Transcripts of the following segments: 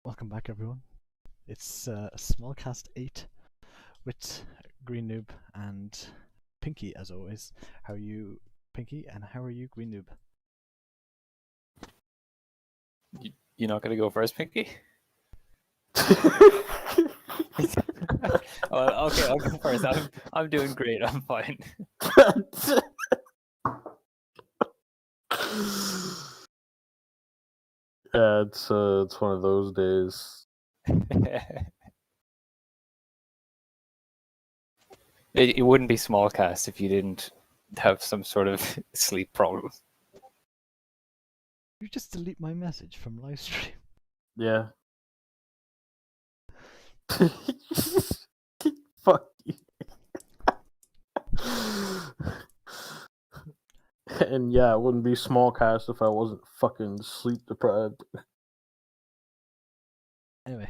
Welcome back, everyone. It's Smol Cast 8 with Greennoob and Pinky, as always. How are you, Pinky, and how are you, Greennoob? You're not gonna go first, Pinky? Well, okay, I'll go first. I'm doing great. I'm fine. Yeah, it's one of those days. It wouldn't be Small Cast if you didn't have some sort of sleep problem. You just delete my message from livestream. Yeah. Fuck you. And yeah, it wouldn't be small cast if I wasn't fucking sleep deprived. Anyway,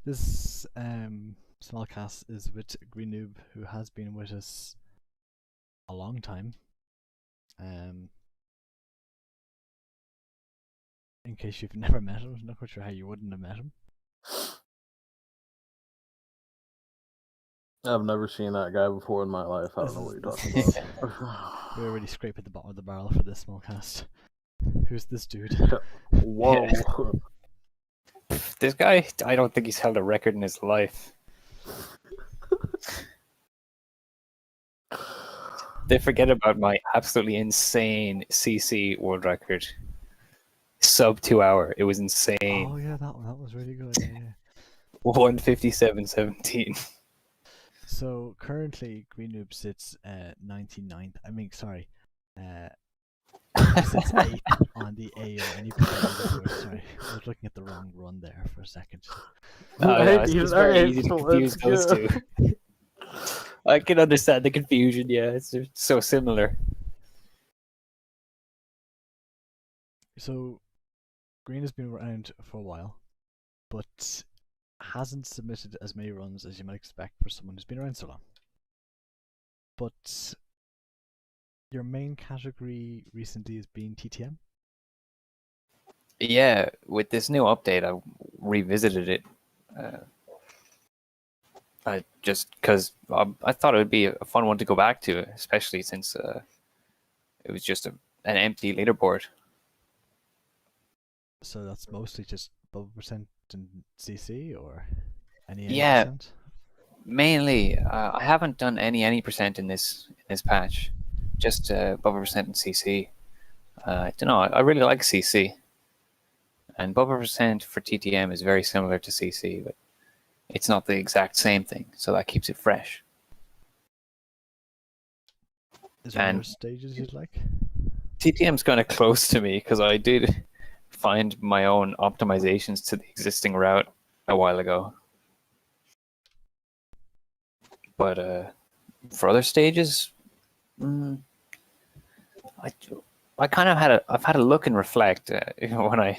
this Smol Cast is with Greennoob, who has been with us a long time. In case you've never met him, I'm not quite sure how you wouldn't have met him. I've never seen that guy before in my life. I don't know what you're talking about. We're already scraping at the bottom of the barrel for this Smol Cast. Who's this dude? Whoa. This guy, I don't think he's held a record in his life. They forget about my absolutely insane CC world record. Sub 2 hour. It was insane. Oh yeah, that was really good. Yeah. 157.17. So currently, Greennoob sits 99th. I mean, sorry, sits 8th on the AO leaderboard. Sorry, I was looking at the wrong run there for a second. Yeah, it's very easy to confuse those two. I can understand the confusion. Yeah, it's so similar. So, Green has been around for a while, but hasn't submitted as many runs as you might expect for someone who's been around so long. But your main category recently has been TTM? Yeah, with this new update, I revisited it. I just because I thought it would be a fun one to go back to, especially since it was just an empty leaderboard. So that's mostly just bubble percent and CC, or any Yeah, percent? mainly. I haven't done any percent in this patch, just bubble percent and CC. I don't know. I really like CC, and bubble percent for TTM is very similar to CC, but it's not the exact same thing, so that keeps it fresh. Is there other stages you'd like? TTM's kind of close to me because I did find my own optimizations to the existing route a while ago. But for other stages, I kind of I've had a look and reflect when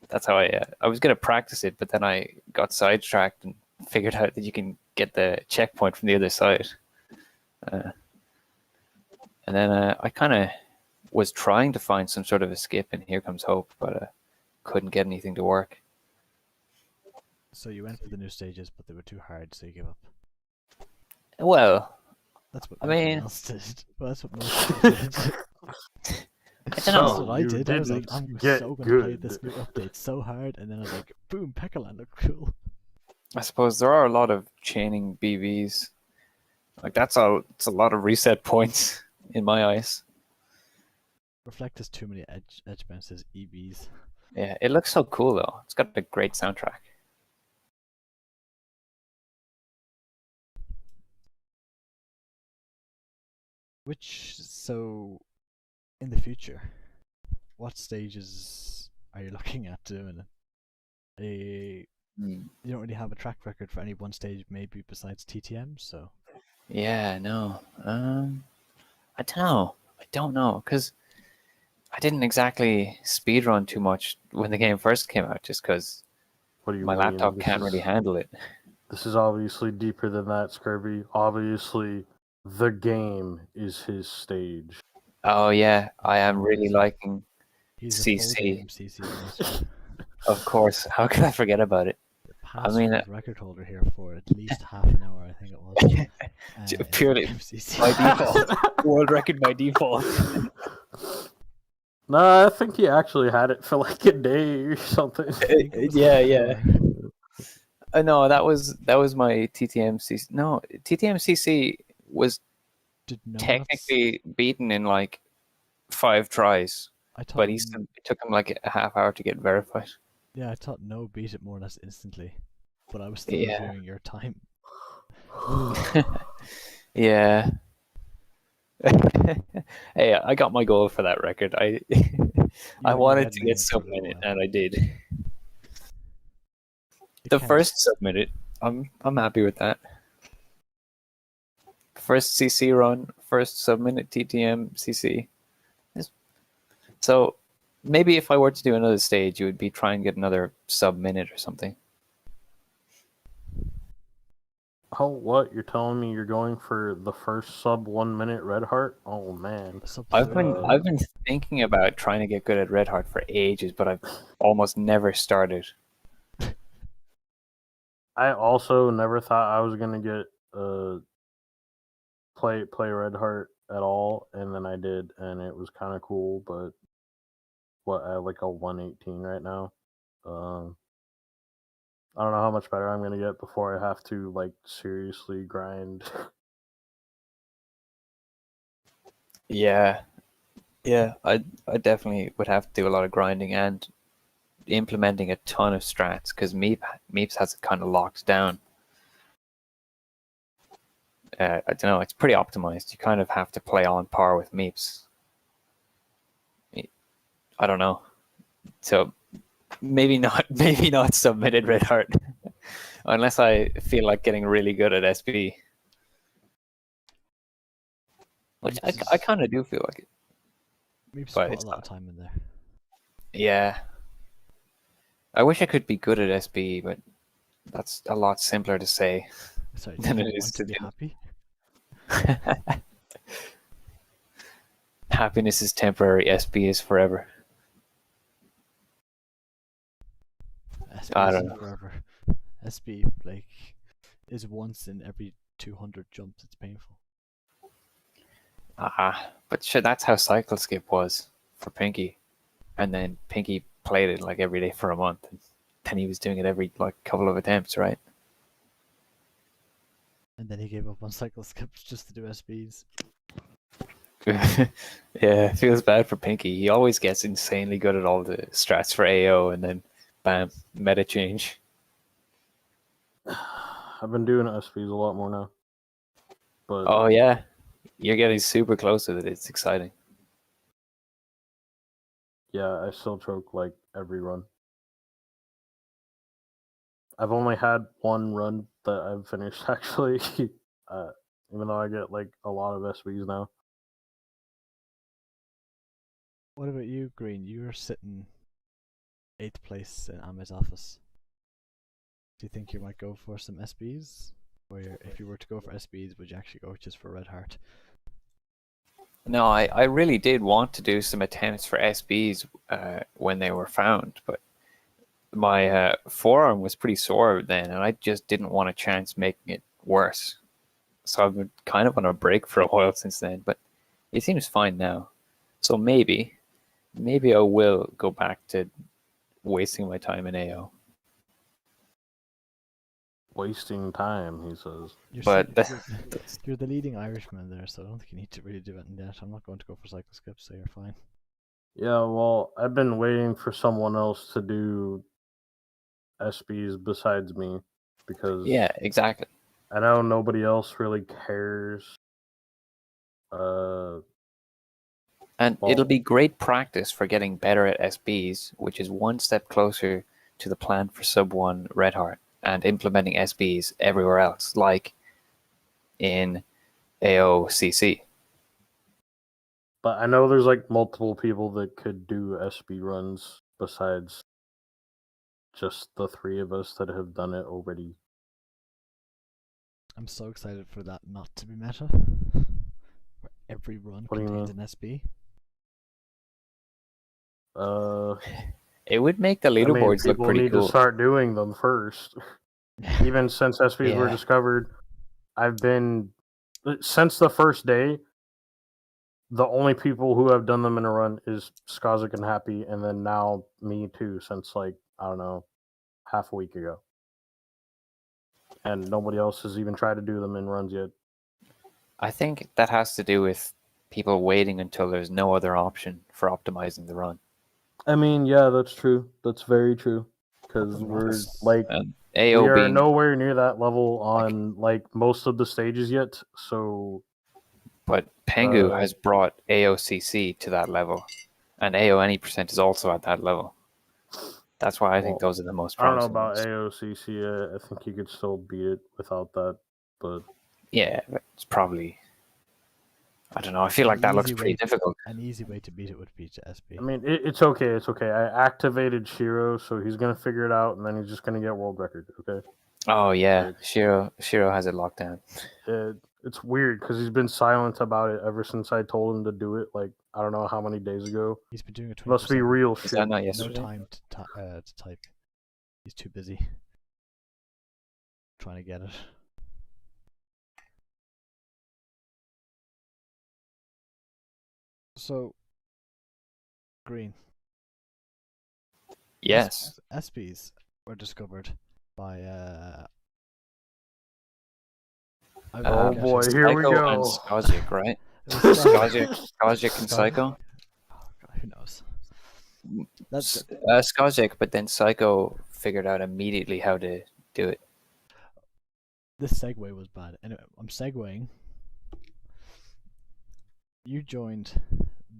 that's how I was going to practice it, but then I got sidetracked and figured out that you can get the checkpoint from the other side. And then I kind of was trying to find some sort of a skip in Here Comes Hope, but couldn't get anything to work. So you went for the new stages, but they were too hard, so you gave up. Well, That's what I everyone mean, else did. Well, that's what most people did. I don't That's know. what I you did. I was like, didn't I'm get so gonna play good. this new update so hard, and then I was like, boom, Pekkaland looked cool. I suppose there are a lot of chaining BVs. Like it's a lot of reset points in my eyes. Reflect has too many edge bounces, EBs. Yeah, it looks so cool though. It's got a great soundtrack. So in the future, what stages are you looking at doing it? Hmm. You don't really have a track record for any one stage, maybe besides TTM. So Yeah, no. I don't know. I don't know because I didn't exactly speedrun too much when the game first came out, just because What do you my mean? laptop can't really handle it. This is obviously deeper than that, Scurvy. Obviously, the game is his stage. Oh yeah, I am really he's liking he's a full CC. game CC master. Of course, how could I forget about it? The I mean, password record holder here for at least half an hour, I think it was. purely MCC. by default, world record by default. Nah, I think he actually had it for like a day or something. I think it was Yeah, half an yeah. hour. No, that was my TTMCC. No, TTMCC was Did no one else? technically beaten in like 5 tries, I thought. but it took him like a half hour to get verified. Yeah, I thought no beat it more or less instantly, but I was still Yeah. reviewing your time. Yeah. Hey, I got my goal for that record. I You wanted had to an get aim for a little submitted, while. and I did. It The counts. first submitted, I'm happy with that. First CC run, first submitted TTM CC. So maybe if I were to do another stage, you would be try and get another sub minute or something. Oh, what? You're telling me you're going for the first sub 1 minute Red Heart? Oh man. I've been thinking about trying to get good at Red Heart for ages, but I've almost never started. I also never thought I was gonna get play Red Heart at all, and then I did, and it was kind of cool. But what, I have like a 118 right now. I don't know how much better I'm gonna get before I have to like seriously grind. Yeah, I definitely would have to do a lot of grinding and implementing a ton of strats because Meeps has it kind of locked down. I don't know, it's pretty optimized. You kind of have to play on par with Meeps. I don't know. So maybe not submitted Red Heart unless I feel like getting really good at SB. Which I kind of do feel like it. Meep's but put it's a lot of time in there. Yeah. I wish I could be good at SB, but that's a lot simpler to say Sorry, than do it you is want to to be do. happy? Happiness is temporary, SB is forever. SB I is don't know. forever. SB is once in every 200 jumps. It's painful. But shit, that's how Cycle Skip was for Pinky. And then Pinky played it like every day for a month. And then he was doing it every like couple of attempts, right? And then he gave up on cycle skips just to do SBs. Yeah, it feels bad for Pinky. He always gets insanely good at all the strats for AO and then bam, meta change. I've been doing SPs a lot more now. But Oh yeah. You're getting super close with it. It's exciting. yeah, I still choke like every run. I've only had one run that I've finished actually, even though I get like a lot of SBs now. What about you, Green? You're sitting 8th place in Ahmed's office. Do you think you might go for some SBs? Or if you were to go for SBs, would you actually go just for Red Heart? No, I really did want to do some attempts for SBs when they were found, but my forearm was pretty sore then, and I just didn't want a chance making it worse. so I've been kind of on a break for a while since then. But it seems fine now. So maybe I will go back to wasting my time in AO. Wasting time, he says. But you're the leading Irishman there, so I don't think you need to really do it in that. I'm not going to go for cycle skips, so you're fine. Yeah, well, I've been waiting for someone else to do SBs besides me because yeah, exactly. I know nobody else really cares. And Well, it'll be great practice for getting better at SBs, which is one step closer to the plan for Sub 1 Red Heart and implementing SBs everywhere else, like in AOCC. but I know there's like multiple people that could do SB runs besides just the three of us that have done it already. I'm so excited for that not to be meta. Where every run What do you contains mean? an SB. It would make the I mean, leaderboards look people pretty need to cool. start doing them first. Even since SBs were Yeah. discovered, I've been since the first day. The only people who have done them in a run is Skazik and Happy, and then now me too. Since like I don't know, half a week ago, and nobody else has even tried to do them in runs yet. I think that has to do with people waiting until there's no other option for optimizing the run. I mean, yeah, that's true. That's very true. Because The we're rocks. like And we AO are being nowhere near that level on like most of the stages yet. So, but Pengu has brought AOCC to that level, and AO any percent is also at that level. That's why I think those are the most I don't know promising about ones. AOCC. I think you could still beat it without that, but Yeah, it's probably. I don't know. I feel like that looks pretty difficult. An easy way to beat it would be to SB. I mean, it's okay. It's okay. I activated Shiro, so he's gonna figure it out, and then he's just gonna get world record. Okay. Oh yeah, Shiro has it locked down. It's weird because he's been silent about it ever since I told him to do it. Like I don't know how many days ago. He's been doing it 24/7. Must be real Is shit. that not No yesterday? time to type. He's too busy trying to get it. So, Green. Yes. SBs were discovered by Oh boy, here we Psycho go. and Skazik, right? It was Skazik and Psycho. Oh God, who knows? That's Skazik, but then Psycho figured out immediately how to do it. this segue was bad. Anyway, I'm segueing. You joined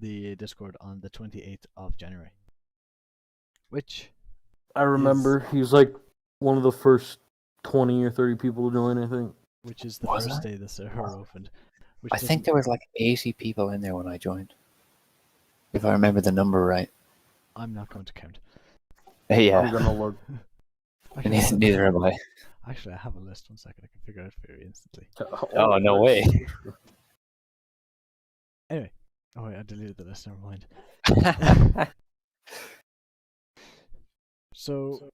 the Discord on the 28th of January, which I remember he's like one of the first 20 or 30 people to join. I think. which is the Was first it? day the server opened. Which I think there was like 80 people in there when I joined, if I remember the number right. I'm not going to count. Yeah. I'm gonna look. Neither am I. Actually, I have a list. 1 second, I can figure it out for you instantly. Oh, no way. Anyway, oh wait, I deleted the list. Never mind. So,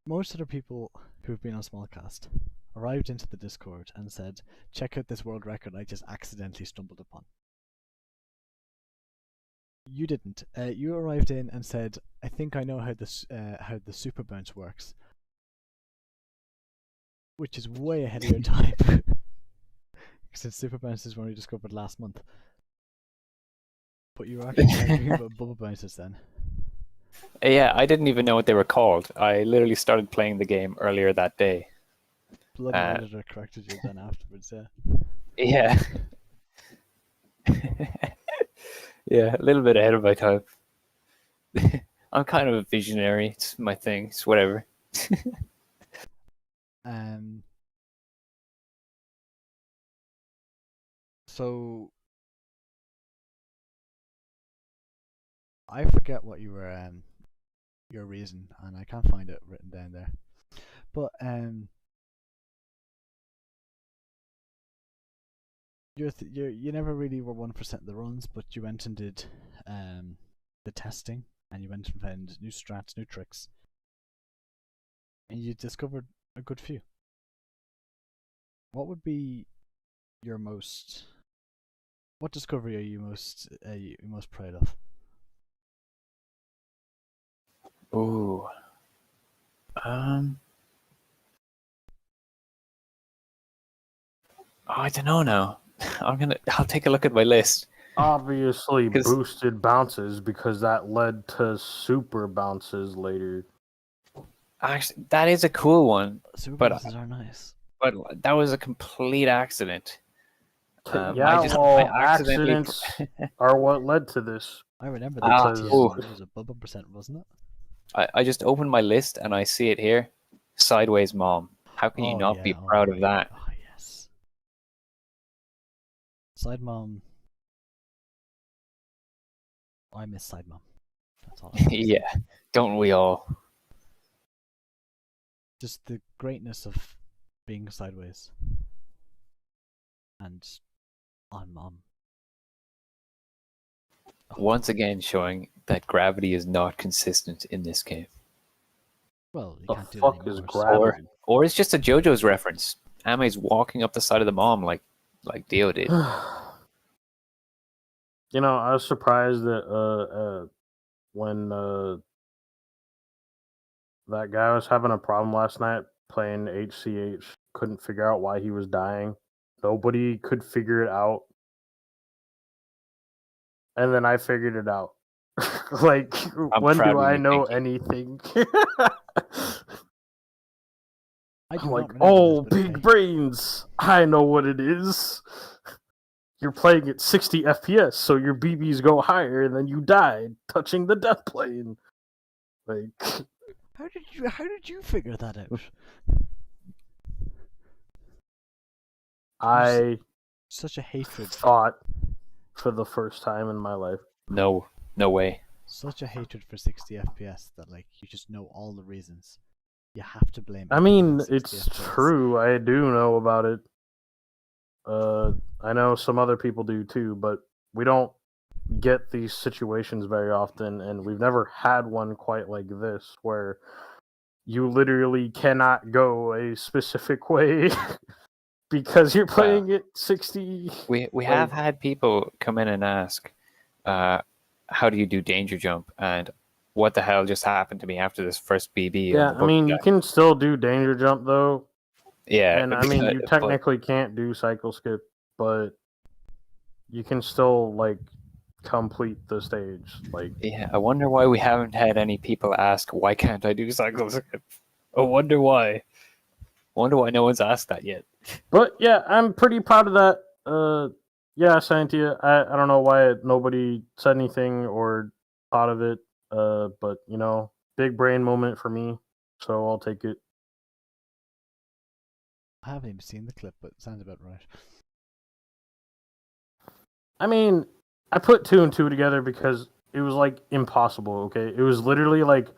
most of the people who've been on Smol Cast arrived into the Discord and said, "Check out this world record I just accidentally stumbled upon." You didn't. You arrived in and said, "I think I know how the super bounce works," which is way ahead of your time. Since super bounces were only discovered last month. But you were actually talking about bubble bounces then. Yeah, I didn't even know what they were called. I literally started playing the game earlier that day. Bloody editor corrected you then afterwards, yeah. Yeah. Yeah, a little bit ahead of my time. I'm kind of a visionary. It's my thing. It's whatever. So I forget what you were your reason, and I can't find it written down there. But you never really were 1% of the runs, but you went and did the testing, and you went and found new strats, new tricks, and you discovered a good few. What would be your most? What discovery are you most proud of? Ooh. I don't know now. I'll take a look at my list. Obviously, 'Cause- boosted bounces because that led to super bounces later. Actually, that is a cool one, Super but bounces are nice. but that was a complete accident. Yeah, I accidentally. accidents are what led to this. I remember that Because- TTS oh. one. It was a bubble percent, wasn't it? I just opened my list and I see it here. Sideways Mom. How can you Oh not yeah. be Oh, proud of right. that? Oh yes. Side mom. I miss side mom. That's all. I have to say. Yeah, don't we all? Just the greatness of being sideways and on mom. Oh, Once again, showing that gravity is not consistent in this game. well, you The can't do it fuck is anymore. gravity? Or it's just a JoJo's reference. Ame's walking up the side of the mom like Dio did. You know, I was surprised that when that guy was having a problem last night playing HCH, couldn't figure out why he was dying. Nobody could figure it out. And then I figured it out. Like, I'm when proud do of I you, know Pinky. anything? I do I'm not like, remember oh, this, but big brains. I know what it is. You're playing at 60 FPS, so your BBs go higher, and then you die touching the death plane. Like, How did you figure that out? I Such a hatred. thought for the first time in my life. No way. Such a hatred for 60 FPS that like you just know all the reasons. You have to blame. I everything mean, on 60 it's FPS. true. I do know about it. I know some other people do too, but we don't get these situations very often, and we've never had one quite like this where you literally cannot go a specific way because you're playing at 60. We have had people come in and ask, how do you do danger jump? And what the hell just happened to me after this first BB? Yeah, I mean, you can still do danger jump though. Yeah, And I mean, you but- technically can't do cycle skip, but you can still like complete the stage. Like, yeah, I wonder why we haven't had any people ask, why can't I do cycle skip? I wonder why. Wonder why no one's asked that yet. but yeah, I'm pretty proud of that. Yeah, Santia. I don't know why nobody said anything or thought of it. But you know, big brain moment for me, so I'll take it. I haven't even seen the clip, but it sounds about right. I mean, I put 2 and 2 together because it was like impossible. Okay, it was literally like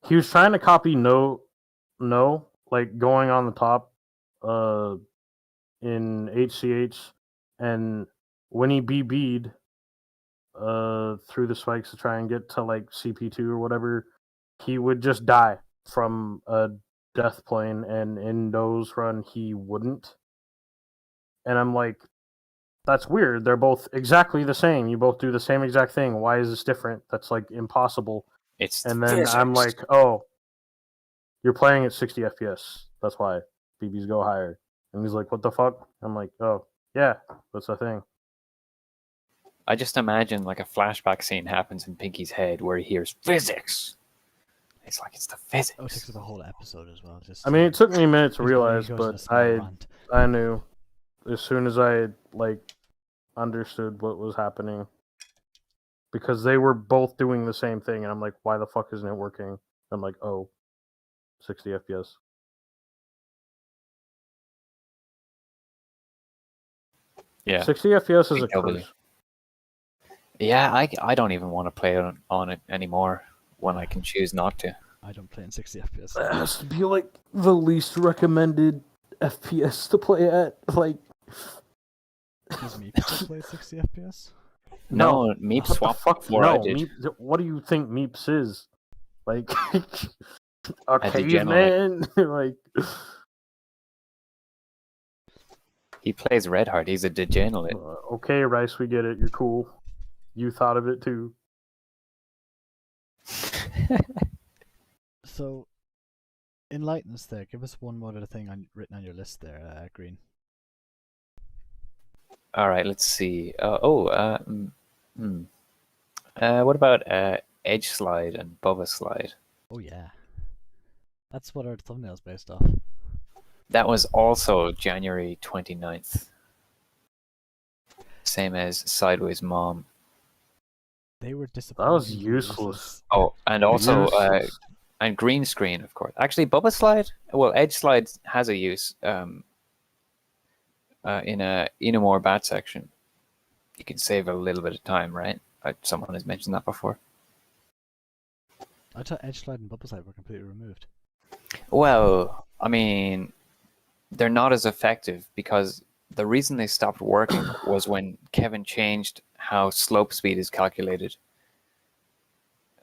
he was trying to copy no, like going on the top, in HCH, and when he BB'd, through the spikes to try and get to like CP2 or whatever, he would just die from a death plane, and in nose run he wouldn't. And I'm like, that's weird. They're both exactly the same. You both do the same exact thing. Why is this different? That's like impossible. It's And then physics. I'm like, oh, you're playing at 60 FPS. That's why BBs go higher. And he's like, what the fuck? I'm like, oh, yeah, that's the thing. I just imagine like a flashback scene happens in Pinky's head where he hears physics. It's like it's the physics. Oh, it takes up a whole episode as well. Just I mean, it took me a minute to he's gonna- he realize, goes on a but small rant. I knew as soon as I like understood what was happening, because they were both doing the same thing, and I'm like, why the fuck isn't it working? I'm like, oh, 60 FPS. Yeah. 60 FPS is a Big W. curse. Yeah, I don't even want to play on it anymore when I can choose not to. I don't play in 60 FPS. That has to be like the least recommended FPS to play at. Like, Does Meep still play 60 FPS? No, what Meep the swapped fuck? before I No, did. Meep, what do you think Meeps is? Like, a A degenerate. caveman? Like, He plays Red Heart. He's a degenerate. Okay, Rice, we get it. You're cool. You thought of it too. So, enlighten us there. Give us one more other thing written on your list there, Green. All right, let's see. What about Edge Slide and Bubba Slide? Oh yeah, that's what our thumbnail's based off. That was also January 29th. Same as Sideways Mom. They were disappointing. That was useless. Oh, and also Useless. and Green Screen, of course. Actually, Bubba Slide. Well, Edge Slide has a use. In a Enamore bat section, you can save a little bit of time, right? Someone has mentioned that before. I thought Edge Slide and Bubble Slide were completely removed. Well, I mean, they're not as effective because the reason they stopped working was when Kevin changed how slope speed is calculated.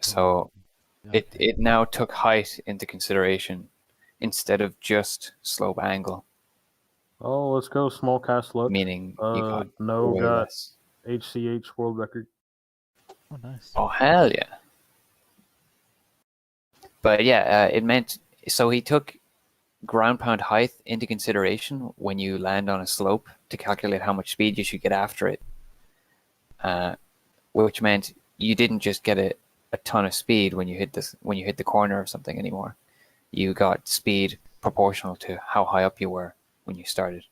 So Okay. it now took height into consideration instead of just slope angle, Oh, let's go. Smol Cast look. meaning you got No, way got less. HCH world record. Oh, nice. Oh, hell yeah. But yeah, it meant, so he took ground pound height into consideration when you land on a slope to calculate how much speed you should get after it, which meant you didn't just get a ton of speed when you hit the corner or something anymore. You got speed proportional to how high up you were when you started.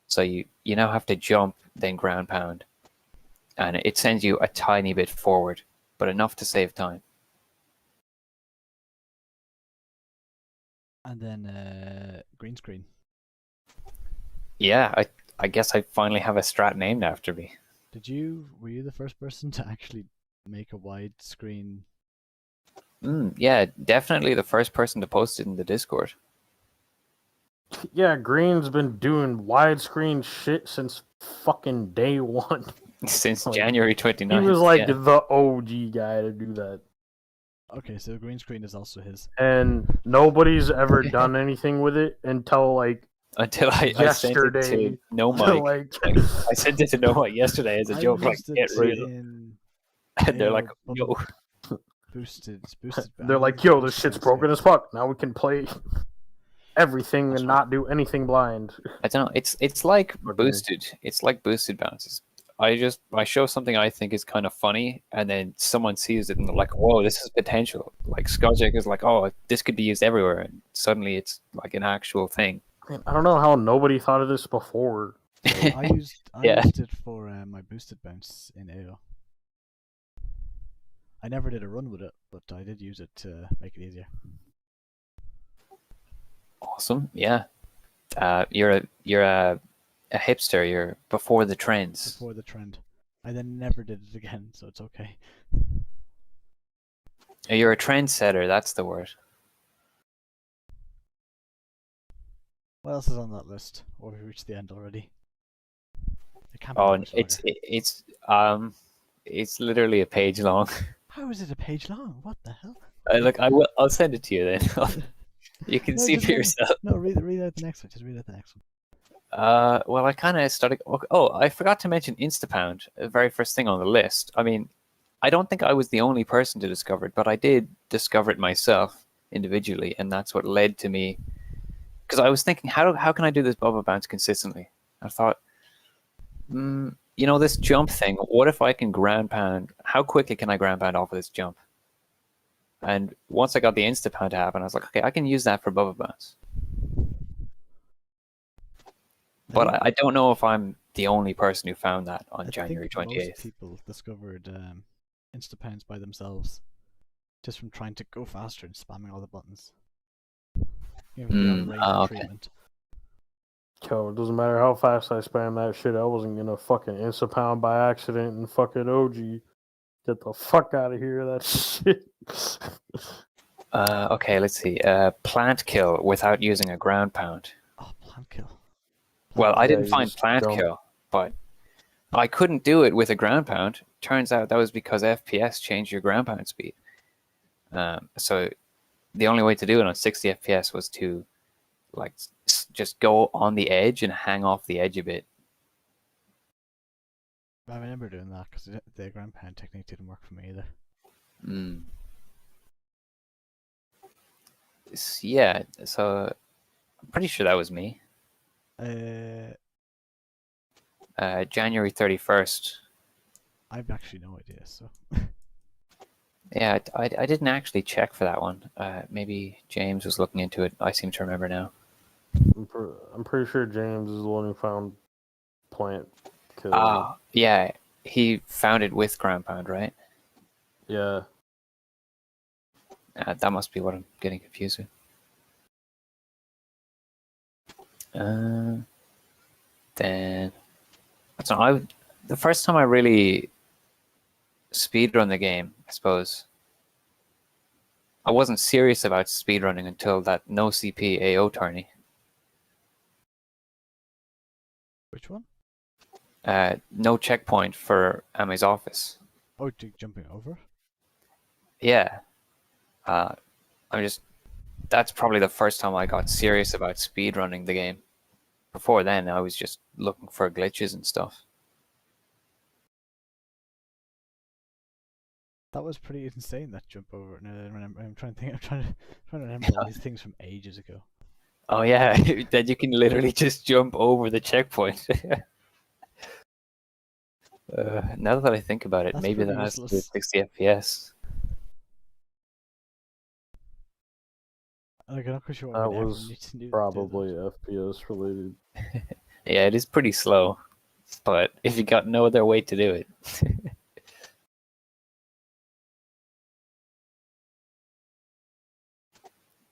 So you now have to jump, then ground pound, and it sends you a tiny bit forward, but enough to save time. And then green screen. Yeah, I guess I finally have a strat named after me. Were you the first person to actually make a wide screen? Yeah, definitely the first person to post it in the Discord. Yeah, Green's been doing widescreen shit since fucking day one. Since Like, January 29th. He was like yeah. the OG guy to do that. Okay, so green screen is also his. And nobody's ever done anything with it until like Until I sent it yesterday. to No So, Mike. like, I sent it to No Mike yesterday as a I joke, like, used it get real. in And they're like, AO yo. boosted. They're like, yo, this shit's broken as fuck. Now we can play everything and not do anything blind. I don't know. It's like boosted. It's like boosted bounces. I show something I think is kind of funny, and then someone sees it and they're like, whoa, this is potential. Like Skojek is like, oh, this could be used everywhere, and suddenly it's like an actual thing. Man, I don't know how nobody thought of this before. I used it for my boosted bounce in AO. I never did a run with it, but I did use it to make it easier. Awesome. Yeah. You're a hipster. You're before the trends. Before the trend. I then never did it again, so it's okay. You're a trendsetter. That's the word. What else is on that list? Or have we reached the end already? It can't be Oh, that much longer. it's literally a page long. How is it a page long? What the hell? I'll send it to you then. You can see for yourself. No, read out the next one. Just read out the next one. Well, I kind of started. Oh, I forgot to mention Instapound, the very first thing on the list. I mean, I don't think I was the only person to discover it, but I did discover it myself individually, and that's what led to me. Because I was thinking, how can I do this bubble bounce consistently? I thought, this jump thing. What if I can ground pound? How quickly can I ground pound off of this jump? And once I got the Instapound to happen, I was like, okay, I can use that for bubble bounce. But I don't know if I'm the only person who found that on January 28th. Most people discovered Instapounds by themselves, just from trying to go faster and spamming all the buttons. Okay. Yo, it doesn't matter how fast I spam that shit. I wasn't gonna fucking Instapound by accident and fucking OG. Get the fuck out of here, that shit. Okay, let's see. Plant kill without using a ground pound. Oh, plant kill. Well, I didn't find plant kill, but I couldn't do it with a ground pound. Turns out that was because FPS changed your ground pound speed. So the only way to do it on 60 FPS was to just go on the edge and hang off the edge a bit. I remember doing that because the ground pound technique didn't work for me either. Mm. Yeah, so I'm pretty sure that was me. January 31st. I've actually no idea. So Yeah, I didn't actually check for that one. Maybe James was looking into it. I seem to remember now. I'm pretty sure James is the one who found Plant Killer. Ah, yeah, he found it with ground pound, right? Yeah. That must be what I'm getting confused with. Then that's not, the first time I really speedrun the game, I suppose. I wasn't serious about speedrunning until that no CP AO tourney. which one? No checkpoint for Ame's office. Oh, jumping over. Yeah. That's probably the first time I got serious about speedrunning the game. Before then, I was just looking for glitches and stuff. That was pretty insane. That jump over. No, I remember. I'm trying to think. I'm trying to remember all these things from ages ago. Oh yeah, that you can literally just jump over the checkpoint. Now that I think about it, That's maybe pretty that has to do with useless. 60 FPS. Like, I'm not quite sure why That we'd ever was need to do probably that. FPS related. Yeah, it is pretty slow, but if you got no other way to do it.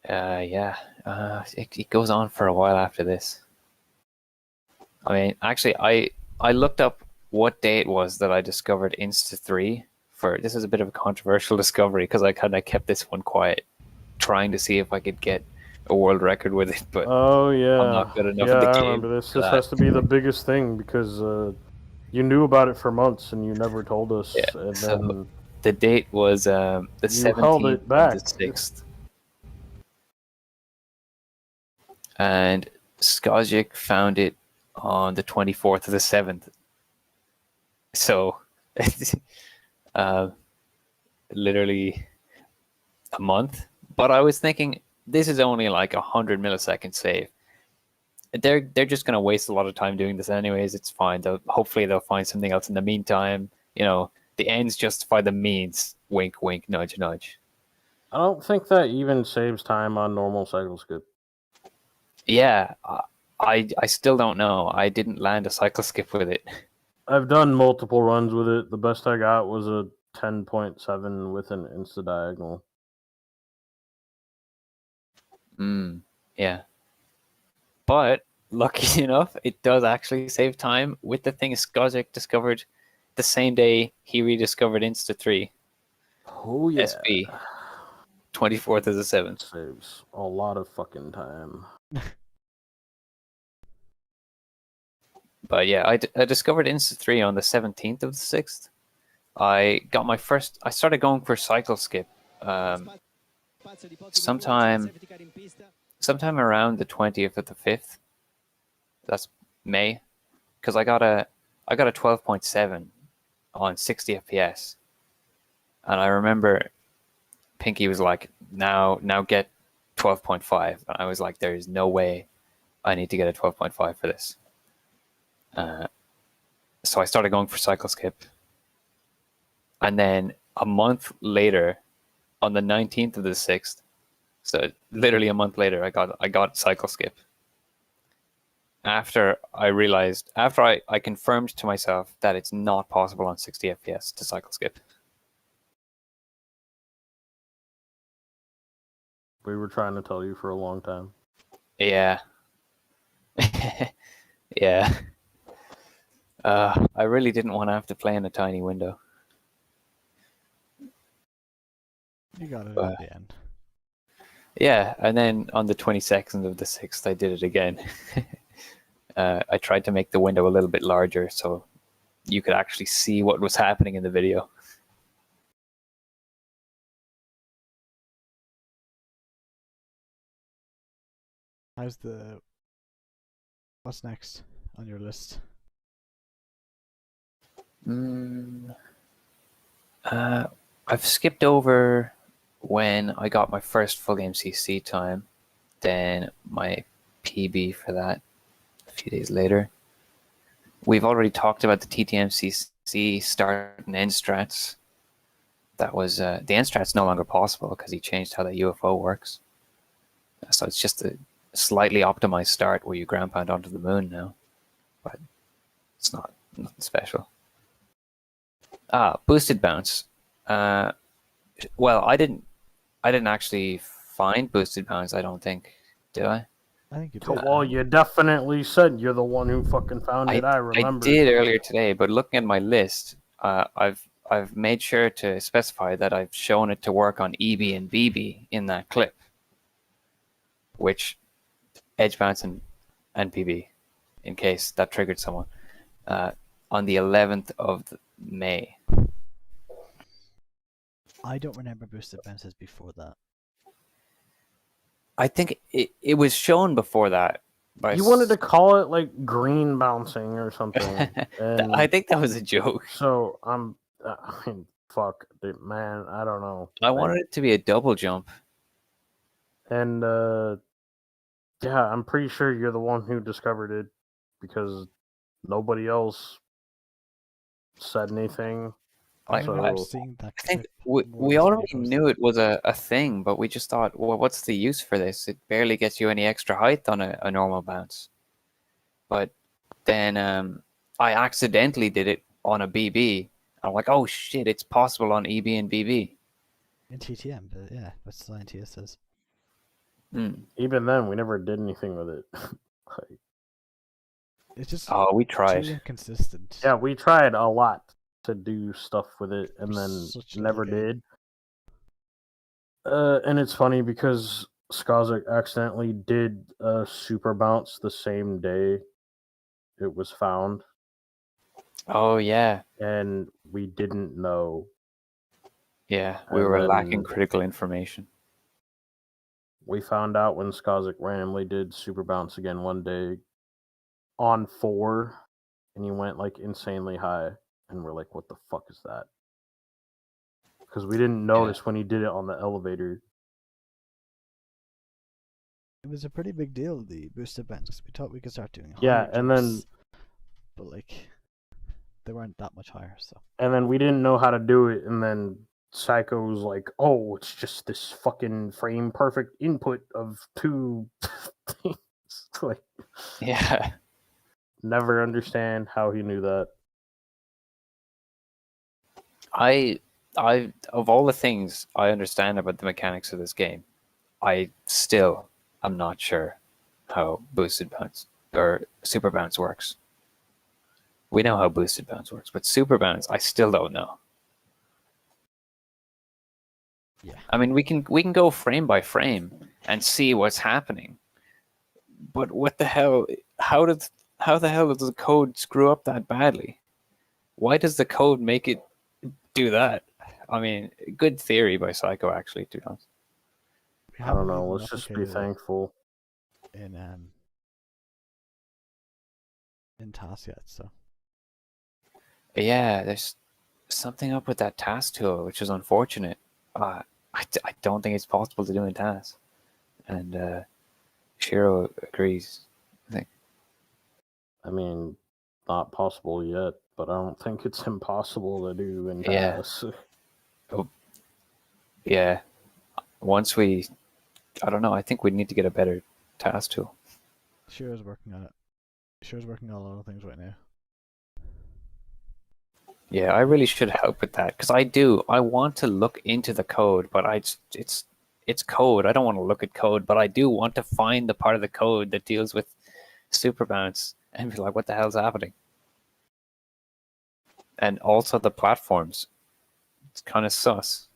Yeah, it goes on for a while after this. I mean, actually, I looked up what day it was that I discovered Insta3. This is a bit of a controversial discovery because I kind of kept this one quiet, trying to see if I could get a world record with it, but Oh yeah. I'm not good enough Yeah, at the I game remember this. for This that. has to be the biggest thing because you knew about it for months and you never told us. Yeah, And so then the date was the you held 17th it of the back. 6th. And Skojic found it on the 24th of the 7th. So, literally a month. But I was thinking, this is only like 100 millisecond save. They're just gonna waste a lot of time doing this anyways. It's fine. Hopefully they'll find something else in the meantime. You know, the ends justify the means. Wink, wink, nudge, nudge. I don't think that even saves time on normal cycle skip. Yeah, I still don't know. I didn't land a cycle skip with it. I've done multiple runs with it. The best I got was a 10.7 with an insta diagonal. Yeah. But lucky enough, it does actually save time with the thing Skojic discovered the same day he rediscovered Insta3. Oh yeah. SB. 24th of the 7th. Saves a lot of fucking time. But yeah, I discovered Insta3 on the 17th of the 6th. I started going for cycle skip sometime around the 20th of the 5th. That's May. Because I got a 12.7 on 60 FPS. And I remember Pinky was like, now get 12.5. And I was like, there is no way I need to get a 12.5 for this. So I started going for cycle skip. And then a month later, on the 19th of the 6th, so literally a month later, I got cycle skip. After I confirmed to myself that it's not possible on 60 FPS to cycle skip. We were trying to tell you for a long time. Yeah. Yeah. I really didn't want to have to play in a tiny window. You got it at the end. Yeah, and then on the 22nd of the 6th, I did it again. I tried to make the window a little bit larger so you could actually see what was happening in the video. How's the What's next on your list? I've skipped over when I got my first full game CC time, then my PB for that a few days later. We've already talked about the TTMCC start and end strats. That was the end strat's no longer possible because he changed how the UFO works. So it's just a slightly optimized start where you ground pound onto the moon now, but it's not nothing special. Boosted bounce. Well, I didn't actually find boosted bounce. I don't think, did I? I think you So, did. well, you definitely said you're the one who fucking found it. I remember. I did earlier today, but looking at my list, I've made sure to specify that I've shown it to work on EB and BB in that clip, which edge bounce and PB, in case that triggered someone, on the 11th of May. I don't remember boosted bounces before that. I think it was shown before that. You wanted to call it like green bouncing or something. And I think that was a joke. so I mean, fuck, dude, man, I don't know. I wanted it to be a double jump. And yeah, I'm pretty sure you're the one who discovered it because nobody else said anything. I So, remember seeing that. I think we already knew it was a thing, but we just thought, well, what's the use for this? It barely gets you any extra height on a normal bounce. But then I accidentally did it on a BB. I'm like, oh shit, it's possible on EB and BB. In TTM, but yeah, what Scientia says. Even then, we never did anything with it. Like, It's just we tried. too inconsistent. Yeah, we tried a lot to do stuff with it, and then never did. And it's funny because Skazik accidentally did a super bounce the same day it was found. Oh yeah. And we didn't know. Yeah, we were lacking critical information. We found out when Skazik randomly did super bounce again one day on 4, and he went like insanely high, and we're like, what the fuck is that? Because we didn't notice when he did it on the elevator. It was a pretty big deal, the boosted bounce, because we thought we could start doing higher Yeah, and then jumps, but like they weren't that much higher. So and then we didn't know how to do it, and then Psycho was like, "Oh, it's just this fucking frame perfect input of 2 things." Like, yeah, never understand how he knew that. I of all the things I understand about the mechanics of this game, I still am not sure how boosted bounce or super bounce works. We know how boosted bounce works, but super bounce, I still don't know. yeah, I mean, we can go frame by frame and see what's happening, but what the hell? How the hell does the code screw up that badly? Why does the code make it do that? I mean, good theory by Psycho, actually, to be honest. I don't know. Let's just be thankful. In task yet, so yeah, there's something up with that task tool, which is unfortunate. I don't think it's possible to do in task, and Shiro agrees. I think. I mean, not possible yet, but I don't think it's impossible to do in Yeah. task. Oh, yeah. Once we, I don't know. I think we need to get a better task tool. Shiro's working on it. Shiro's working on a lot of things right now. Yeah, I really should help with that because I want to look into the code, but it's code. I don't want to look at code, but I do want to find the part of the code that deals with super bounce and be like, what the hell's happening? And also the platforms. It's kind of sus.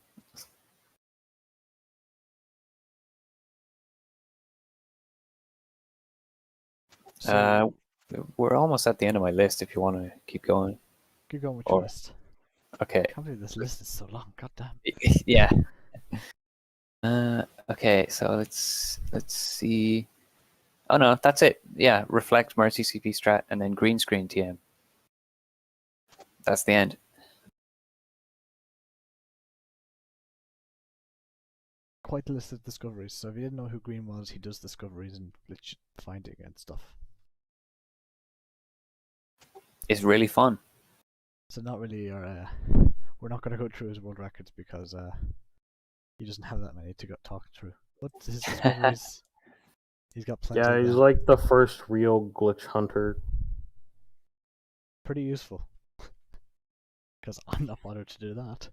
So, we're almost at the end of my list if you want to keep going. keep going with your list. Okay. I can't believe this list is so long. God damn. Yeah. Okay, so let's see. Oh no, that's it. Yeah, reflect mercy CP strat and then green screen TM. That's the end. Quite the list of discoveries. So if you didn't know who Green was, he does discoveries and glitch finding and stuff. It's really fun. So not really our. We're not going to go through his world records because he doesn't have that many to go talk through. But his discoveries, he's got plenty Yeah, of he's them. like the first real glitch hunter. Pretty useful. Because I'm not bothered to do that.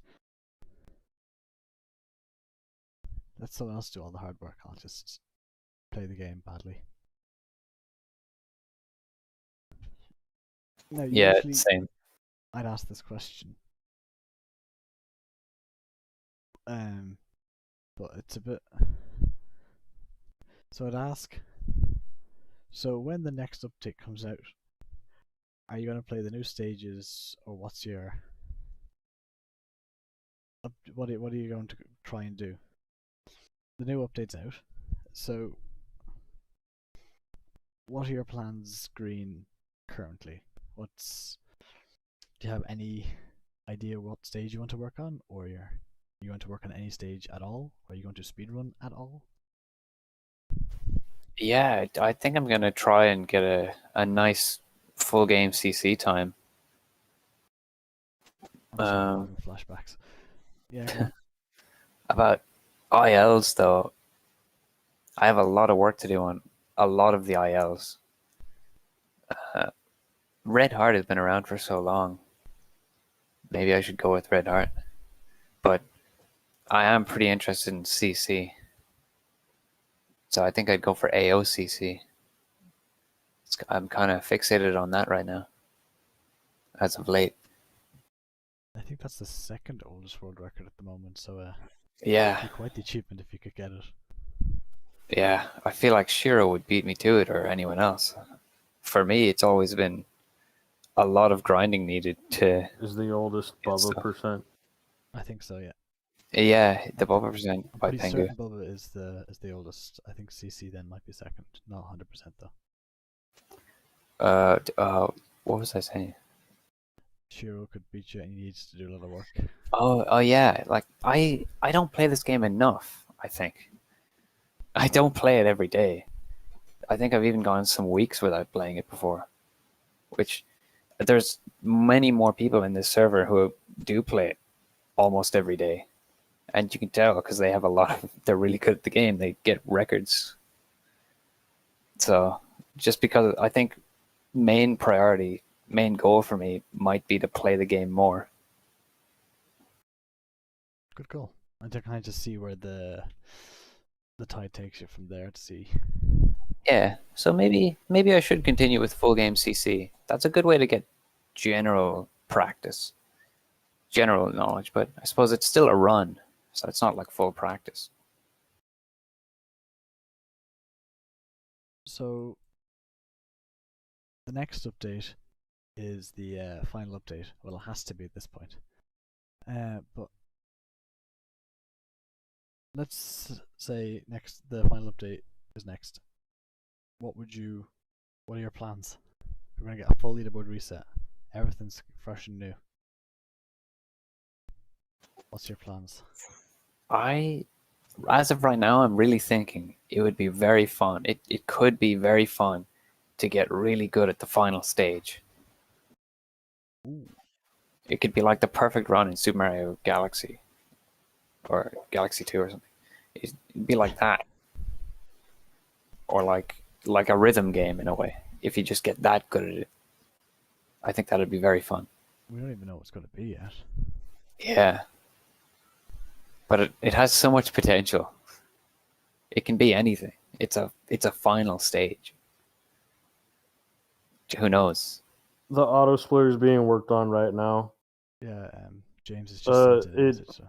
Let someone else do all the hard work. I'll just play the game badly. Now, Yeah, usually same. I'd ask this question. But it's a bit. So I'd ask. So when the next update comes out, are you going to play the new stages, or what's your? What are you going to try and do? The new update's out. So, what are your plans, Green, currently? Do you have any idea what stage you want to work on, or you want to work on any stage at all? Or are you going to speedrun at all? Yeah, I think I'm gonna try and get a nice full game CC time. I'm sorry, I'm having flashbacks. Yeah, go on. About ILs though, I have a lot of work to do on a lot of the ILs. Red Heart has been around for so long. Maybe I should go with Red Heart. But I am pretty interested in CC. So I think I'd go for AOCC. I'm kind of fixated on that right now, as of late. I think that's the second oldest world record at the moment, so it'd Yeah, be quite the achievement if you could get it. yeah. I feel like Shiro would beat me to it or anyone else. For me, it's always been a lot of grinding needed to Is the oldest get Bubba stuff. percent. I think so, yeah. Yeah, the Bubba percent I'm by pretty Tengu. certain Bubba is the oldest. I think CC then might be second. Not 100% though. What was I saying? Shiro could beat you and he needs to do a lot of work. Oh yeah. Like I don't play this game enough. I think I don't play it every day. I think I've even gone some weeks without playing it before. Which there's many more people in this server who do play it almost every day, and you can tell because they have a lot of. They're really good at the game. They get records. So just because I think main priority, main goal for me might be to play the game more. Good goal. And to kind of just see where the tide takes you from there to see. Yeah, so maybe I should continue with full game CC. That's a good way to get general practice, general knowledge, but I suppose it's still a run, so it's not like full practice. So the next update is the final update. Well, it has to be at this point. But let's say the final update is next. What are your plans? We're gonna get a full leaderboard reset. Everything's fresh and new. What's your plans? As of right now, I'm really thinking it would be very fun. It could be very fun to get really good at the final stage. Ooh. It could be like the perfect run in Super Mario Galaxy or Galaxy 2 or something. It'd be like that. Or like a rhythm game in a way. If you just get that good at it. I think that'd be very fun. We don't even know what it's gonna be yet. Yeah. But it has so much potential. It can be anything. It's a final stage. Who knows? The auto splitter is being worked on right now. Yeah, James has just sent it a message. So.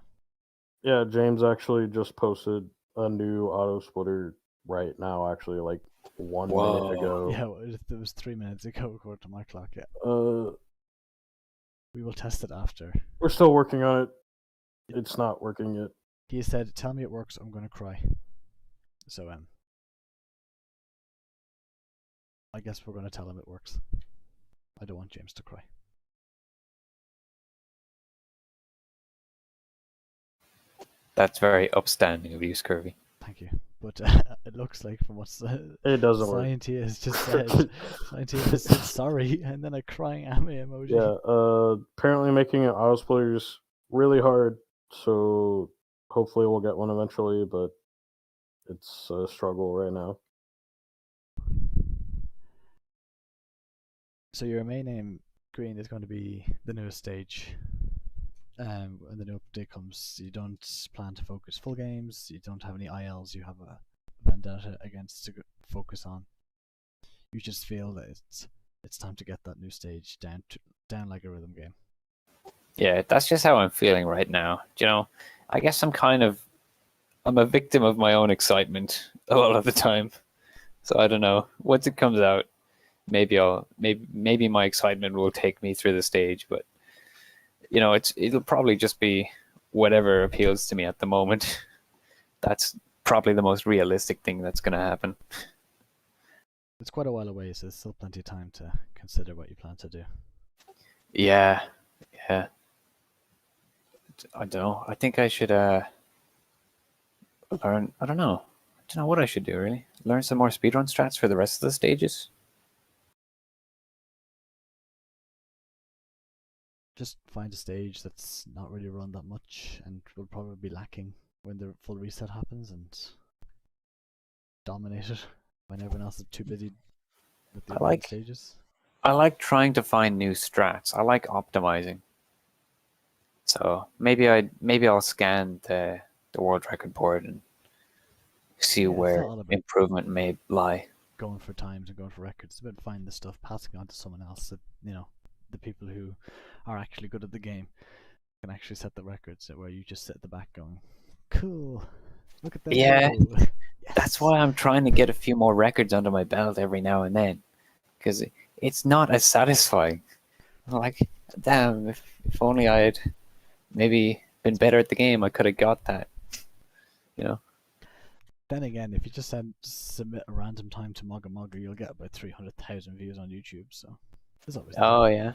Yeah, James actually just posted a new auto splitter right now. Actually, like 1 minute ago. Yeah, it was 3 minutes ago according to my clock. Yeah. We will test it after. We're still working on it. It's not working yet. He said, "Tell me it works. I'm gonna cry." So I guess we're going to tell him it works. I don't want James to cry. That's very upstanding of you, Scurvy. Thank you. But it looks like from what It doesn't work. Scientia has just said, Scientia has said sorry, and then a crying anime emoji. Yeah, apparently making an iOS player is really hard, so hopefully we'll get one eventually, but it's a struggle right now. So your main name, Green, is going to be the newest stage. When the new update comes, you don't plan to focus full games, you don't have any ILs you have a vendetta against to focus on. You just feel that it's time to get that new stage down like a rhythm game. Yeah, that's just how I'm feeling right now. You know, I guess I'm a victim of my own excitement a lot of the time. So I don't know. Once it comes out, maybe my excitement will take me through the stage, but you know, it'll probably just be whatever appeals to me at the moment. That's probably the most realistic thing that's going to happen. It's quite a while away, so there's still plenty of time to consider what you plan to do. Yeah. I don't know. I think I should learn. I don't know. I don't know what I should do really. Learn some more speedrun strats for the rest of the stages. Just find a stage that's not really run that much and will probably be lacking when the full reset happens, and dominate it when everyone else is too busy with the other stages. I like trying to find new strats. I like optimizing. So maybe I'll scan the world record board and see where improvement may lie. Going for times and going for records. It's about finding the stuff, passing on to someone else. That, you know, the people who are actually good at the game can actually set the records. Where you just sit at the back going, "Cool, look at that." Yeah, yes. That's why I'm trying to get a few more records under my belt every now and then, because it's not as satisfying. I'm like, damn, if only I had maybe been better at the game, I could have got that. You know. Then again, if you just submit a random time to Mogga Mogga, you'll get about 300,000 views on YouTube. So there's always. Oh yeah.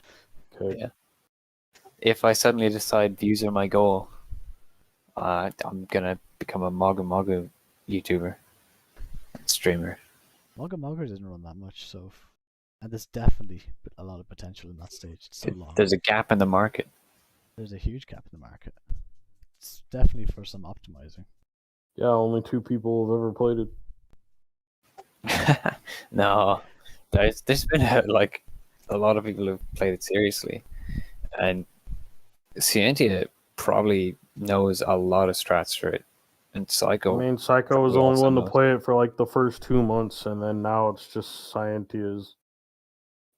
Okay. Yeah. If I suddenly decide views are my goal, I'm gonna become a Mogga Mogga YouTuber, streamer. Mogga Mogga doesn't run that much, so and there's definitely a lot of potential in that stage. It's so long. There's a gap in the market. There's a huge gap in the market. It's definitely for some optimizing. Yeah, only 2 people have ever played it. No, there's been a lot of people who've played it seriously, and Scientia probably knows a lot of strats for it, and Psycho. I mean, Psycho was the only one to play it for like the first 2 months, and then now it's just Scientia's,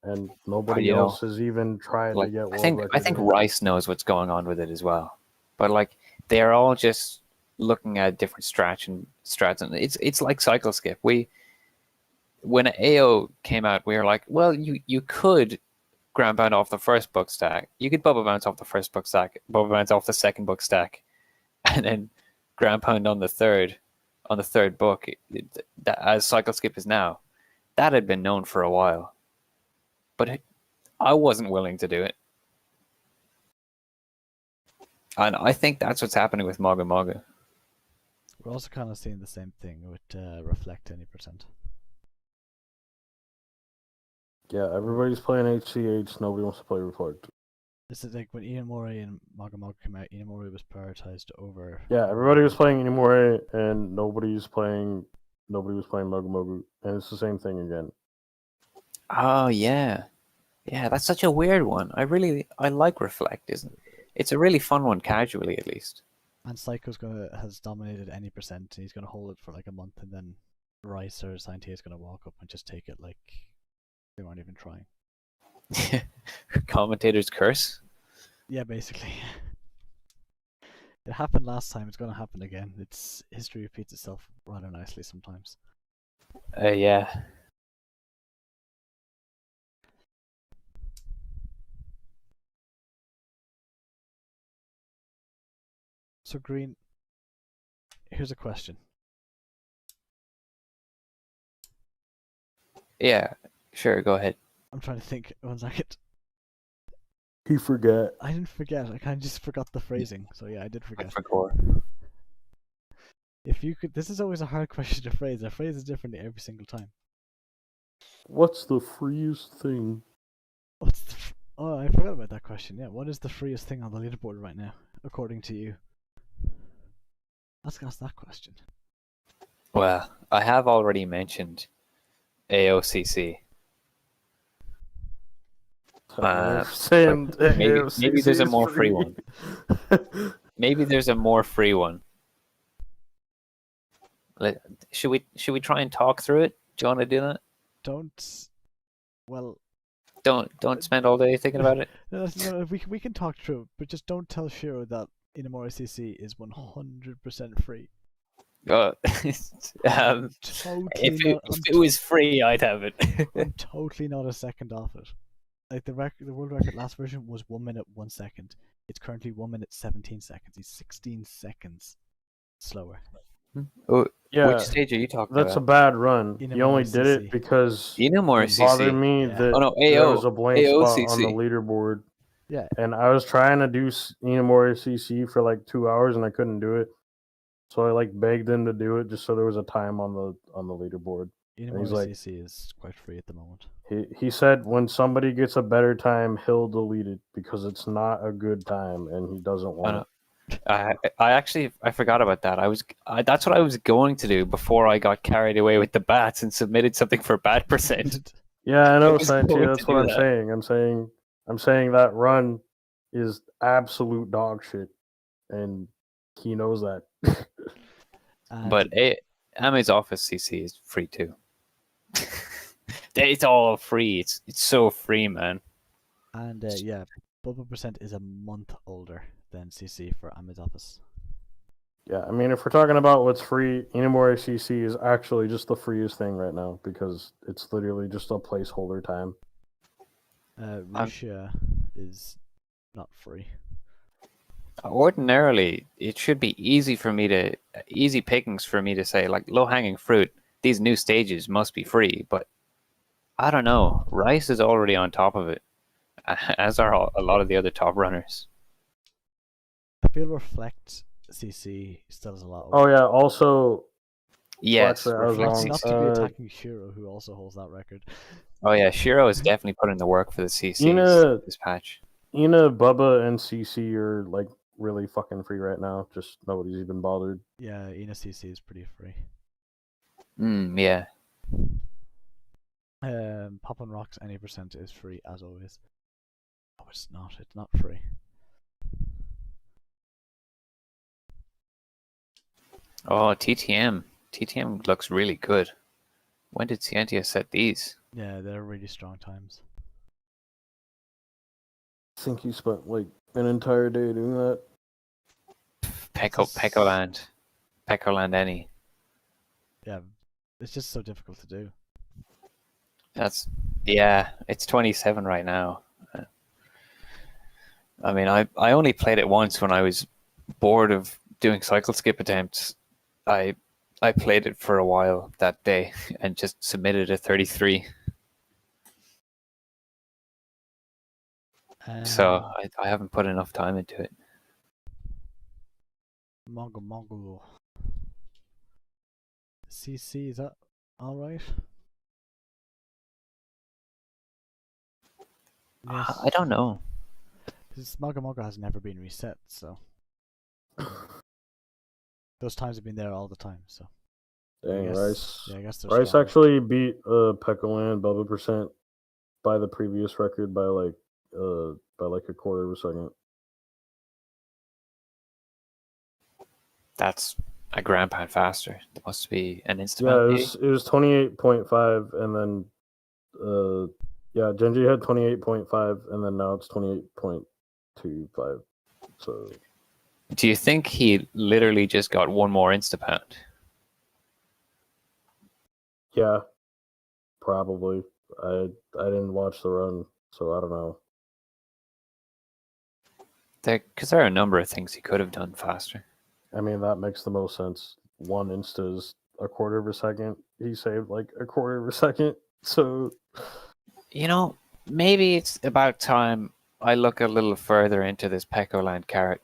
and nobody else has even tried to get world record. I think Rice knows what's going on with it as well, but like they're all just looking at different strats, and it's like cycle skip. When AO came out, we were like, well, you could ground pound off the first book stack. You could bubble bounce off the first book stack, bubble bounce off the second book stack, and then ground pound on the third book. That, as cycle skip is now, that had been known for a while, but I wasn't willing to do it. And I think that's what's happening with Mogga Mogga. We're also kind of seeing the same thing with Reflect any percent. Yeah, everybody's playing HCH. Nobody wants to play Reflect. This is like when Inamori and Mogga Mogga came out. Inamori was prioritized over. Yeah, everybody was playing Inamori, and nobody was playing Mogga Mogga, and it's the same thing again. Oh yeah, that's such a weird one. I like Reflect, isn't it? It's a really fun one, casually at least. And Psycho's has dominated any percent. He's gonna hold it for like a month, and then Rice or Scientia is gonna walk up and just take it like they weren't even trying. Commentator's curse. Yeah, basically. It happened last time. It's gonna happen again. History repeats itself rather nicely sometimes. Yeah. So Green, here's a question. Yeah. Sure, go ahead. I'm trying to think. 1 second. He forget. I didn't forget. I kind of just forgot the phrasing. So yeah, I did I forget. forgot. If you could, this is always a hard question to phrase. I phrase it differently every single time. What's the freest thing? What's the? Oh, I forgot about that question. Yeah, what is the freest thing on the leaderboard right now, according to you? Let's ask that question. Well, I have already mentioned AOCC. Saying maybe there's a is more free one. Maybe there's a more free one. Should we try and talk through it? Do you want to do that? Don't. Well, Don't spend all day thinking about it. no, we can talk through it, but just don't tell Shiro that Inamori CC is 100% free. Totally if it was free, I'd have it. I'm totally not a second off it. Like the world record last version was 1 minute 1 second. It's currently 1 minute 17 seconds. He's 16 seconds slower. Oh, Yeah, which stage are you talking that's a about? bad run. Inamori You only did CC. it because Inamori it bothered CC. me Yeah. that Oh no, there AO. was a blank spot on the AOCC. leaderboard. Yeah. And I was trying to do Inamori CC for like 2 hours and I couldn't do it. So I like begged him to do it just so there was a time on the leaderboard. Inamori like- CC is quite free at the moment. He said when somebody gets a better time, he'll delete it because it's not a good time and he doesn't want it. I actually forgot about that. That's what I was going to do before I got carried away with the bats and submitted something for bat percent. Yeah, I know, was going Sanchi. to That's do what I'm that. saying. I'm saying that run is absolute dog shit, and he knows that. But Ame's Office CC is free too. It's all free. It's so free, man. And yeah, Bubble Percent is a month older than CC for Ahmed's Office. Yeah, I mean, if we're talking about what's free, Inamori CC is actually just the freest thing right now because it's literally just a placeholder time. Russia is not free. Ordinarily, it should be easy pickings for me to say, like, low hanging fruit. These new stages must be free, but I don't know. Rice is already on top of it, as are a lot of the other top runners. I feel Reflect CC still has a lot. Oh yeah, also. Yes, Actually, I was wrong. Not to be attacking Shiro, who also holds that record. Oh yeah, Shiro is definitely putting the work for the CCs this patch. Ina, Bubba, and CC are like really fucking free right now. Just nobody's even bothered. Yeah, Ina CC is pretty free. Yeah. Poppin' Rocks any percent is free as always. Oh, it's not. It's not free. Oh, TTM. TTM looks really good. When did Scientia set these? Yeah, they're really strong times. I think he spent like an entire day doing that. Pecoland any. Yeah, it's just so difficult to do. It's 27 right now. I mean, I only played it once when I was bored of doing cycle skip attempts. I played it for a while that day and just submitted a 33. So I haven't put enough time into it. Mongo. CC, is that alright? Yes. I don't know. This Mongo has never been reset, so those times have been there all the time. So Dang, Rice. Yeah, I guess Rice stronger. actually beat Pecoland Bubba Percent by the previous record by like a quarter of a second. That's a grand pound faster. There must be an instant. Yeah, it was 28.5, and then Genji had 28.5, and then now it's 28.25. So, do you think he literally just got one more Instapound? yeah, probably. I didn't watch the run, so I don't know. Because there are a number of things he could have done faster. I mean, that makes the most sense. One Insta is a quarter of a second. He saved like a quarter of a second. So maybe it's about time I look a little further into this Pecoland carrot.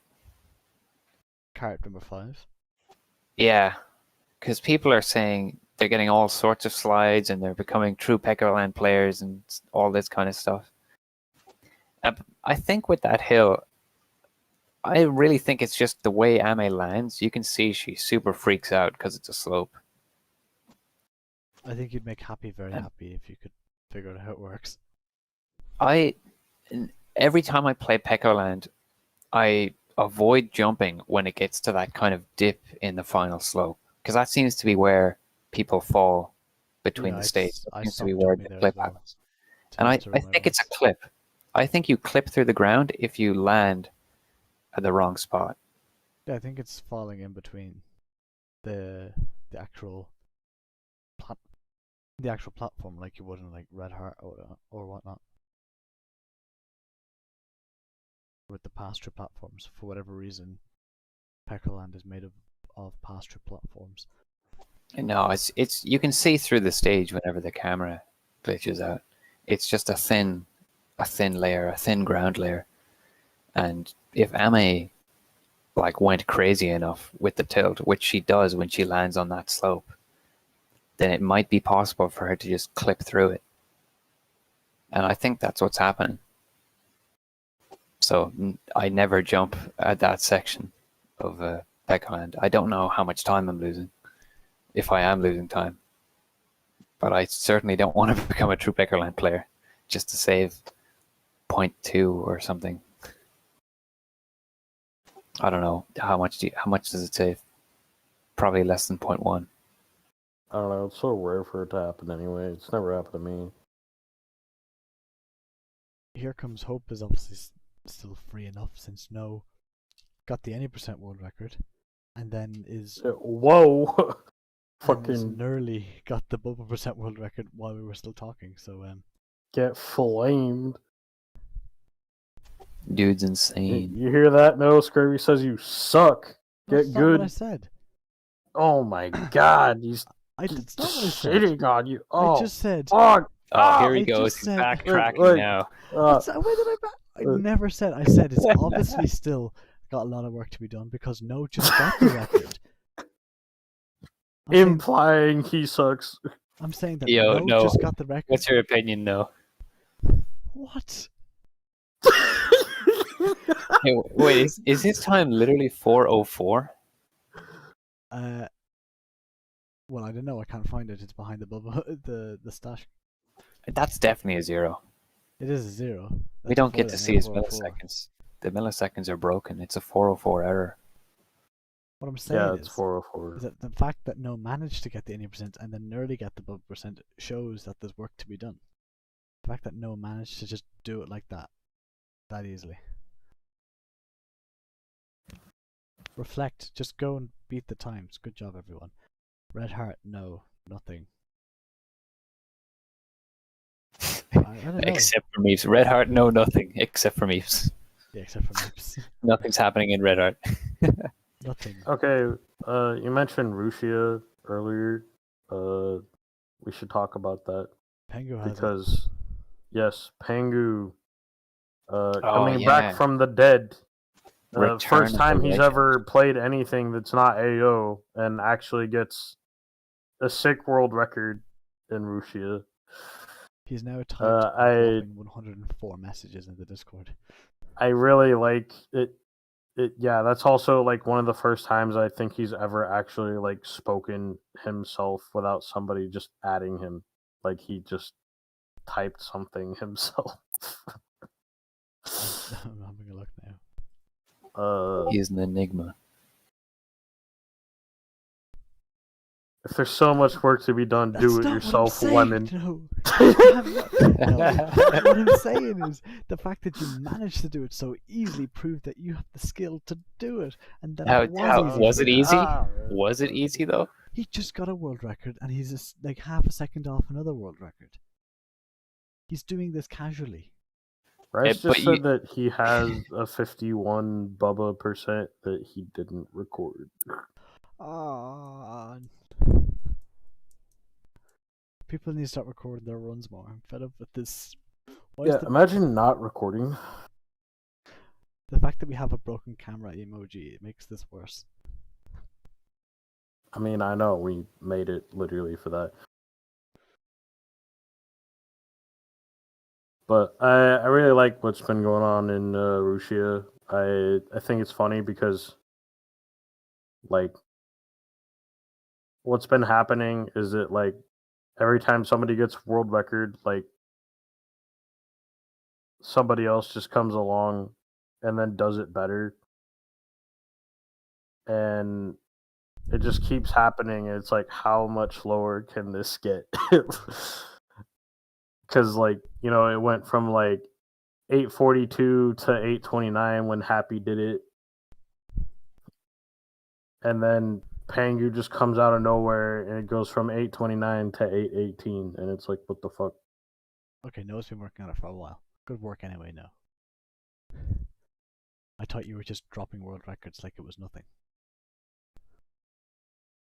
Carrot number 5. Yeah, because people are saying they're getting all sorts of slides and they're becoming true Pecoland players and all this kind of stuff. I think with that hill, I really think it's just the way Ame lands. You can see she super freaks out because it's a slope. I think you'd make Happy very happy if you could figure out how it works. Every time I play Pecoland, I avoid jumping when it gets to that kind of dip in the final slope, because that seems to be where people fall between the stages. That seems to be where the clip happens. And I think it's a clip. I think you clip through the ground if you land at the wrong spot. Yeah, I think it's falling in between the actual platform, like you would in like Red Heart or whatnot. With the pasture platforms, for whatever reason, Pecoland is made of pasture platforms. No, it's you can see through the stage whenever the camera glitches out. It's just a thin layer, a thin ground layer. And if Ame went crazy enough with the tilt, which she does when she lands on that slope, then it might be possible for her to just clip through it. And I think that's what's happening. So I never jump at that section of Pecoland. I don't know how much time I'm losing, if I am losing time. But I certainly don't want to become a true Pecoland player just to save 0.2 or something. I don't know how much does it save? Probably less than 0.1. I don't know. It's so rare for it to happen anyway. It's never happened to me. Here Comes Hope is obviously still free enough, since No got the any percent world record, and then is whoa, fucking nearly got the bubble percent world record while we were still talking. So get flamed. Dude's insane. You hear that? No, Scurvy says you suck. That's Get not good. what I said. Oh my god, he's That's not what I said. shitting on you. Oh, I just said. Here he goes. He's backtracking now. Where did I back? I never said. I said it's obviously still got a lot of work to be done because No just got the record. Implying he sucks. I'm saying that No just got the record. What's your opinion, No? What? Hey, wait, is his time literally 4:04? Well, I don't know. I can't find it. It's behind the bubble, the stash. That's definitely a 0. It is a 0. We don't get to see his milliseconds. The milliseconds are broken. It's a 4:04 error. What I'm saying it's 4:04. Is that the fact that No managed to get the 80% and then nearly get the bubble percent shows that there's work to be done. The fact that No managed to just do it like that easily. Reflect. Just go and beat the times. Good job, everyone. Red Heart, No, nothing. I don't know. Except for Meeps. Red Heart, no, nothing. Except for Meeps. Yeah, except for Meeps. Nothing's happening in Red Heart. Nothing. Okay, you mentioned Rusia earlier. We should talk about that. Pengu has because yes, Pengu coming back from the dead. First time he's ever played anything that's not AO and actually gets a sick world record in Rusia. He's now typed 104 messages in the Discord. I really like it. Yeah, that's also like one of the first times I think he's ever actually like spoken himself without somebody just adding him. Like he just typed something himself. I'm having a look now. He's an enigma. If there's so much work to be done, do it yourself, Lemon. No. What I'm saying is the fact that you managed to do it so easily proved that you have the skill to do it, and that was it easy? Was it easy though? He just got a world record, and he's like half a second off another world record. He's doing this casually. Bryce just said that he has a 51 Bubba percent that he didn't record. People need to start recording their runs more. I'm fed up with this. Imagine not recording. The fact that we have a broken camera emoji, it makes this worse. I mean, I know we made it literally for that. But I really like what's been going on in Russia. I think it's funny because, like, what's been happening is that, like, every time somebody gets world record, like, somebody else just comes along and then does it better. And it just keeps happening. It's like, how much lower can this get? Because, like, you know, it went from, like, 842 to 829 when Happy did it. And then Pangu just comes out of nowhere and it goes from 829 to 818. And it's like, what the fuck? Okay, Noah's been working on it for a while. Good work anyway, no. I thought you were just dropping world records like it was nothing.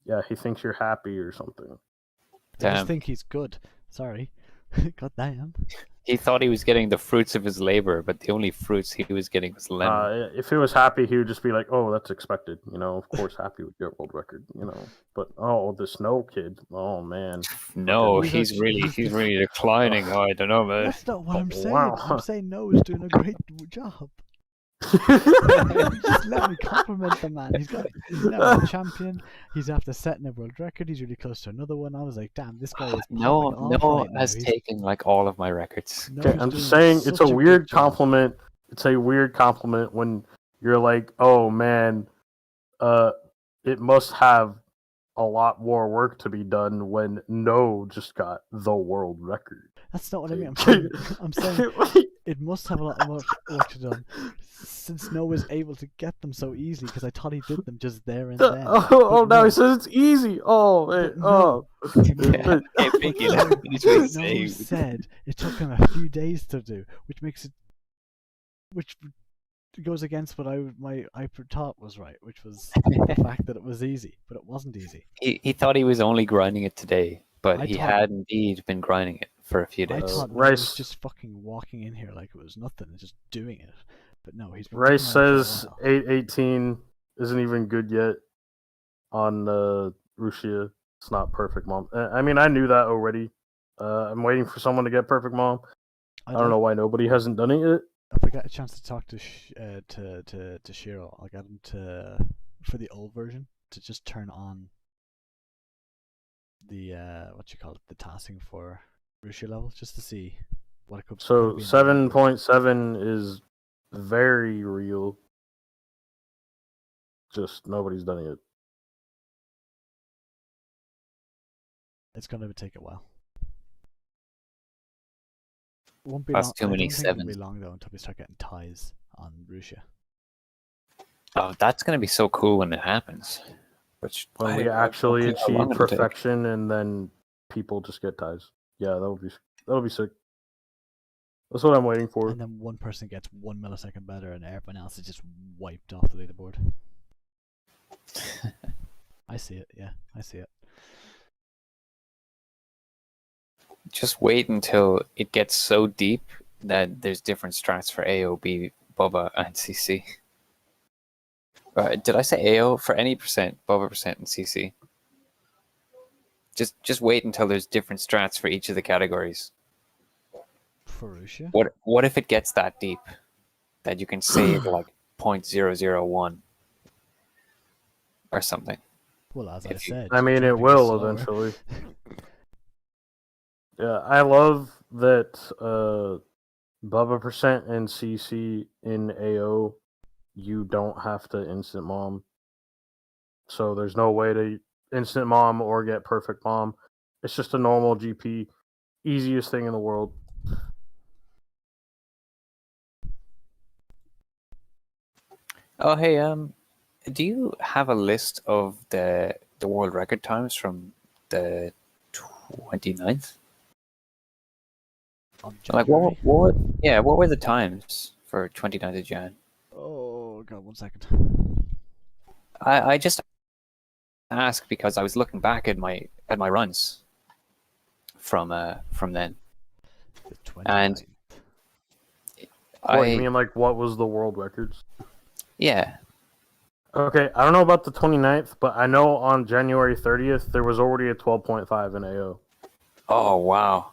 Yeah, he thinks you're happy or something. I just think he's good. Sorry. God damn. He thought he was getting the fruits of his labor, but the only fruits he was getting was lemon. If it was Happy, he would just be like, "Oh, that's expected." You know, of course, Happy would get world record. You know, but the Snow Kid. Oh man. No, He's he's really declining. Oh, I don't know, man. That's not what I'm saying. Wow. I'm saying Noah's doing a great job. Just let me compliment the man. He's now a champion. He's after setting a world record. He's really close to another one. I was like, damn, this guy is No right has taken like all of my records. Okay, I'm just saying it's a weird compliment. It's a weird compliment when you're like, "Oh man, it must have a lot more work to be done." When No just got the world record. That's not what I mean. I'm saying it must have a lot more work to done since No was able to get them so easily because I thought he did them just there and then. Now he says it's easy. Oh man. No. Okay, Pinky, let me finish what he's No saying. said it took him a few days to do, which goes against what I thought was right, which was the fact that it was easy, but it wasn't easy. He thought he was only grinding it today, but I he thought- had indeed been grinding it for a few I days. thought Rice- he was just fucking walking in here like it was nothing and just doing it, but no, he's been Rice working on it for a says while. 818 isn't even good yet on Rusia. It's not perfect, Mom. I mean, I knew that already. I'm waiting for someone to get perfect, Mom. I don't know why nobody hasn't done it yet. If I get a chance to talk to Shiro, I'll get him to, for the old version, to just turn on the the tasking for Russia level, just to see what it could. So be in the 7.7 is very real. Just nobody's done it. It's gonna take a while. It won't be That's long. too many I don't think it'll be sevens. long though until we start getting ties on Russia. Oh, that's gonna be so cool when it happens. Which When we I actually don't see how long achieve it'll take. perfection, and then people just get ties. Yeah, that'll be sick. That's what I'm waiting for. And then one person gets 1 millisecond better, and everyone else is just wiped off the leaderboard. I see it. Yeah, I see it. Just wait until it gets so deep that there's different strats for AO, Bubba, and CC. Did I say AO? For any percent, Bubba percent, and CC. Just wait until there's different strats for each of the categories. For Russia? What if it gets that deep that you can save like 0.001 or something? Well, as I If you- said. I mean, it jumping is will slower. eventually. Yeah, I love that Bubba percent and CC in AO, you don't have to instant mom. So there's no way to instant mom or get perfect mom. It's just a normal GP. Easiest thing in the world. Oh, hey, do you have a list of the world record times from the 29th? Of Like January? what were the times for 29th of Jan? Oh god, 1 second. I just ask because I was looking back at my runs from then. The 29th. And What, you mean like what was the world records? yeah. Okay, I don't know about the 29th, but I know on January 30th there was already a 12.5 in AO. Oh wow.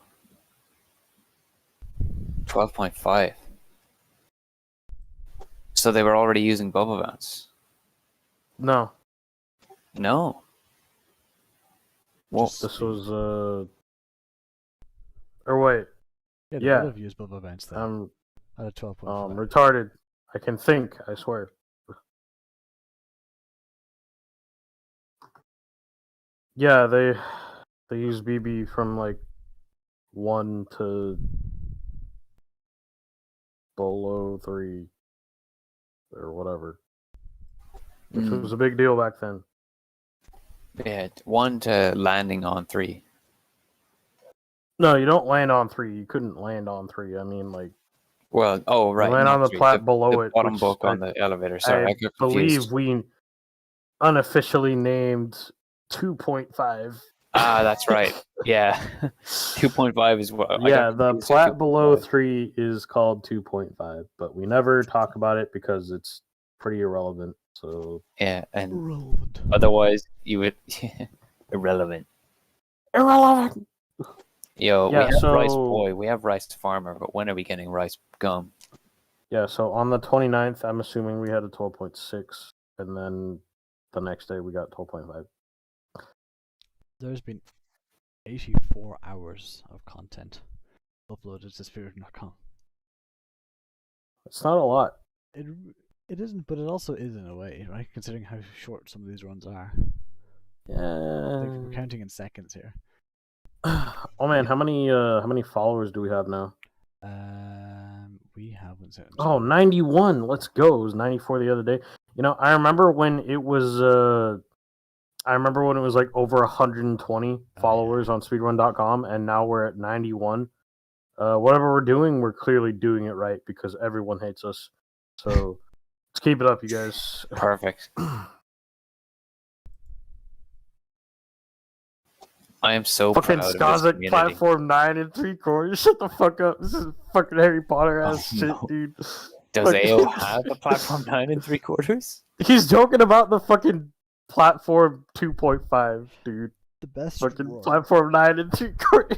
12.5. So they were already using bubble bounce. No, No. Well, Just this speed. was or wait, Yeah, they yeah. would have used bubble bounce then. I'm At a 12.5. retarded. I can think, I swear. Yeah, they use BB from like 1 to below 3 or whatever, which was a big deal back then. yeah, 1 to landing on 3. No, you don't land on 3. You couldn't land on 3. I mean, like, Well, oh right, you land not on the 3. plat below the it, bottom which book on the elevator. Sorry, I got confused. believe we unofficially named 2.5. Ah, that's right. Yeah, 2.5 is what. I Yeah, got the confused with plat below 2.5. 3 is called 2.5, but we never talk about it because it's pretty irrelevant. So Yeah, and Irrelevant. otherwise you would irrelevant. irrelevant. Yo, Yeah, we have so- rice boy, we have rice farmer, but when are we getting rice gum? Yeah, so on the 29th, I'm assuming we had a 12.6, and then the next day we got 12.5. There's been 84 hours of content uploaded to Spirit.com. It's not a lot. It isn't, but it also is in a way, right? Considering how short some of these runs are. Like, we're Yeah. counting in seconds here. Oh man, how many followers do we have now? We haven't said. Oh, 91. Let's go. It was 94 the other day. You know, I remember when it was like over 120 followers on speedrun.com, and now we're at 91. Whatever we're doing, we're clearly doing it right because everyone hates us. So let's keep it up, you guys. Perfect. I am so Fucking proud of this Skazik community. platform 9 3/4. Shut the fuck up. This is fucking Harry Potter ass shit, no. dude. Does Fucking- AO have a platform 9 3/4? He's joking about the fucking platform 2.5, dude. The best Fucking run. platform 9 3/4.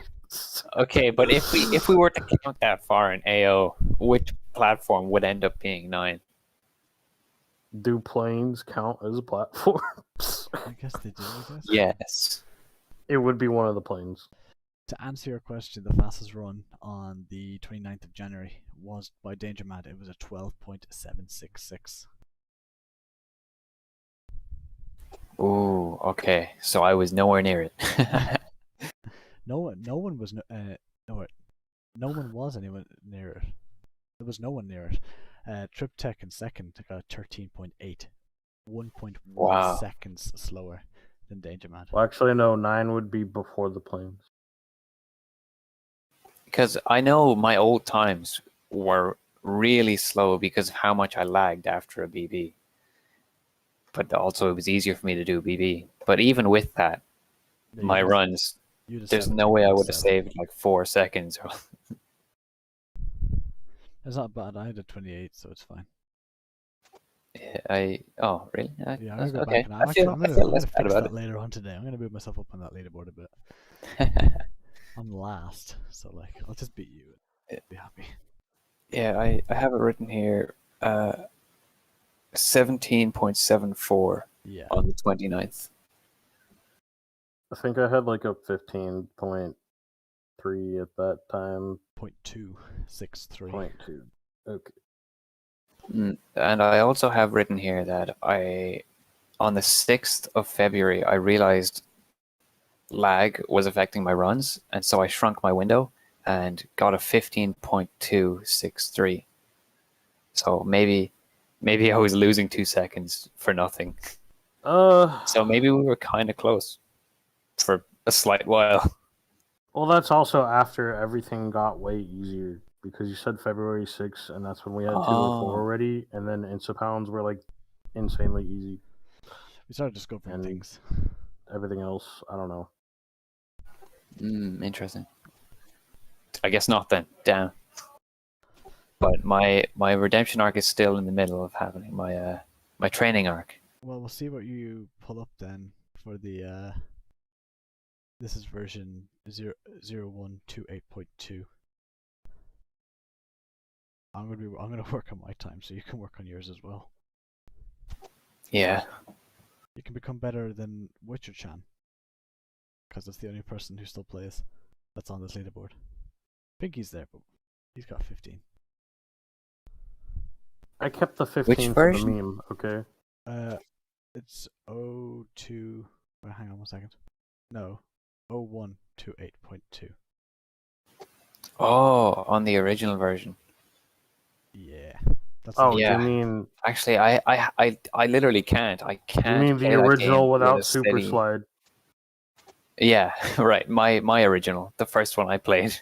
Okay, but if we were to count that far in AO, which platform would end up being 9? Do planes count as platforms? I guess they do, I guess. Yes. It would be one of the planes. To answer your question, the fastest run on the 29th of January was by Danger Mad. It was a 12.766. Ooh, okay. So I was nowhere near it. No one was no one was anyone near it. There was no one near it. Trip Tech in second got 13.8, 1.1 Wow. seconds slower than Danger Mad. Well, actually, no, 9 would be before the planes. Because I know my old times were really slow because of how much I lagged after a BB. But also it was easier for me to do BB. But even with that, Yeah, my runs, you'd have there's no way I would have 17.7. saved like 4 seconds. It's not bad. I did 28, so it's fine. Oh really? Yeah, I'm That's gonna go okay. back. I feel I'm less gonna bad fix about that later on today. I'm gonna move myself up on that leaderboard a bit. it. I'm last, so like I'll just beat you. Be happy. Yeah, I have it written here. 17.74 Yeah. on the 29th. I think I had like a 15.3 at that time. 0.263. 0.2. Okay. And I also have written here that on the 6th of February, I realized lag was affecting my runs, and so I shrunk my window and got a 15.263. So maybe I was losing 2 seconds for nothing. So maybe we were kind of close for a slight while. Well, that's also after everything got way easier because you said February 6th, and that's when we had 2 and 4 already, and then Insta-Pounds were like insanely easy. We started discovering And things. Everything else, I don't know. Interesting. I guess not then. Damn. But my redemption arc is still in the middle of happening. My training arc. Well, we'll see what you pull up then for the. This is version 0.0128.2. I'm gonna work on my time, so you can work on yours as well. Yeah. You can become better than Witcher Chan, because that's the only person who still plays that's on this leaderboard. Pinky's there, but he's got 15. I kept the 15 for the meme, okay? It's 02. Wait, hang on 1 second. No, 0128.2. Oh, on the original version. Yeah. That's Oh, Yeah. do you mean? Actually, I literally can't. I can't. You mean the play that original game without with a Super steady- Slide? Yeah, right. My original, the first one I played,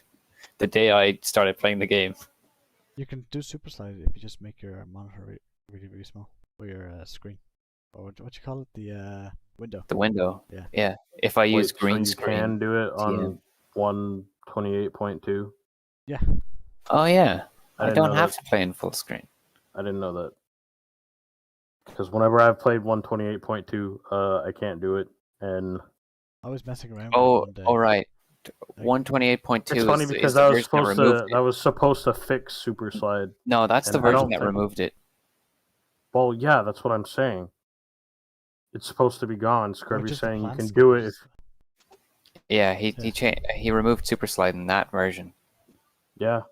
the day I started playing the game. You can do super slide if you just make your monitor really, really small, or your screen, or what you call it, the window. The window. Yeah. Yeah. If I use Wait, green so you screen. can do it on TM. 128.2? Yeah. Oh yeah. I didn't don't know have that. to play in full screen. I didn't know that. Because whenever I've played 128.2, I can't do it. And I was messing around with it Oh, one day. all right. 128.2 it's funny is because the I was version that supposed to. removed it. That was supposed to fix Super Slide. No, that's the and I version don't that think- removed it. Well, yeah, that's what I'm saying. It's supposed to be gone. Or Scrubby's just the saying you plan can do it. skippers. Yeah, Yeah. he removed Super Slide in that version. Yeah.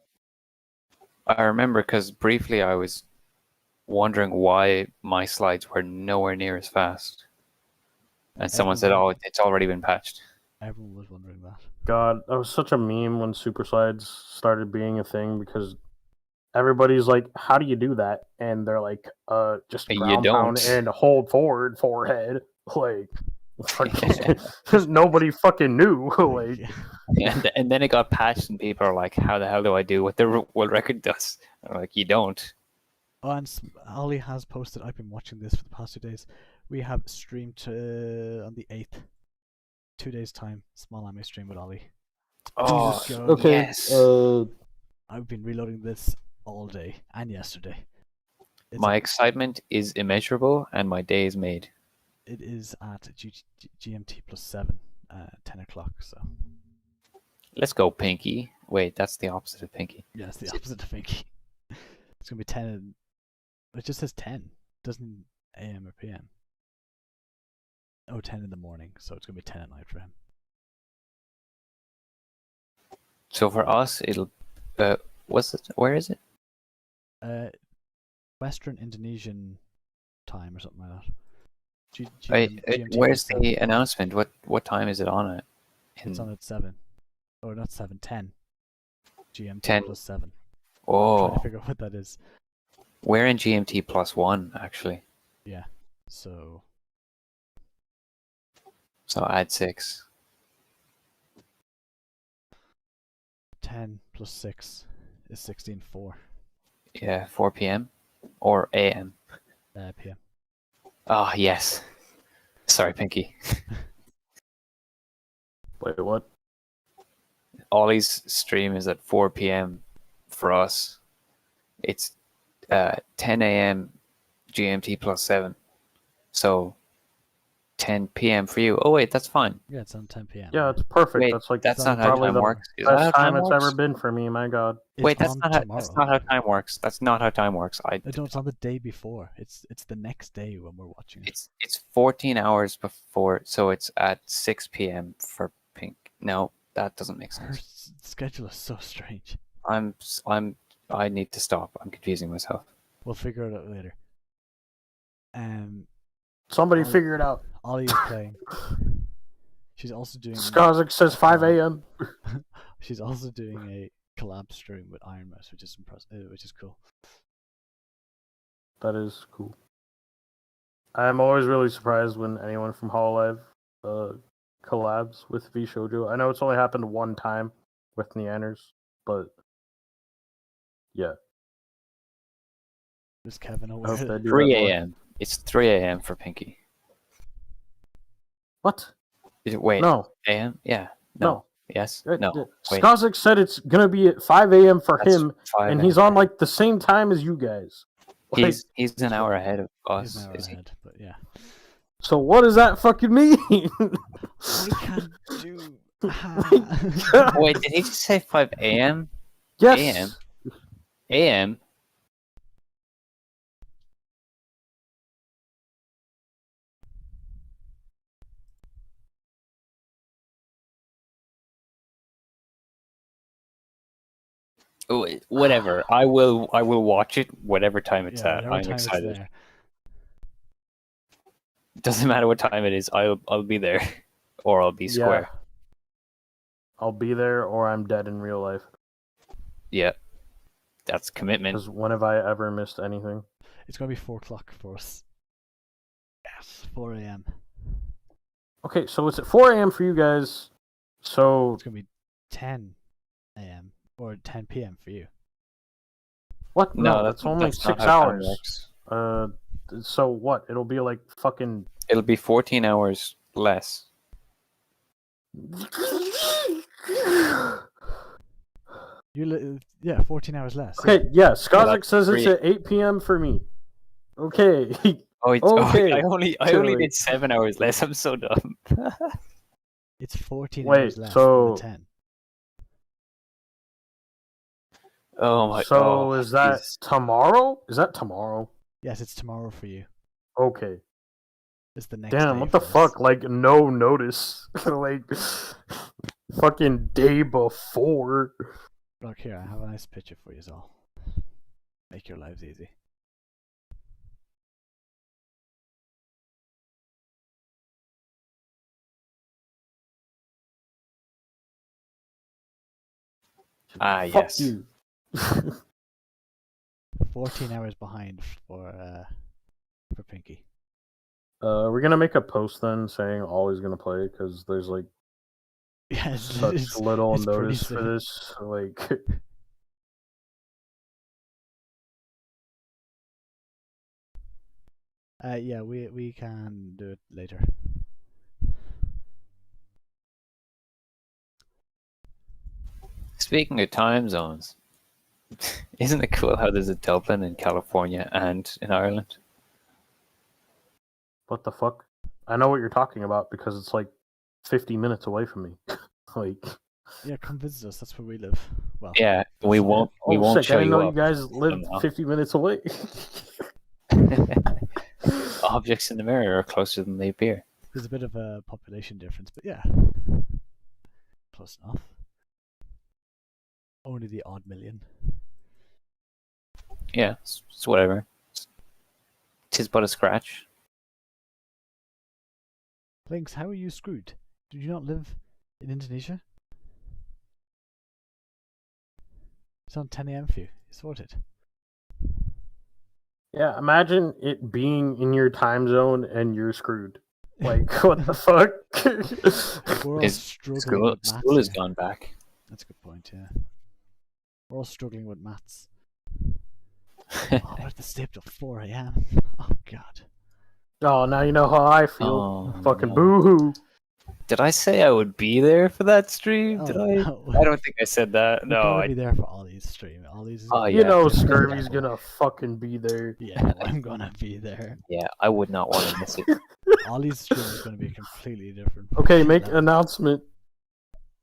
I remember because briefly I was wondering why my slides were nowhere near as fast. And someone said, Everyone- "Oh, it's already been patched." Everyone was wondering that. God, that was such a meme when Super Slides started being a thing because everybody's like, "How do you do that?" And they're like, just You ground pound don't. and hold forward forehead." Like, nobody fucking knew. Like, Yeah. And then it got patched, and people are like, "How the hell do I do what the world record does?" I'm like, "You don't." Oh, and Ollie has posted. I've been watching this for the past 2 days. We have streamed on the 8th. 2 days time. Small anime stream with Ollie. Oh, Jesus. okay. yes. I've been reloading this all day and yesterday. My excitement is immeasurable, and my day is made. It is at GMT plus 7, 10 o'clock. So Let's go, Pinky. Wait, that's the opposite of Pinky. yeah, it's the opposite of Pinky. It's gonna be 10. It just says 10. Doesn't AM or PM. Oh, 10 in the morning. So it's gonna be 10 at night for him. So for us, it'll. What's it? Where is it? Western Indonesian time or something like that. GMT Where's plus 7. the announcement? What time is it on it? It's on at 7. Or not 7, 10. GMT 10. plus 7. I'm trying Oh, to figure out what that is. we're in GMT plus 1 actually. Yeah. So So add 6. 10 plus 6 is 16:04 Yeah, 4 p.m. or a.m. PM. Oh yes. Sorry, Pinky. wait, what? Ollie's stream is at 4 p.m. for us. It's 10 a.m. GMT plus 7. So 10 p.m. for you. Oh wait, that's fine. Yeah, it's on 10 p.m. Yeah, it's perfect. Wait, that's like that's not how probably time the works. Is that how best time time it's works? ever been for me. My God. It's Wait, that's on not how time works. That's not how time works. No, it's on the day before. It's the next day when we're watching it. It's 14 hours before, so it's at 6 p.m. for Pink. No, that doesn't make Her sense. schedule is so strange. I need to stop. I'm confusing myself. We'll figure it out later. Somebody Ollie- figure it out. Ollie is playing. She's also doing. Skazik says 5 a.m. She's also doing a collab stream with Iron Mouse, which is impressive. Which is cool. That is cool. I'm always really surprised when anyone from Hololive collabs with V Shoujo. I know it's only happened one time with Neanners, but yeah. Is Kevin I aware? hope they do 3 that more. a.m. It's 3 a.m. for Pinky. What? Is it, wait, No, a.m.? Yeah. no. Yes. No. Wait. Skazik said it's gonna be at 5 a.m. for That's him, 5 and he's a.m. on like the same time as you guys. Like, He's an hour ahead of He's an us. hour Is he? ahead, but yeah. so what does that fucking mean? I can't do. Wait, did he just say 5 a.m.? Yes. A.m. Whatever. I will watch it whatever time it's Yeah, at. whatever I'm time excited. it's there. Doesn't matter what time it is. I'll be there, or I'll be square. Yeah. I'll be there, or I'm dead in real life. Yeah, that's commitment. Because when have I ever missed anything? It's gonna be 4 o'clock for us. Yes, 4 a.m. Okay, so it's at 4 a.m. for you guys. So It's gonna be 10 a.m. or 10 p.m. for you. what? No, that's only not 6 how time hours. works. So what? It'll be like fucking. It'll be 14 hours less. Yeah, 14 hours less. Okay, yeah. Skazik that's says it's free. at 8 p.m. for me. Okay. Oh, it's, Okay, I only Joey. did 7 hours less. I'm so dumb. It's 14 Wait, hours less so- than the 10. Oh my god. So is that Jesus. tomorrow? Is that tomorrow? Yes, it's tomorrow for you. Okay. It's the next Damn, day what the for us. fuck? Like, no notice. Like, fucking day before. Look here, I have a nice picture for you all. Make your lives easy. Ah, Fuck yes. you. 14 hours behind for Pinky. We're gonna make a post then saying Ollie's gonna play because there's like Yeah, such little it's pretty notice for soon. this. Like, Yeah, we can do it later. Speaking of time zones, isn't it cool how there's a Dublin in California and in Ireland? what the fuck? I know what you're talking about because it's like 50 minutes away from me. Like, Yeah, come visit us. That's where we live. Well, Yeah, we won't. We oh won't sick! show I didn't know you off. guys lived Somehow. 50 minutes away. Objects in the mirror are closer than they appear. there's a bit of a population difference, but yeah, close enough. Only the odd million. Yeah, it's whatever. Tis but a scratch. Lynx, how are you screwed? Did you not live in Indonesia? It's on 10 a.m. for you. It's sorted. Yeah, imagine it being in your time zone and you're screwed. Like, what the fuck? We're all Is struggling School, with maths. school has here. gone back. That's a good point, yeah. We're all struggling with maths. Oh, we're at the stay up till 4 a.m. Oh, God. Oh, now you know how I feel. Oh, Fucking no. boo-hoo. Did I say I would be there for that stream? Did Oh, I? no. I don't think I said that. We're No, gonna I. be there for Ollie's stream. Ollie's is Oh, gonna be You yeah. know different Scurvy's level. gonna fucking be there. Yeah, I'm gonna be there. Yeah, I would not want to miss it. Ollie's stream is gonna be completely different. Okay, make an level. announcement.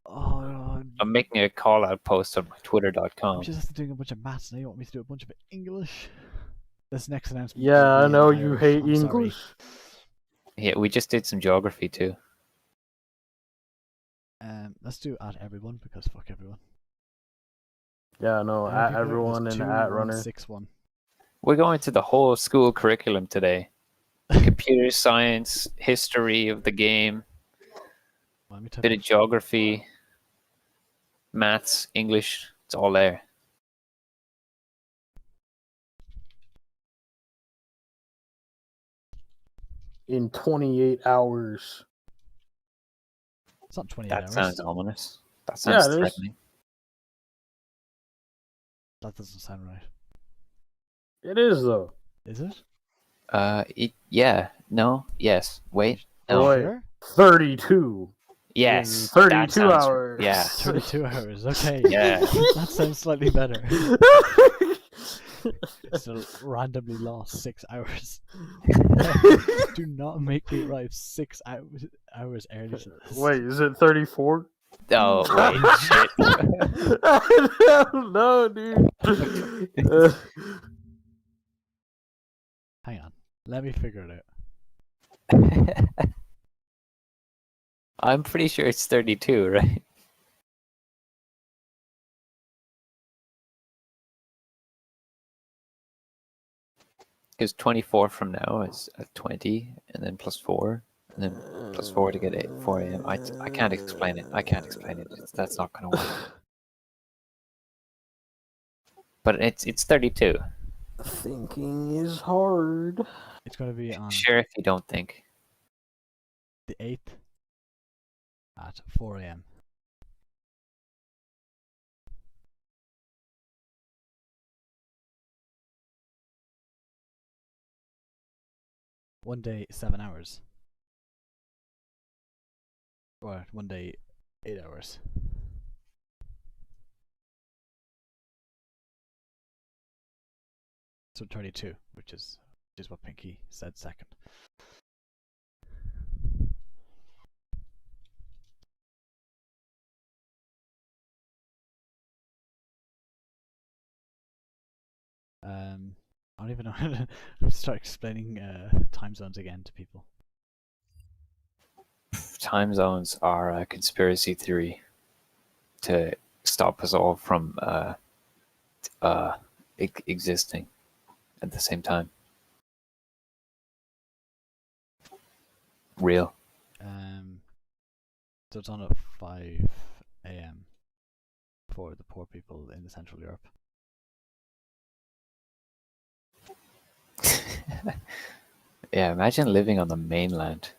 Oh, I'm making a call out post on my I'm twitter.com. just doing a bunch of maths now. You want me to do a bunch of English? This next announcement. Yeah, will I be know in you Irish. hate I'm sorry. English. Yeah, we just did some geography too. Let's do at everyone because fuck everyone. Yeah, no, at everyone and at runner. 61. We're going to the whole school curriculum today. Computer science, history of the game, Let me type bit of geography, maths, English. It's all there. In 28 hours. It's not 28 That hours. sounds ominous. That sounds it is. threatening. That doesn't sound right. It is, though. Is it? Yeah. No. Yes. Wait. No. Boy. Sure? 32. Yes. 32 that sounds- hours. Yeah. 32 hours. Okay. Yeah. That sounds slightly better. Still randomly lost 6 hours. Do not make me arrive 6 hours early to this. Wait, is it 34? Oh wait, shit. I don't know, dude. Hang on. Let me figure it out. I'm pretty sure it's 32, right? Because 24 from now is 20, and then plus 4, and then plus 4 to get 4 a.m. I can't explain it. I can't explain it. That's not going to work. But it's 32. Thinking is hard. It's going to be on Sure, if you don't think. the 8th at 4 a.m. One day, 7 hours. Or one day, 8 hours. So 32, which is what Pinky said second. I don't even know how to start explaining time zones again to people. Time zones are a conspiracy theory to stop us all from existing at the same time. Real. So it's on at 5 a.m. for the poor people in the Central Europe. Yeah, imagine living on the mainland.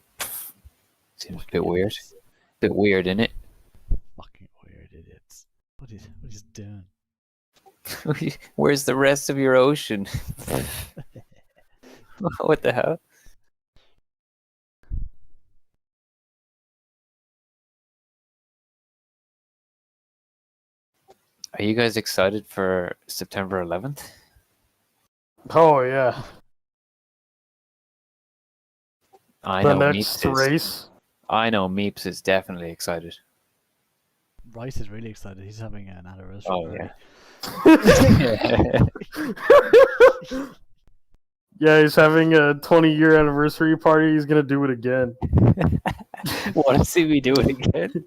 Seems a bit weird. Idiots. Bit weird, innit? Fucking weird idiots. What is doing? Where's the rest of your ocean? What the hell? Are you guys excited for September 11th? Oh yeah, I the know next Meeps is. race. I know Meeps is definitely excited. Rice is really excited. He's having an anniversary Oh party. yeah. Yeah, he's having a 20-year anniversary party. He's gonna do it again. Want to see me do it again?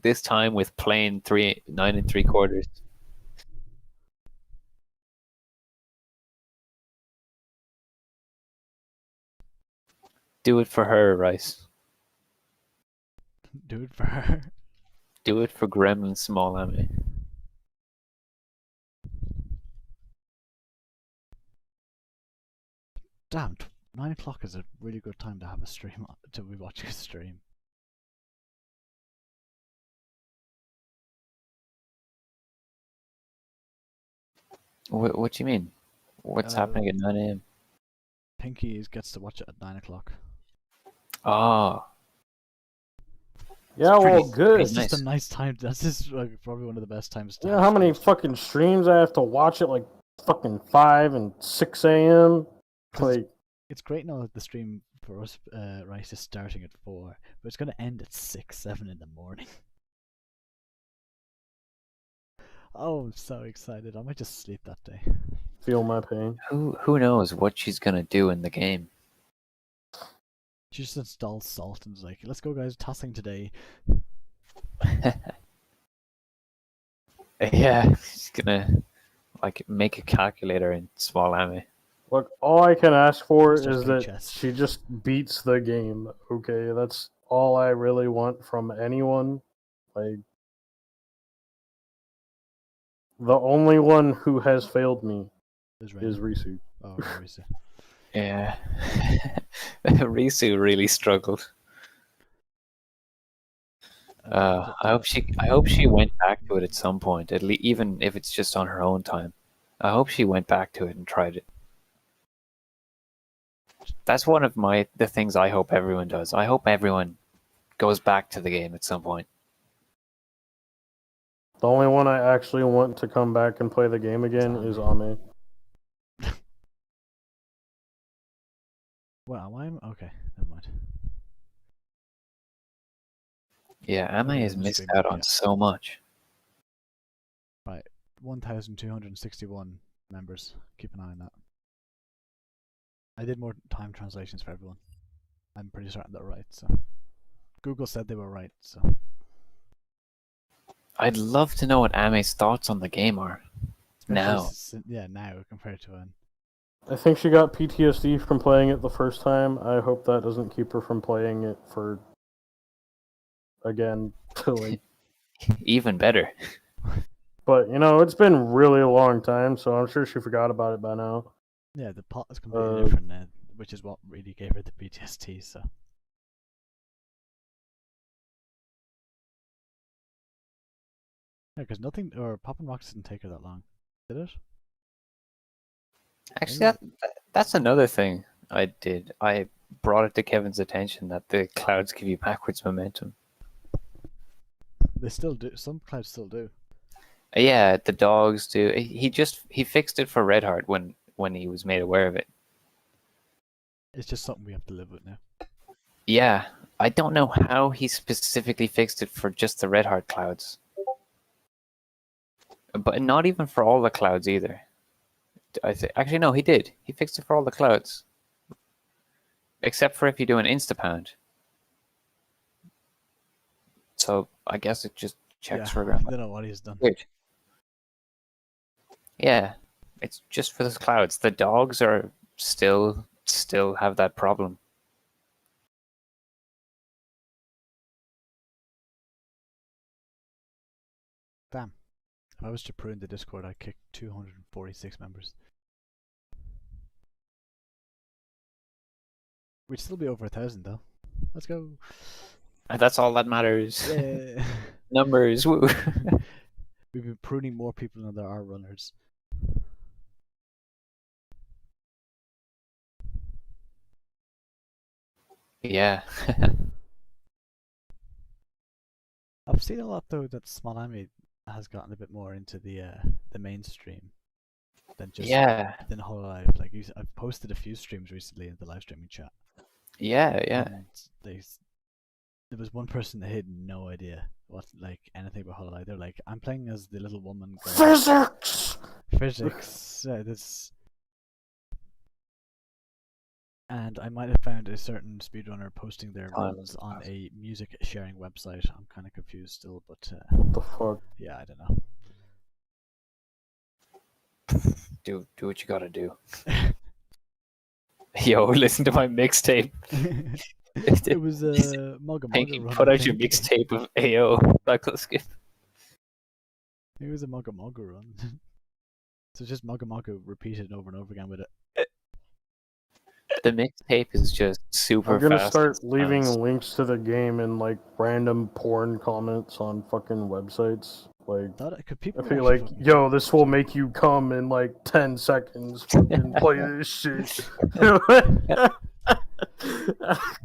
This time with plain 9 3/4. Do it for her, Rice. Do it for her. Do it for Gremlin Small Amy. Damn, 9 o'clock is a really good time to have a stream to be watching a stream. What do you mean? What's happening at 9 a.m.? Pinky gets to watch it at 9 o'clock. Oh, Yeah, pretty- well, good. pretty It's just nice. a nice time. That's just probably one of the best times to You know have how many streams. fucking streams I have to watch at like fucking 5 and 6 a.m. 'Cause Like, it's great now that the stream for us, Rice, is starting at 4, but it's going to end at 6, 7 in the morning. Oh, I'm so excited. I might just sleep that day. feel my pain. Who knows what she's gonna do in the game? She just installs Salt and is like, let's go guys, tossing today. Yeah, she's gonna like make a calculator in Small Amy. Look, all I can ask for Starts is playing that chess. she just beats the game. Okay, that's all I really want from anyone. Like, the only one who has failed me Is is Risu. Oh, Risu. Yeah, Risu really struggled. I hope she went back to it at some point. At least, even if it's just on her own time. I hope she went back to it and tried it. That's one of the things I hope everyone does. I hope everyone goes back to the game at some point. The only one I actually want to come back and play the game again is Ame. Well, I'm okay. Never mind. Yeah, Ame Okay, has I'm missed streaming, out on yeah. so much. Right, 1,261 members. Keep an eye on that. I did more time translations for everyone. I'm pretty certain they're right. So Google said they were right. So I'd love to know what Ame's thoughts on the game are now. Yeah, now compared to when. I think she got PTSD from playing it the first time. I hope that doesn't keep her from playing it for again. Like, Even better. but it's been really a long time, so I'm sure she forgot about it by now. Yeah, the plot is completely different now, which is what really gave her the PTSD. So. Yeah, because nothing or Poppin' Rocks didn't take her that long, did it? Actually, that's another thing I did. I brought it to Kevin's attention that the clouds give you backwards momentum. They still do. Some clouds still do. Yeah, the dogs do. He fixed it for Redheart when he was made aware of it. It's just something we have to live with now. Yeah, I don't know how he specifically fixed it for just the Redheart clouds. But not even for all the clouds either. Actually, no, he did. He fixed it for all the clouds. Except for if you do an Instapound. So I guess it just checks for I ground. don't know what he's done. Weird. Yeah, it's just for the clouds. The dogs are still have that problem. Damn. If I was to prune the Discord, I'd kick 246 members. We'd still be over 1,000 though. Let's go. And that's all that matters. Yeah. Numbers, woo. We've been pruning more people than there are runners. Yeah. I've seen a lot though that Smol has gotten a bit more into the mainstream than just than Hololive. Like I've posted a few streams recently in the live streaming chat. Yeah. And there was one person that had no idea what anything about Hololive. They're like, I'm playing as the little woman girl. Physics. This. And I might have found a certain speedrunner posting their runs on a music sharing website. I'm kind of confused still, but what the fuck? Yeah, I don't know. Do what you gotta do. Yo, listen to my mixtape. It was a Mugga Mugga run. Put out your mixtape of AO. Skip. It was a Mugga Mugga run. So it's just Mugga Mugga repeated over and over again with it. The mixtape is just super fast. I'm gonna start leaving links to the game in random porn comments on fucking websites. I feel like, yo, this will make you come in 10 seconds. Fucking play this shit. Yeah,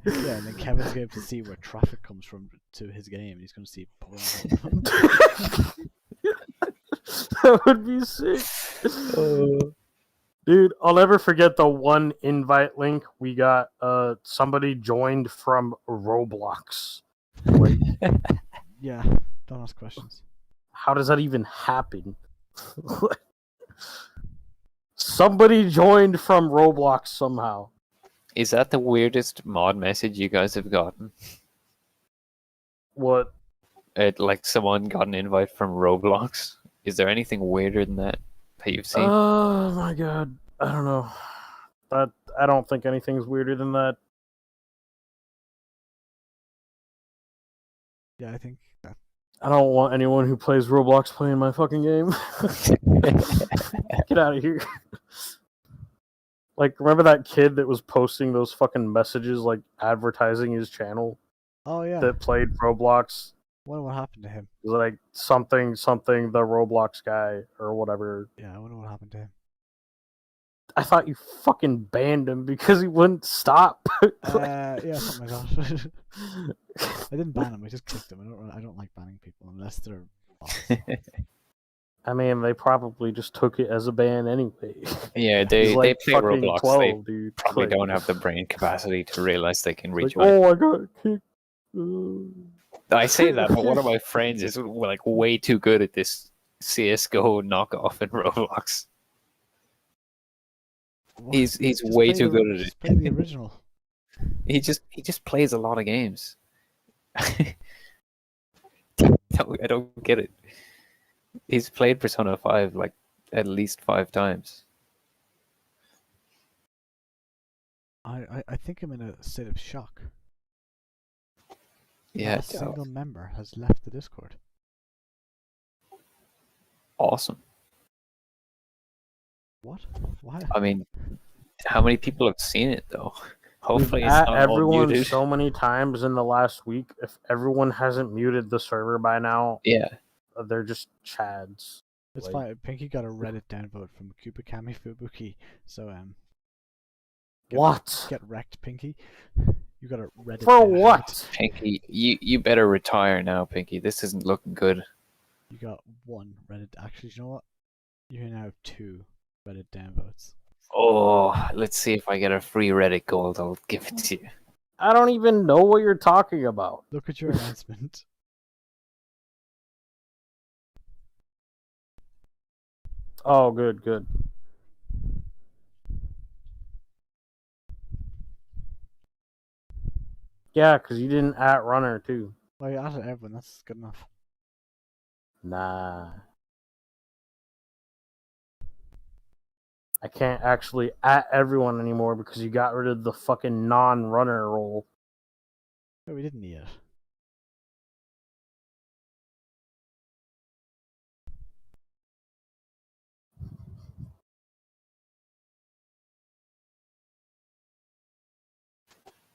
and then Kevin's going to see where traffic comes from to his game. He's going to see porn. That would be sick. Dude, I'll never forget the one invite link we got. Somebody joined from Roblox. Yeah, don't ask questions. How does that even happen? Somebody joined from Roblox somehow. Is that the weirdest mod message you guys have gotten? What? Someone got an invite from Roblox. Is there anything weirder than that you've seen? Oh my god. I don't know. I don't think anything's weirder than that. Yeah, I think that. I don't want anyone who plays Roblox playing my fucking game. Get out of here. Remember that kid that was posting those fucking messages, advertising his channel? Oh, yeah. That played Roblox? I wonder what happened to him. It was something, the Roblox guy, or whatever. Yeah, I wonder what happened to him. I thought you fucking banned him because he wouldn't stop. Yeah, something like that. I didn't ban him. I just kicked him. I don't like banning people unless they're bots. I mean, they probably just took it as a ban anyway. Yeah, He's they like play fucking Roblox. 12, They dude. probably Like, don't have the brain capacity to realize they can like, rejoin. oh, I got kicked. I say that, but one of my friends is like way too good at this CS:GO knockoff in Roblox. What? He's Just way play too good at Just play the it. original. He just plays a lot of games. I don't get it. He's played Persona 5 like at least 5 times. I think I'm in a state of shock. Yeah, Not a single member has left the Discord. awesome. What? Why? I mean, how many people have seen it though? Hopefully, We've it's at not all everyone muted. so many times in the last week. If everyone hasn't muted the server by now, Yeah, they're just chads. It's Like- fine. Pinky got a Reddit downvote from Kubikami Fubuki. So What? get wrecked, Pinky. You got a Reddit For downvote. what? Pinky, you better retire now, Pinky. This isn't looking good. You got one Reddit. Actually, you know what? You now have 2 Reddit downvotes. Oh, let's see if I get a free Reddit gold. I'll give it to you. I don't even know what you're talking about. Look at your announcement. Oh, good, good. Yeah, because you didn't at runner too. Well, you added everyone. That's good enough. Nah. I can't actually at everyone anymore because you got rid of the fucking non-runner role. No, we didn't yet.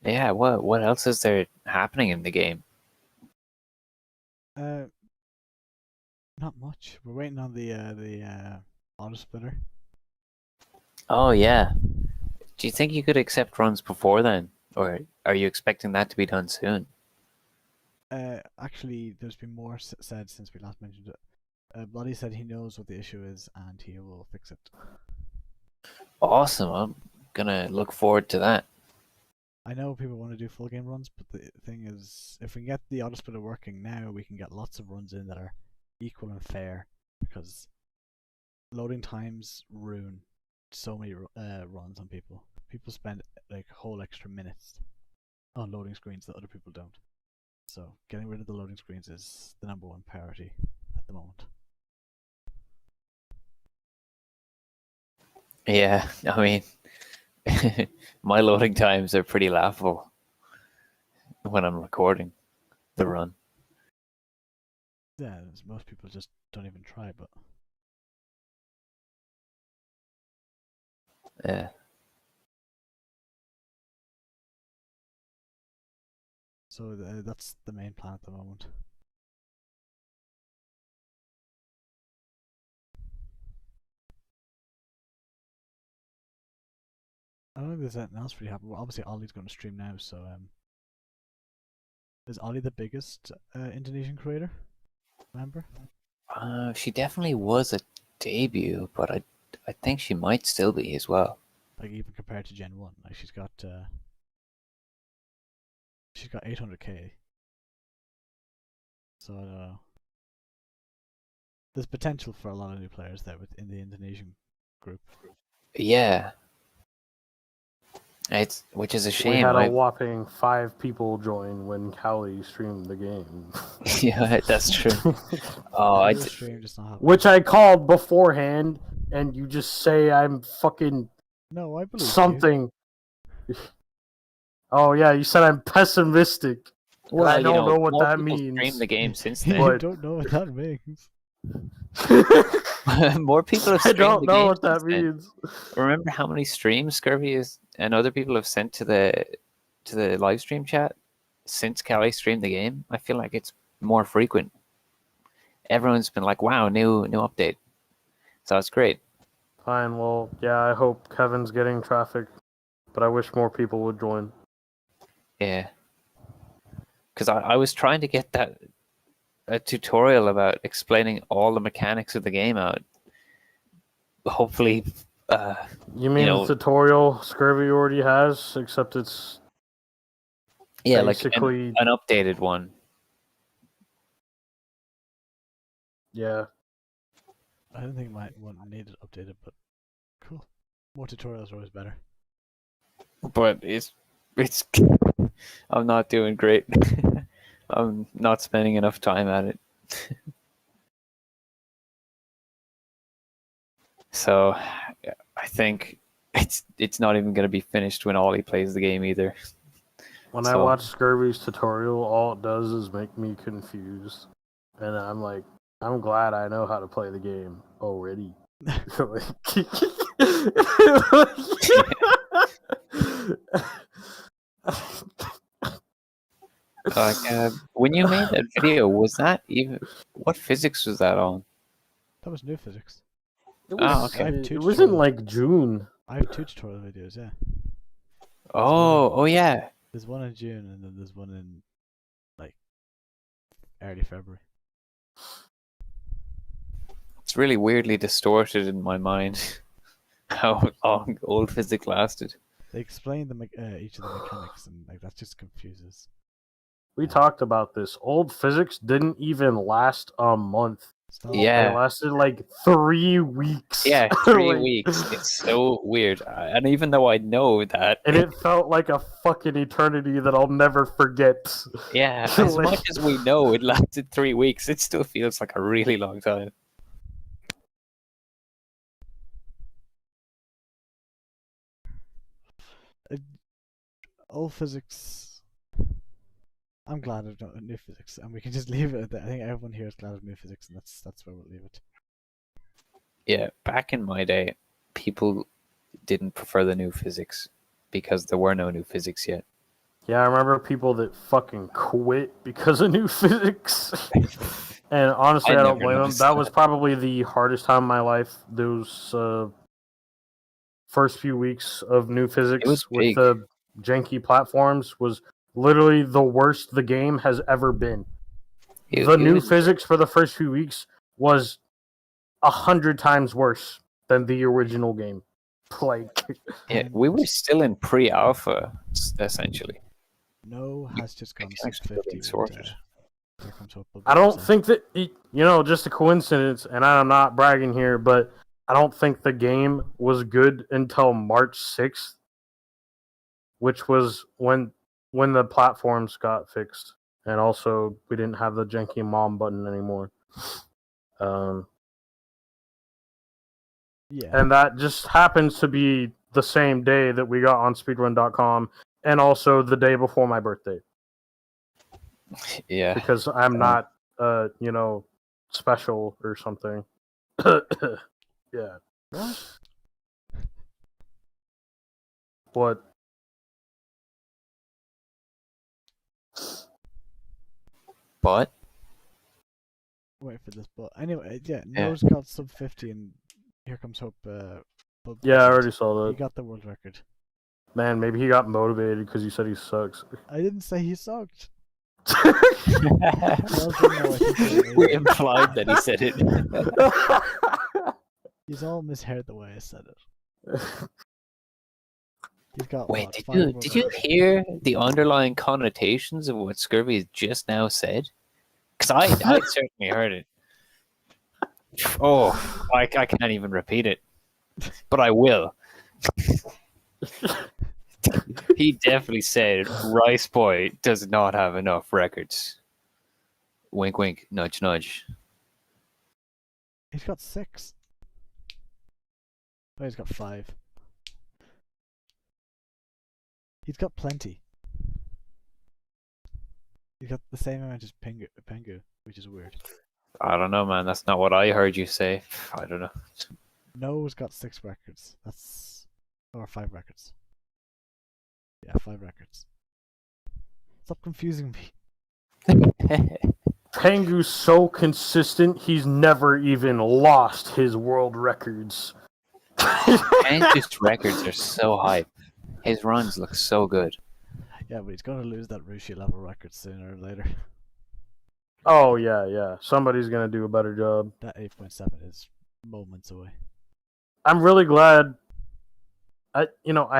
Yeah, what else is there happening in the game? Not much. We're waiting on the auto splitter. Oh yeah. Do you think you could accept runs before then, or are you expecting that to be done soon? Actually, there's been more said since we last mentioned it. Bloody said he knows what the issue is and he will fix it. Awesome. I'm gonna look forward to that. I know people want to do full game runs, but the thing is, if we can get the auto splitter working now, we can get lots of runs in that are equal and fair, because loading times ruin so many runs on people. People spend like whole extra minutes on loading screens that other people don't. So getting rid of the loading screens is the #1 priority at the moment. Yeah, I mean, my loading times are pretty laughable when I'm recording the run. Yeah, most people just don't even try, but Yeah. so that's the main plan at the moment. I don't think there's anything else really happening. Well, obviously, Ollie's going to stream now, so is Ollie the biggest Indonesian creator? Remember? She definitely was a debut, but I think she might still be as well. Like even compared to Gen 1, like she's got 800k. So I don't know. There's potential for a lot of new players there within the Indonesian group. Yeah. Which is a We shame. had a whopping 5 people join when Callie streamed the game. Yeah, that's true. Oh, I The stream just not happening. Which I called beforehand, and you just say I'm fucking No, I believe something. Oh yeah, you said I'm pessimistic. well, I don't know what more that people means. streamed the game since you then. But- don't know what that means. More people have I streamed don't the know game what that since then. means. Remember how many streams Scurvy and other people have sent to the live stream chat since Callie streamed the game? I feel like it's more frequent. Everyone's been like, "Wow, new update," so it's great. Fine. Well, yeah. I hope Kevin's getting traffic, but I wish more people would join. Yeah. Because I was trying to get a tutorial about explaining all the mechanics of the game out. Hopefully, You mean the tutorial Scurvy already has, except it's basically like an updated one. Yeah. I don't think my one needed updated, but cool. More tutorials are always better. But it's I'm not doing great. I'm not spending enough time at it. So I think it's not even going to be finished when Ollie plays the game either. When I watch Scurvy's tutorial, all it does is make me confused. And I'm like, I'm glad I know how to play the game already. When you made that video, was that even what physics was that on? That was new physics. Okay. It was in like June. I have 2 tutorial videos, yeah. Oh yeah. There's one in June and then there's one in like early February. It's really weirdly distorted in my mind how long old physics lasted. They explain each of the mechanics and like that just confuses. We talked about this. Old physics didn't even last a month. Yeah. It lasted like 3 weeks. Yeah, 3 weeks. It's so weird. And even though I know that... And it felt like a fucking eternity that I'll never forget. Yeah, as much as we know it lasted 3 weeks, it still feels like a really long time. Old physics... I'm glad of new physics, and we can just leave it at that. I think everyone here is glad of new physics, and that's where we'll leave it. Yeah, back in my day, people didn't prefer the new physics because there were no new physics yet. Yeah, I remember people that fucking quit because of new physics. And honestly, I don't blame them. That was probably the hardest time in my life. Those first few weeks of new physics with the janky platforms was literally the worst the game has ever been. The new physics for the first few weeks was 100 times worse than the original game. Like, yeah, we were still in pre-alpha, essentially. No has just gone 50 sorted. I don't think that just a coincidence, and I'm not bragging here, but I don't think the game was good until March 6th, which was when the platforms got fixed, and also we didn't have the janky mom button anymore. Yeah. And that just happens to be the same day that we got on speedrun.com, and also the day before my birthday. Yeah. Because I'm not, special or something. Yeah. What? But? Wait for this, but anyway, yeah, No's got sub 50 and Here Comes Hope. Yeah, I already saw that. He got the world record. Man, maybe he got motivated because you said he sucks. I didn't say he sucked. We implied that he said it. He's all misheard the way I said it. He's got. Wait, did you hear the underlying connotations of what Scurvy just now said? Because I certainly heard it. Oh, I can't even repeat it, but I will. He definitely said Rice Boy does not have enough records. Wink, wink, nudge, nudge. He's got 6. Oh, he's got 5. He's got plenty. He's got the same amount as Pengu, which is weird. I don't know, man. That's not what I heard you say. I don't know. No's got 6 records. Or 5 records. Yeah, 5 records. Stop confusing me. Pengu's so consistent, he's never even lost his world records. Manch's records are so hype. His runs look so good. Yeah, but he's gonna lose that Rushi level record sooner or later. Oh yeah. Somebody's gonna do a better job. That 8.7 is moments away. I'm really glad. I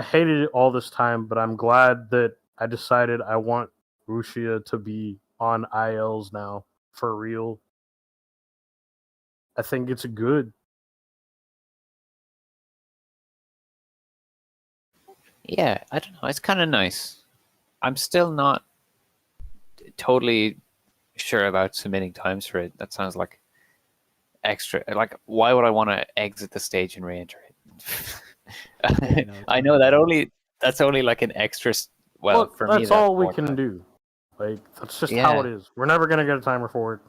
hated it all this time, but I'm glad that I decided I want Rushia to be on ILs now for real. I think it's good. Yeah, I don't know. It's kind of nice. I'm still not totally sure about submitting times for it. That sounds like extra. Like, why would I want to exit the stage and re-enter it? I know that's only like an extra. Well, for me, that's all we can do. Like, that's just how it is. We're never gonna get a timer for it,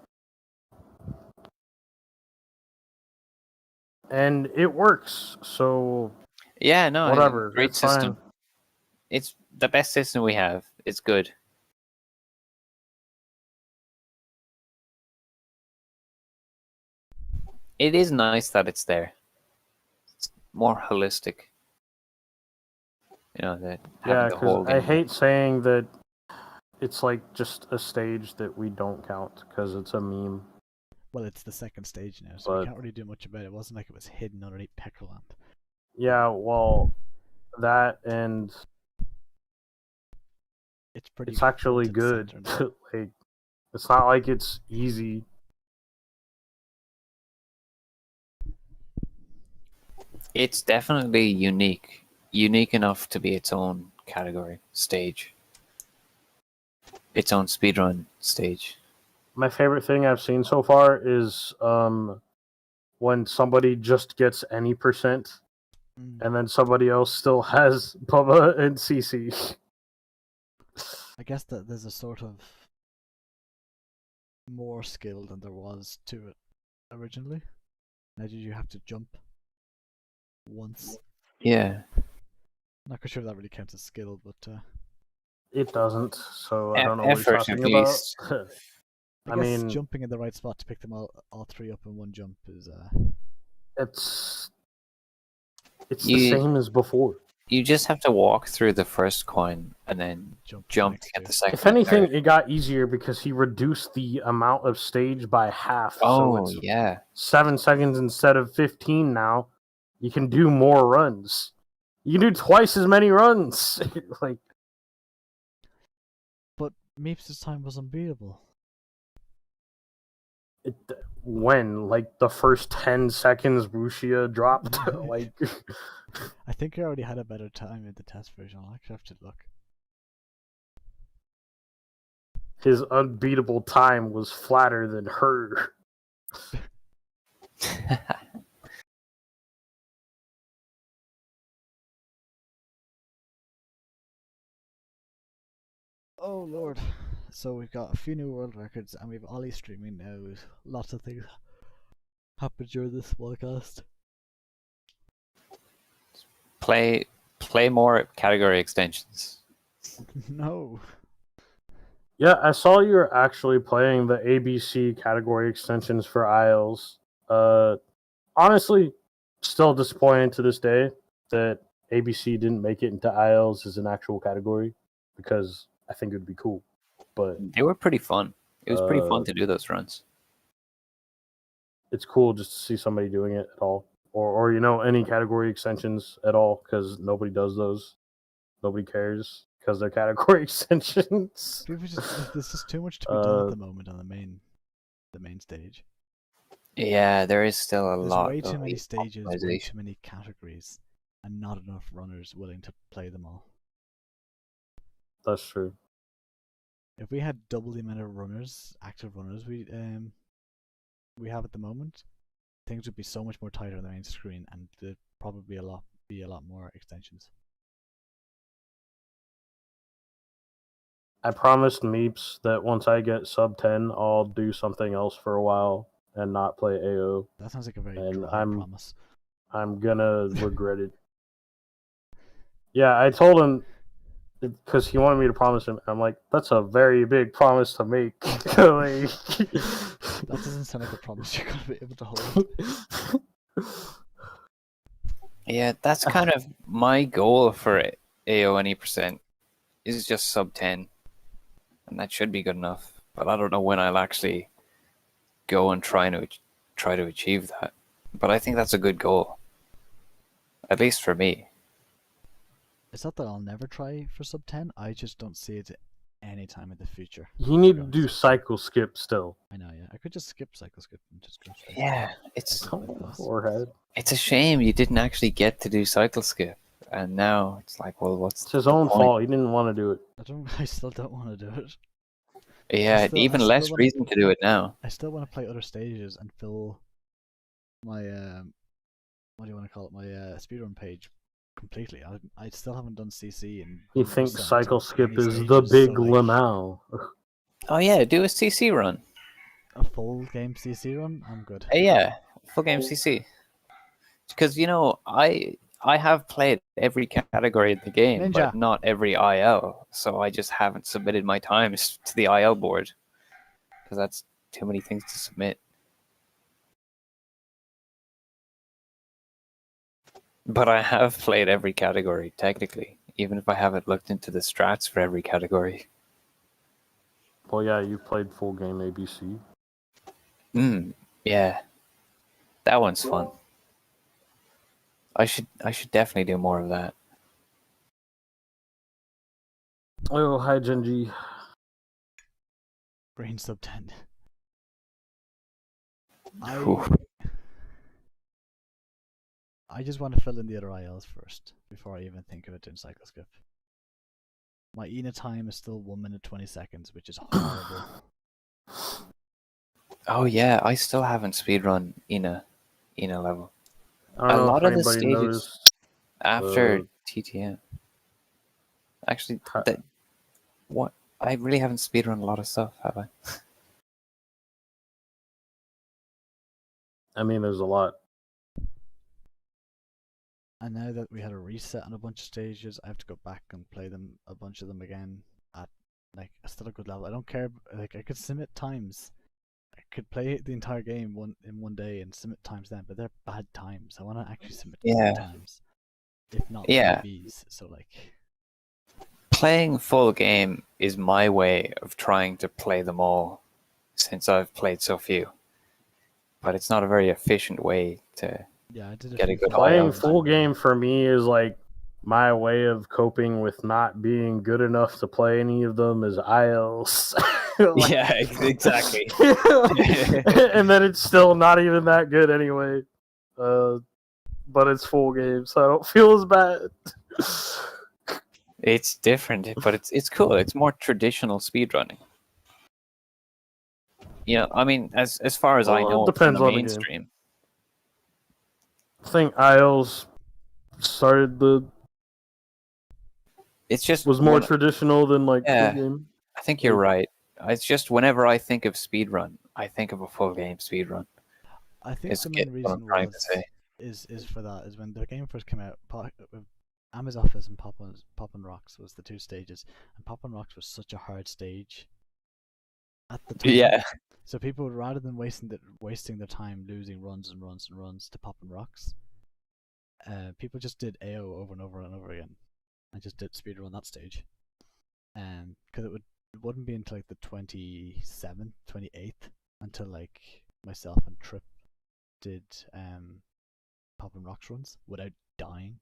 and it works. So yeah, no, whatever. Great system. Fine. It's the best system we have. It's good. It is nice that it's there. It's more holistic. You know, that because I hate saying that it's like just a stage that we don't count because it's a meme. Well, it's the second stage now, so we can't really do much about it. It wasn't like it was hidden underneath Peckerland. Yeah, well, that and it's actually good. Like, it's not like it's easy. It's definitely unique enough to be its own category stage, its own speedrun stage. My favorite thing I've seen so far is when somebody just gets any percent, and then somebody else still has Bubba and CC. I guess that there's a sort of more skill than there was to it originally. Now, did you have to jump once? Yeah. Not quite sure if that really counts as skill, but it doesn't. So I don't know what you're talking about. I mean, jumping in the right spot to pick them all three up in one jump is it's the same as before. You just have to walk through the first coin and then jump to get the second. If anything, it got easier because he reduced the amount of stage by half. Oh, so yeah. 7 seconds instead of 15 now. You can do more runs. You can do twice as many runs. Like, but Meeps' time was unbeatable. When? Like, the first 10 seconds Rushia dropped? Like, I think he already had a better time in the test version. I'll actually have to look. His unbeatable time was flatter than her. Oh lord. So we've got a few new world records and we've Ollie streaming now. Lots of things happen during this Smol Cast. Play more category extensions. No. Yeah, I saw you were actually playing the ABC category extensions for IELTS. Honestly, still disappointed to this day that ABC didn't make it into IELTS as an actual category because I think it would be cool. But they were pretty fun. It was pretty fun to do those runs. It's cool just to see somebody doing it at all. Or any category extensions at all, because nobody does those. Nobody cares because they're category extensions. There's just too much to be done at the moment on the main stage. Yeah, there is still a lot. There's way too many stages, way too many categories, and not enough runners willing to play them all. That's true. If we had double the amount of runners, active runners, we have at the moment, things would be so much more tighter on the main screen, and there'd probably be a lot more extensions. I promised Meeps that once I get sub 10, I'll do something else for a while and not play AO. That sounds like a very dry promise. I'm gonna regret it. Yeah, I told him because he wanted me to promise him. I'm like, that's a very big promise to make. Like, that doesn't sound like a promise you're gonna be able to hold. Yeah, that's kind of my goal for AO any percent is just sub 10, and that should be good enough. But I don't know when I'll actually go and try to achieve that. But I think that's a good goal, at least for me. It's not that I'll never try for sub 10. I just don't see it any time in the future. You need to do cycle skip still. I know, yeah. I could just skip cycle skip and just go straight. Yeah, to it's cycle skip plus. Forehead. it's a shame you didn't actually get to do cycle skip, and now it's like, well, what's It's his the own point? fault. He didn't want to do it. I still don't want to do it. Yeah, I even still less wanna- reason to do it now. I still want to play other stages and fill my what do you want to call it? My speedrun page completely. I still haven't done CC and He 100% thinks cycle skip any is stages, the big so, like, lemao. Oh yeah, do a CC run. a full game CC run. I'm good. Yeah, full game CC. Because I have played every category in the game, Ninja. but not every IL. So I just haven't submitted my times to the IL board because that's too many things to submit. But I have played every category technically, even if I haven't looked into the strats for every category. Well, yeah, you played full game ABC. Yeah, that one's fun. I should definitely do more of that. Oh, hi, Genji. Green sub 10. Whew. I just want to fill in the other ILs first before I even think of it doing cycle skip. My Ina time is still 1 minute 20 seconds, which is horrible. Oh yeah, I still haven't speedrun Ina level. I don't A know lot if of the anybody stages noticed. after TTM. Actually, what? I really haven't speedrun a lot of stuff, have I? I mean, there's a lot. And now that we had a reset on a bunch of stages, I have to go back and play them, a bunch of them again at like still a good level. I don't care. Like, I could submit times. I could play the entire game in one day and submit times then, but they're bad times. I want to actually submit good times, if not Yeah. PBs. So like, Playing full game is my way of trying to play them all, since I've played so few. But it's not a very efficient way to. yeah, I did Get a few good full Playing games full where- game for me is like my way of coping with not being good enough to play any of them as ILs. Like- Yeah, exactly. And then it's still not even that good anyway. But it's full game, so I don't feel as bad. It's different, but it's cool. It's more traditional speedrunning. I mean, as far as I Well, it know, depends from the on the game. mainstream. I think ILs started It's just was more traditional than like Yeah. full game. I think you're right. It's just whenever I think of speedrun, I think of a full game speedrun. I think Is the what main I'm reason trying to say. is for that is when the game first came out. Amazon Office and Poppin' Rocks was the two stages, and Poppin' Rocks was such a hard stage at the time. Yeah, So people, rather than wasting their time losing runs and runs and runs to Poppin' Rocks, people just did AO over and over and over again, and just did speedrun that stage. Because it wouldn't be until like the 27th, 28th until like myself and Trip did Poppin' Rocks runs without dying.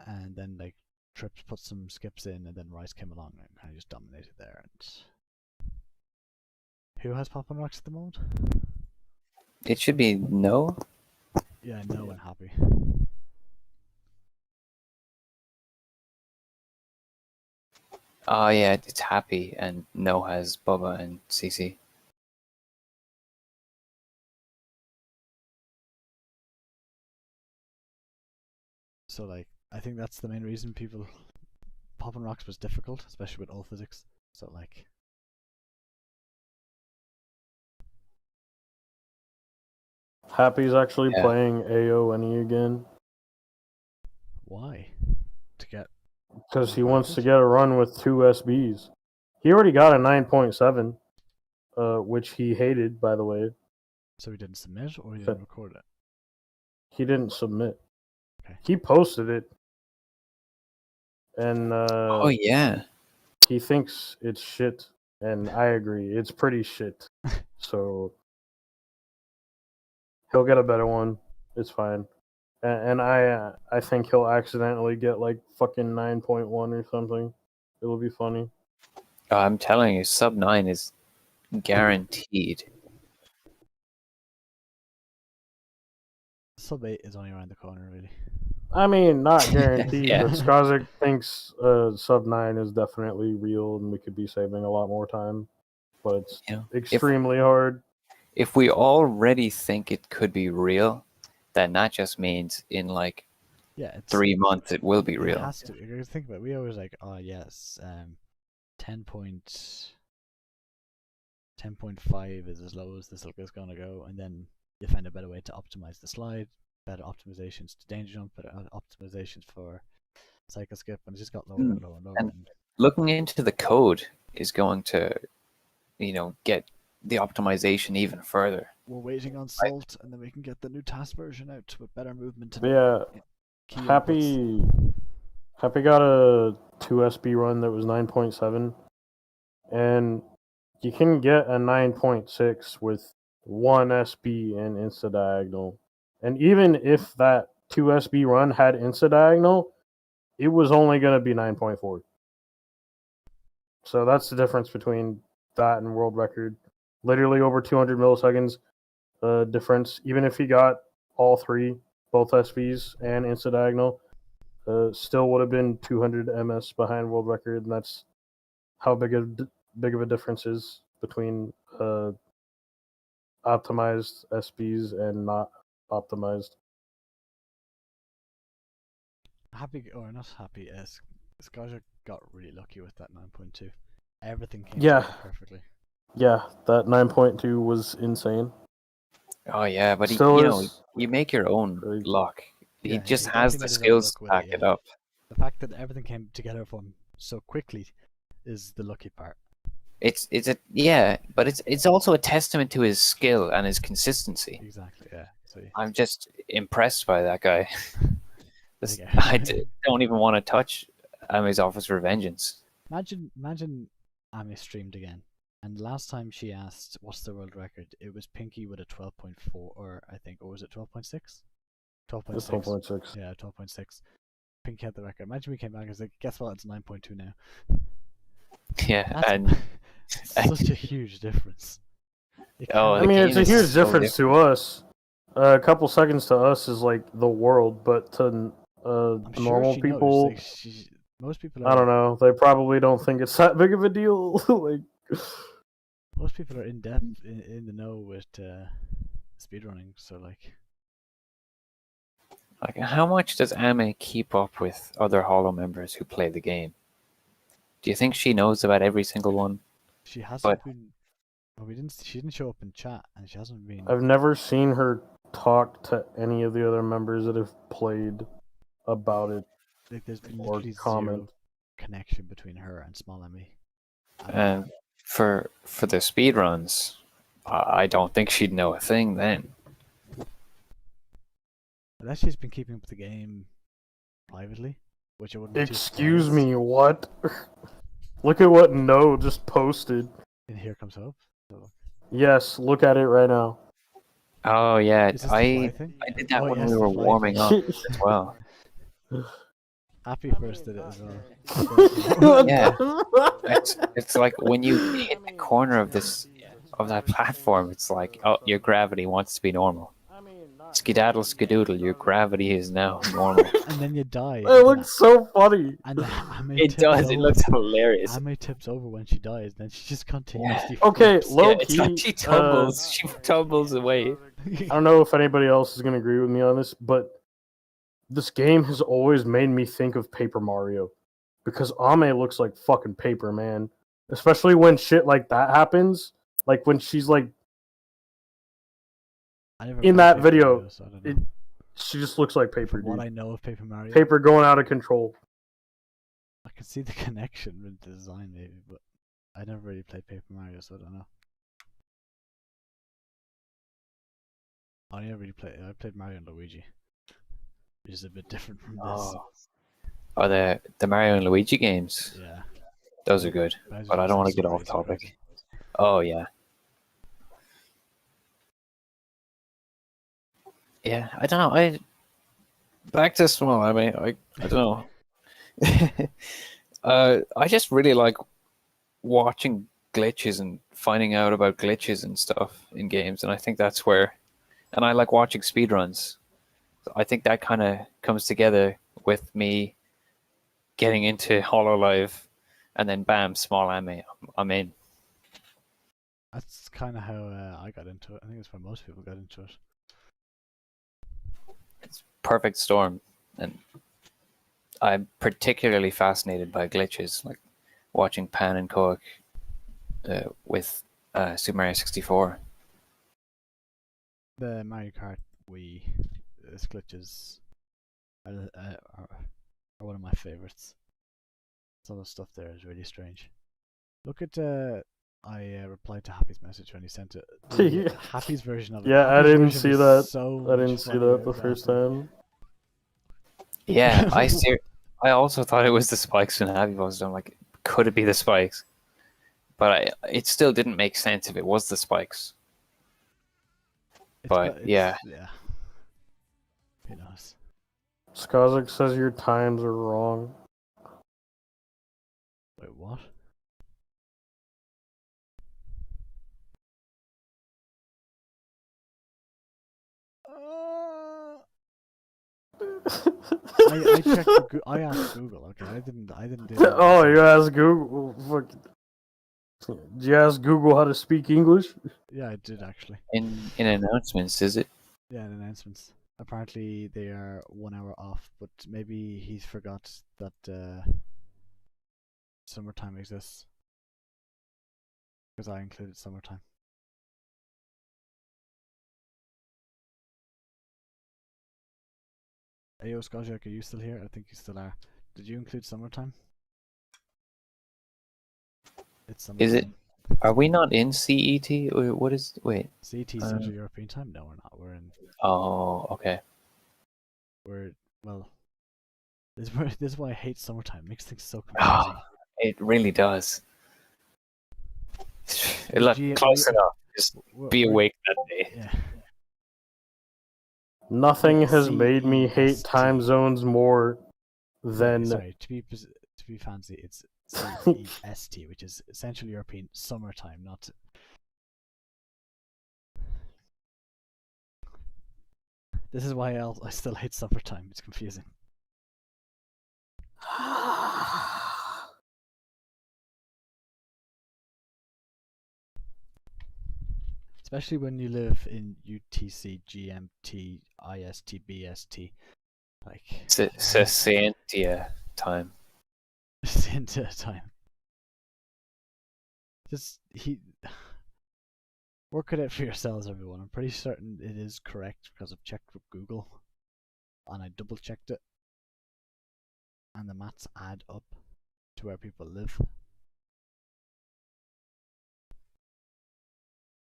And then like Trips put some skips in, and then Rice came along and kind of just dominated there. And who has Poppin' Rocks at the moment? it should be no. Yeah, no and Happy. Oh yeah, it's Happy and no has Bubba and CC. So like, I think that's the main reason people. Poppin' Rocks was difficult, especially with all physics. So like, Happy's actually Yeah. playing AONE again why? To get because he wants to get a run with 2 SBs. He already got a 9.7, which he hated, by the way. so he didn't submit or he didn't record it. He didn't submit. Okay. He posted it, and Oh yeah. he thinks it's shit, and I agree. It's pretty shit. So he'll get a better one. It's fine. And I think he'll accidentally get like fucking 9.1 or something. It'll be funny. Oh, I'm telling you, sub 9 is guaranteed. Sub 8 is only around the corner, really. I mean, not guaranteed, Yeah. but Skazik thinks sub 9 is definitely real and we could be saving a lot more time. But it's You know, extremely hard. if we already think it could be real, then that just means in like Yeah, it's 3 months it will be It real. has to. You think about it. We always like, oh yes, 10.5 is as low as this is gonna go, and then you find a better way to optimize the slide, better optimizations to danger jump, better optimizations for cycle skip, and it just got lower and lower and lower. And looking into the code is going to, get the optimization even further. We're waiting on Salt, and then we can get the new task version out with better movement. But yeah, key Happy got a 2SB run that was 9.7, and you can get a 9.6 with 1 SB and insta diagonal. And even if that 2SB run had insta diagonal, it was only going to be 9.4. So that's the difference between that and world record. Literally over 200 milliseconds difference. Even if he got all three, both SBs and insta diagonal, still would have been 200 ms behind world record, and that's how big of a difference is between optimized SBs and not optimized. Happy or not happy, Scotia got really lucky with that 9.2. Everything came Yeah. together perfectly. Yeah, that 9.2 was insane. Oh yeah, but Still you make your own Very- luck. Yeah, he just he has definitely the made his own skills luck to with it, back it yeah. up. The fact that everything came together for him so quickly is the lucky part. But it's also a testament to his skill and his consistency. Exactly, yeah. So I'm just impressed by that guy. Okay. Don't even want to touch his Office for Vengeance. Imagine Amy streamed again, and last time she asked what's the world record, it was Pinky with a 12.4, or was it 12.6? 12.6. 12.6. Yeah, 12.6. Pinky had the record. Imagine we came back and was like, guess what? It's 9.2 now. Yeah, That's and such a huge difference. Oh, I the mean, game it's a is huge so difference to us. A couple seconds to us is like the world, but to I'm sure normal she people, knows. Like, most people are. I don't know. They probably don't think it's that big of a deal. Like, Most people are in depth in the know with speedrunning, so like. like how much does Ame keep up with other Hollow members who play the game? Do you think she knows about every single one? She hasn't But- been. Well, she didn't show up in chat, and she hasn't been. I've never seen her talk to any of the other members that have played about it Like, there's been or literally comment. zero connection between her and Smol Emmy. And for the speedruns, I don't think she'd know a thing then. Unless she's been keeping up with the game privately, which I wouldn't be too Excuse surprised. me, what? Look at what No just posted. And here comes Hope. So, Yes, look at it right now. Oh yeah, is this the fly thing? I did that Oh, when yes, we the were fly warming thing. up as well. Happy first did it as well. Yeah. It's like when you hit the corner of that platform, it's like, oh, your gravity wants to be normal. Skedaddle skedoodle, your gravity is now normal. And then you die. It looks so funny. And Ame It tips does. It over. looks hilarious. Ame tips over when she dies, then she just continuously. Okay, flips. low Yeah, it's like key, she tumbles. She tumbles away. I don't know if anybody else is gonna agree with me on this, but this game has always made me think of Paper Mario because Ame looks like fucking paper, man. Especially when shit like that happens, like when she's like I never in played that Paper video, Mario, so I don't know. she just looks like paper, From what dude. I know of Paper Mario, Paper going out of control. I can see the connection with the design maybe, but I never really played Paper Mario, so I don't know. I never really played. I played Mario and Luigi. which is a bit different from this. Oh, the Mario and Luigi games. Yeah. Those are good, Bowser's but I don't want to Inside get off Story is topic. crazy. Oh yeah, yeah. I don't know. Back to Smol. I mean, I don't know. I just really like watching glitches and finding out about glitches and stuff in games, and I think that's where. And I like watching speedruns. So I think that kind of comes together with me getting into HoloLive, and then bam, Smol anime. I'm in. That's kind of how I got into it. I think it's where most people got into it. It's perfect storm, and I'm particularly fascinated by glitches, like watching Pan and Koak with Super Mario 64. The Mario Kart Wii glitches are one of my favorites. Some of the stuff there is really strange. Look at I replied to Happy's message when he sent it. Happy's version of it. Yeah, I Happy's didn't version see is that. So I didn't much see funnier that the than first Happy. time. Yeah, I also thought it was the spikes when Happy posted. I'm like, could it be the spikes? But it still didn't make sense if it was the spikes. Yeah. Who knows? Skazik says your times are wrong. Wait, what? I checked. I asked Google. Okay, I didn't do that. Oh, you asked Google. Did you ask Google how to speak English? Yeah, I did actually. In announcements, is it? Yeah, in announcements. Apparently they are 1 hour off, but maybe he forgot that summertime exists. Because I included summertime. Ayo, Skojak, are you still here? I think you still are. Did you include summertime? It's summertime. Is it? Are we not in CET? Or what is? Wait. CET Central European Time? No, we're not. We're in. Oh, okay. Well. This is why I hate summertime. It makes things so confusing. It really does. Look, close enough. Just be awake that day. Yeah. Nothing has made me hate CEST. time zones more than. Sorry, to be fancy, it's CEST, which is Central European Summertime, not. This is why I still hate summertime. It's confusing. Especially when you live in UTC, GMT, IST, BST. Like. Scientia time. Scientia time. Just work it out for yourselves, everyone. I'm pretty certain it is correct because I've checked with Google and I double checked it. And the maths add up to where people live.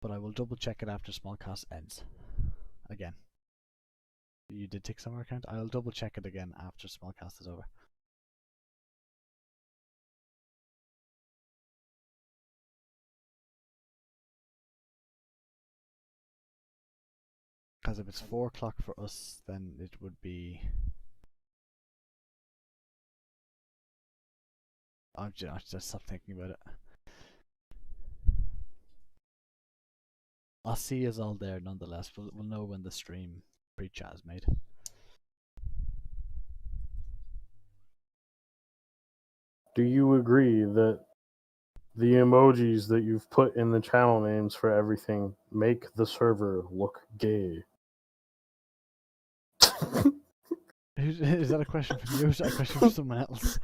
But I will double check it after Smol Cast ends. Again. You did take summer account? I'll double check it again after Smol Cast is over. Because if it's 4 o'clock for us, then it would be. I'll just stop thinking about it. I'll see us all there nonetheless. We'll know when the stream pre-chat is made. Do you agree that the emojis that you've put in the channel names for everything make the server look gay? Is that a question for you or is that a question for someone else?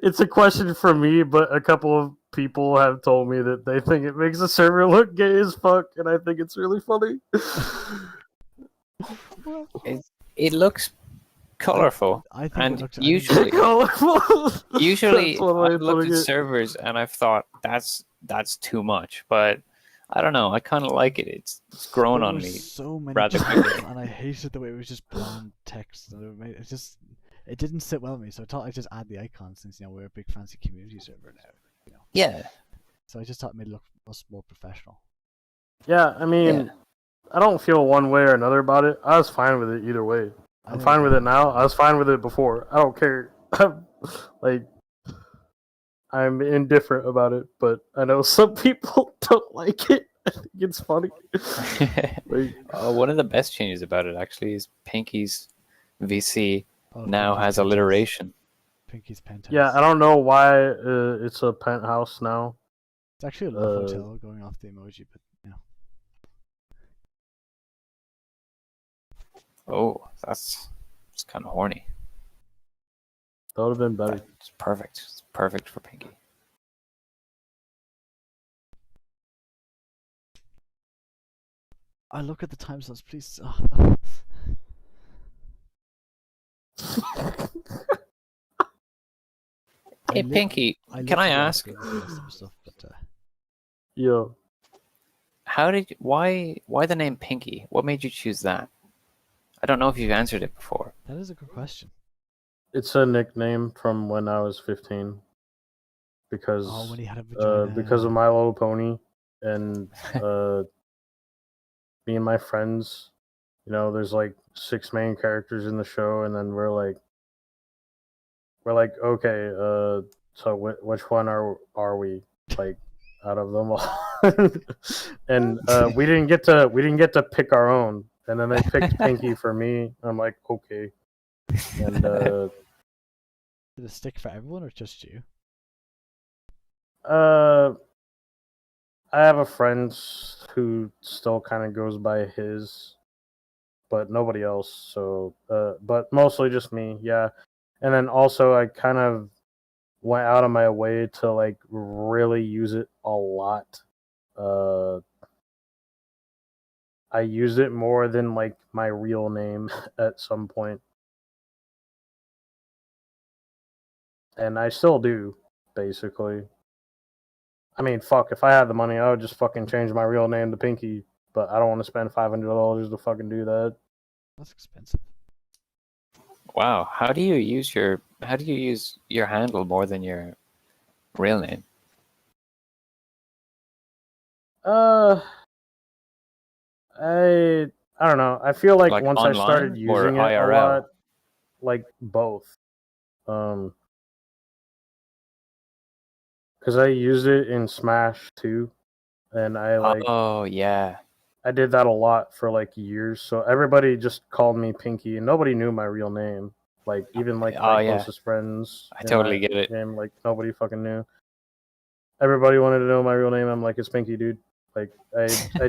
It's a question for me, but a couple of people have told me that they think it makes the server look gay as fuck, and I think it's really funny. It looks colorful. I think and it looks usually colorful. Usually That's one way I've of looked putting at it. servers and I've thought that's too much, but I don't know. I kind of like it. It's grown There on was me so many rather characters, quickly. and I hated the way it was just bland text. And it didn't sit well with me. So I thought I'd just add the icon since we're a big fancy community server now. Yeah, So I just thought it made it look us more professional. Yeah, I mean, yeah. I don't feel one way or another about it. I was fine with it either way. I I'm know fine with it exactly what now. you I mean. was fine with it before. I don't care. Like, I'm indifferent about it, but I know some people don't like it. I think it's funny. Like, One of the best changes about it actually is Pinky's VC Oh, now Pinky's has penthouse. alliteration. Pinky's penthouse. yeah, I don't know why it's a penthouse now. It's actually a love hotel going off the emoji, but yeah. Oh, that's kind of horny. That would have been better. It's perfect. It's perfect for Pinky. I look at the time zones, please. Hey, Pinky, can I ask? Some stuff, but Yeah. Why the name Pinky? What made you choose that? I don't know if you've answered it before. that is a good question. It's a nickname from when I was 15 because Oh, when he had a vagina. because of My Little Pony and me and my friends. There's like 6 main characters in the show, and then we're like, okay, so which one are we, like, out of them all? And we didn't get to pick our own, and then they picked Pinky for me. I'm like, okay, and Did it stick for everyone or just you? I have a friend who still kind of goes by his, but nobody else. So, but mostly just me, yeah. And then also, I kind of went out of my way to like really use it a lot. I use it more than like my real name at some point, and I still do, basically. I mean, fuck, if I had the money, I would just fucking change my real name to Pinky, but I don't want to spend $500 to fucking do that. That's expensive. Wow, how do you use your handle more than your real name? Uh, I don't know. I feel like Like once I started online or using it a IRL? lot, like both. Because I used it in Smash too, and Oh yeah. I did that a lot for like years. So everybody just called me Pinky, and nobody knew my real name. Like even like Oh my yeah. closest friends I in totally my get it. game, like nobody fucking knew. Everybody wanted to know my real name. I'm like, it's Pinky, dude. Like I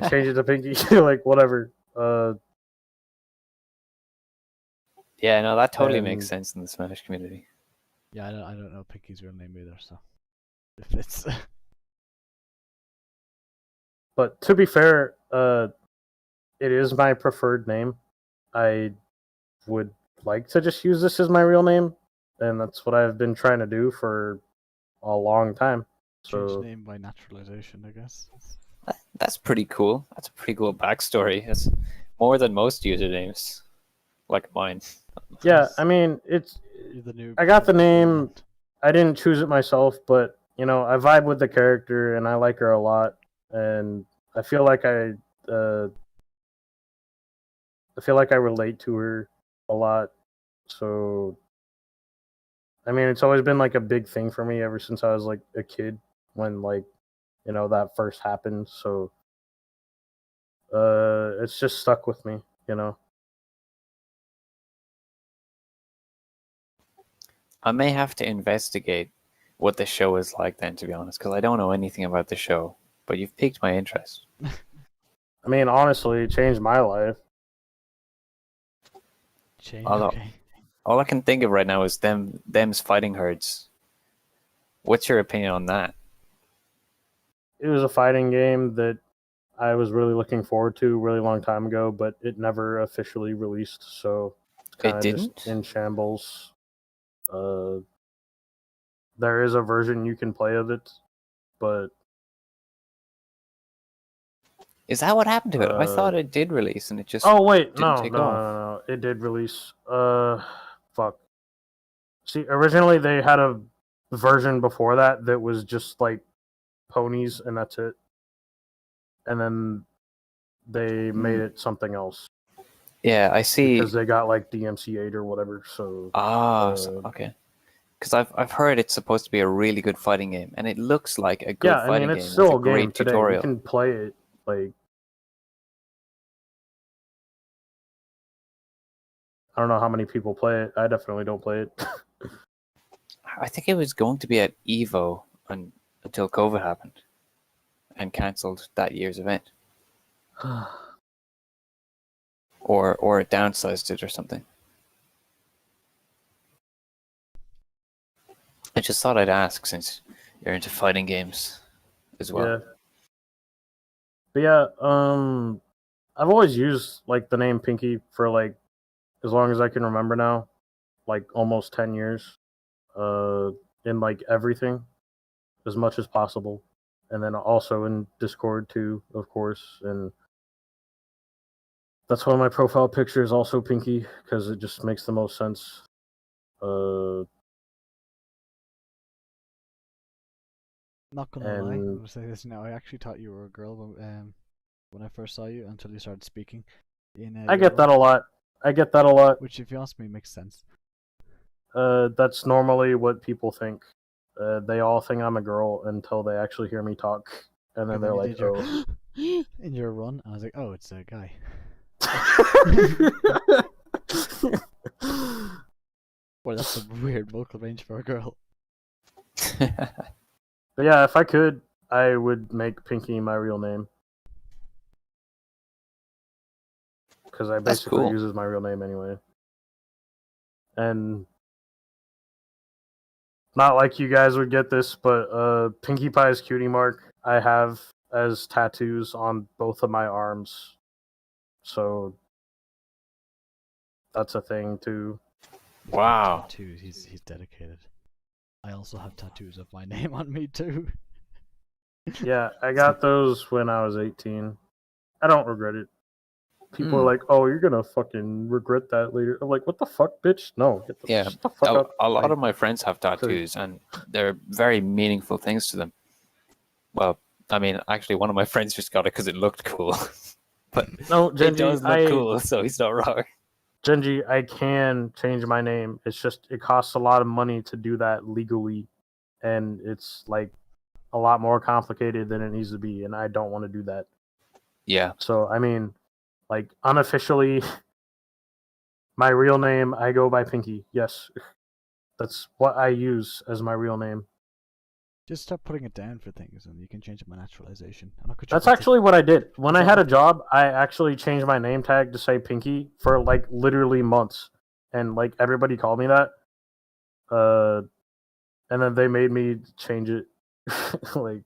changed it to Pinky, like whatever. Yeah, no, that totally makes And sense in the Smash community. Yeah, I don't know Pinky's real name either, so if it's but to be fair, it is my preferred name. I would like to just use this as my real name, and that's what I've been trying to do for a long time. change So name by naturalization, I guess. That's pretty cool. That's a pretty cool backstory. It's more than most usernames, like mine. yeah, I mean, You're the new. I got the name. I didn't choose it myself, but I vibe with the character and I like her a lot, and I feel like I relate to her a lot. So I mean, it's always been like a big thing for me ever since I was like a kid when like that first happened. So it's just stuck with me. I may have to investigate what the show is like then, to be honest, because I don't know anything about the show. But you've piqued my interest. I mean, honestly, it changed my life. Although, Okay. all I can think of right now is them's fighting herds. What's your opinion on that? It was a fighting game that I was really looking forward to a really long time ago, but it never officially released, so it's kind It of just didn't? in shambles. Uh, there is a version you can play of it, but Is that what happened to it? I thought it did release and it just Oh wait, didn't no, take no, off. no, no, it did release. Fuck. See, originally they had a version before that was just like ponies and that's it, and then they made it something else Yeah, I see. because they got like DMC8 or whatever. So Okay. Because I've heard it's supposed to be a really good fighting game, and it looks like a good yeah, I fighting mean it's game with a still a game great today. tutorial. You can play it like. I don't know how many people play it. I definitely don't play it. I think it was going to be at Evo until COVID happened and cancelled that year's event, or it downsized it or something. I just thought I'd ask since you're into fighting games as well. Yeah. But yeah, I've always used like the name Pinky for like as long as I can remember now, like almost 10 years. In like everything as much as possible. And then also in Discord too, of course, and that's why my profile picture is also Pinky because it just makes the most sense. Not gonna lie, And I'm gonna say this now. I actually thought you were a girl when I first saw you until you started speaking. I get that a lot. Which, if you ask me, makes sense. That's normally what people think. They all think I'm a girl until they actually hear me talk, and then And they're you like, did your "Oh." in your run, I was like, oh, it's a guy. Well, that's a weird vocal range for a girl. But yeah, if I could, I would make Pinky my real name. Because I That's basically cool. uses my real name anyway. And not like you guys would get this, but Pinkie Pie's cutie mark I have as tattoos on both of my arms. So that's a thing too. Wow. Tattoos. He's dedicated. I also have tattoos of my name on me too. Yeah, I got those when I was 18. I don't regret it. People are like, "Oh, you're gonna fucking regret that later." I'm like, "What the fuck, bitch? No, shut the fuck up." A lot Like, of my friends have tattoos, and they're very meaningful things to them. Well, I mean, actually, one of my friends just got it because it looked cool. But no, it does look cool, so he's not wrong. Genji, I can change my name. It's just it costs a lot of money to do that legally, and it's like a lot more complicated than it needs to be, and I don't want to do that. Yeah. So I mean, like unofficially, my real name I go by Pinky. Yes, that's what I use as my real name. Just start putting it down for things, and you can change it by naturalization. That's actually what I did. When I had a job, I actually changed my name tag to say Pinky for like literally months, and like everybody called me that. And then they made me change it. Like,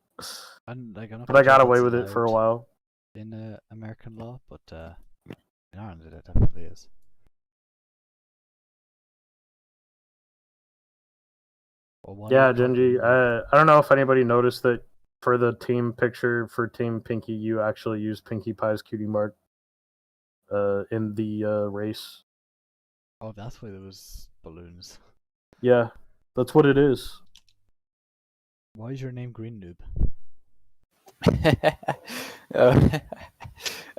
but I got away with it for a while. In American law, but in Ireland it definitely is. Yeah, Genji. I don't know if anybody noticed that for the team picture for Team Pinky, you actually used Pinkie Pie's cutie mark in the race. Oh, that's why there was balloons. Yeah, that's what it is. Why is your name Greennoob?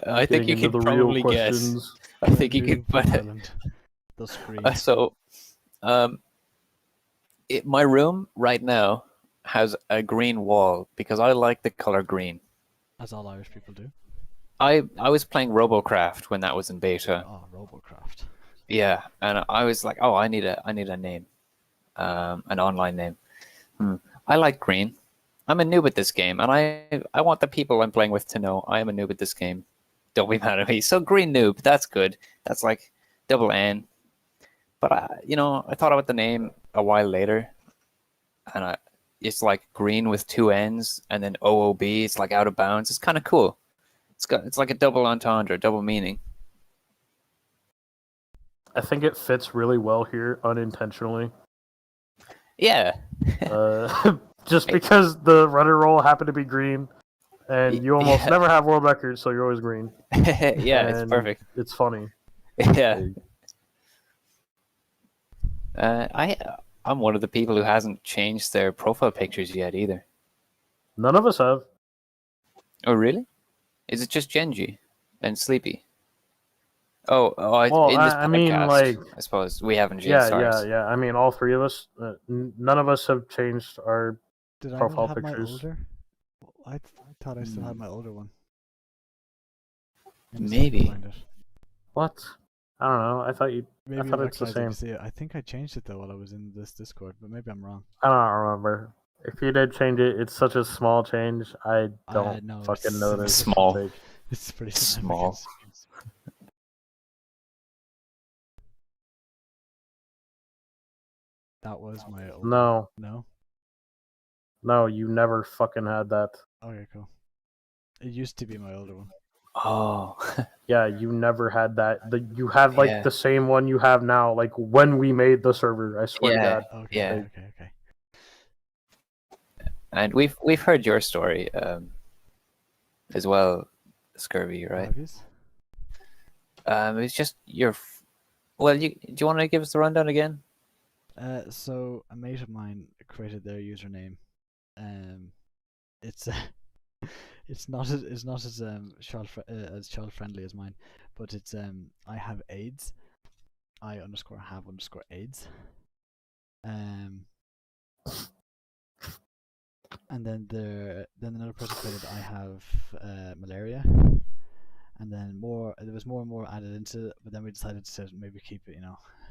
I think you could probably guess. I think you could. So, my room right now has a green wall because I like the color green. As all Irish people do. I was playing Robocraft when that was in beta. Oh, Robocraft. Yeah, and I was like, oh, I need a name, an online name. I like green. I'm a noob at this game, and I want the people I'm playing with to know I am a noob at this game. Don't be mad at me. So Greennoob, that's good. That's like double N. But I thought about the name a while later, and it's like green with two N's, and then OOB. It's like out of bounds. It's kind of cool. It's like a double entendre, double meaning. I think it fits really well here, unintentionally. Yeah. Just because the runner roll happened to be green. and you almost yeah. never have world records, so you're always green. Yeah, it's And perfect. It's funny. Yeah. Like, I'm one of the people who hasn't changed their profile pictures yet either. none of us have. Oh, really? Is it just Genji and Sleepy? Oh, Well, in this I mean, podcast, like, I suppose we haven't changed yeah, ours. I mean, all three of us. None of us have changed our Did I not profile have my pictures. older? I thought I still had my older one. Let me see if I can Maybe. find it. What? I don't know. I thought Maybe thought I've it's the actualized it. same. See it. I think I changed it though while I was in this Discord, but maybe I'm wrong. I don't remember. If you did change it, it's such a small change. I don't no, fucking it's notice. small. Like, It's pretty Small. significant. That was my older. no, No? no, you never fucking had that. Okay, cool. It used to be my older one. Oh, Yeah, you never had that. You have like Yeah. the same one you have now. Like when we made the server, I swear to yeah, God. Okay, yeah. okay. And we've heard your story as well, Scurvy, right? Have yous? It's just your. Well, do you want to give us the rundown again? So a mate of mine created their username. It's it's not as child friendly as mine, but it's I have AIDS. I_have_AIDS. And then another person created I have malaria. And then there was more and more added into it, but then we decided to maybe keep it,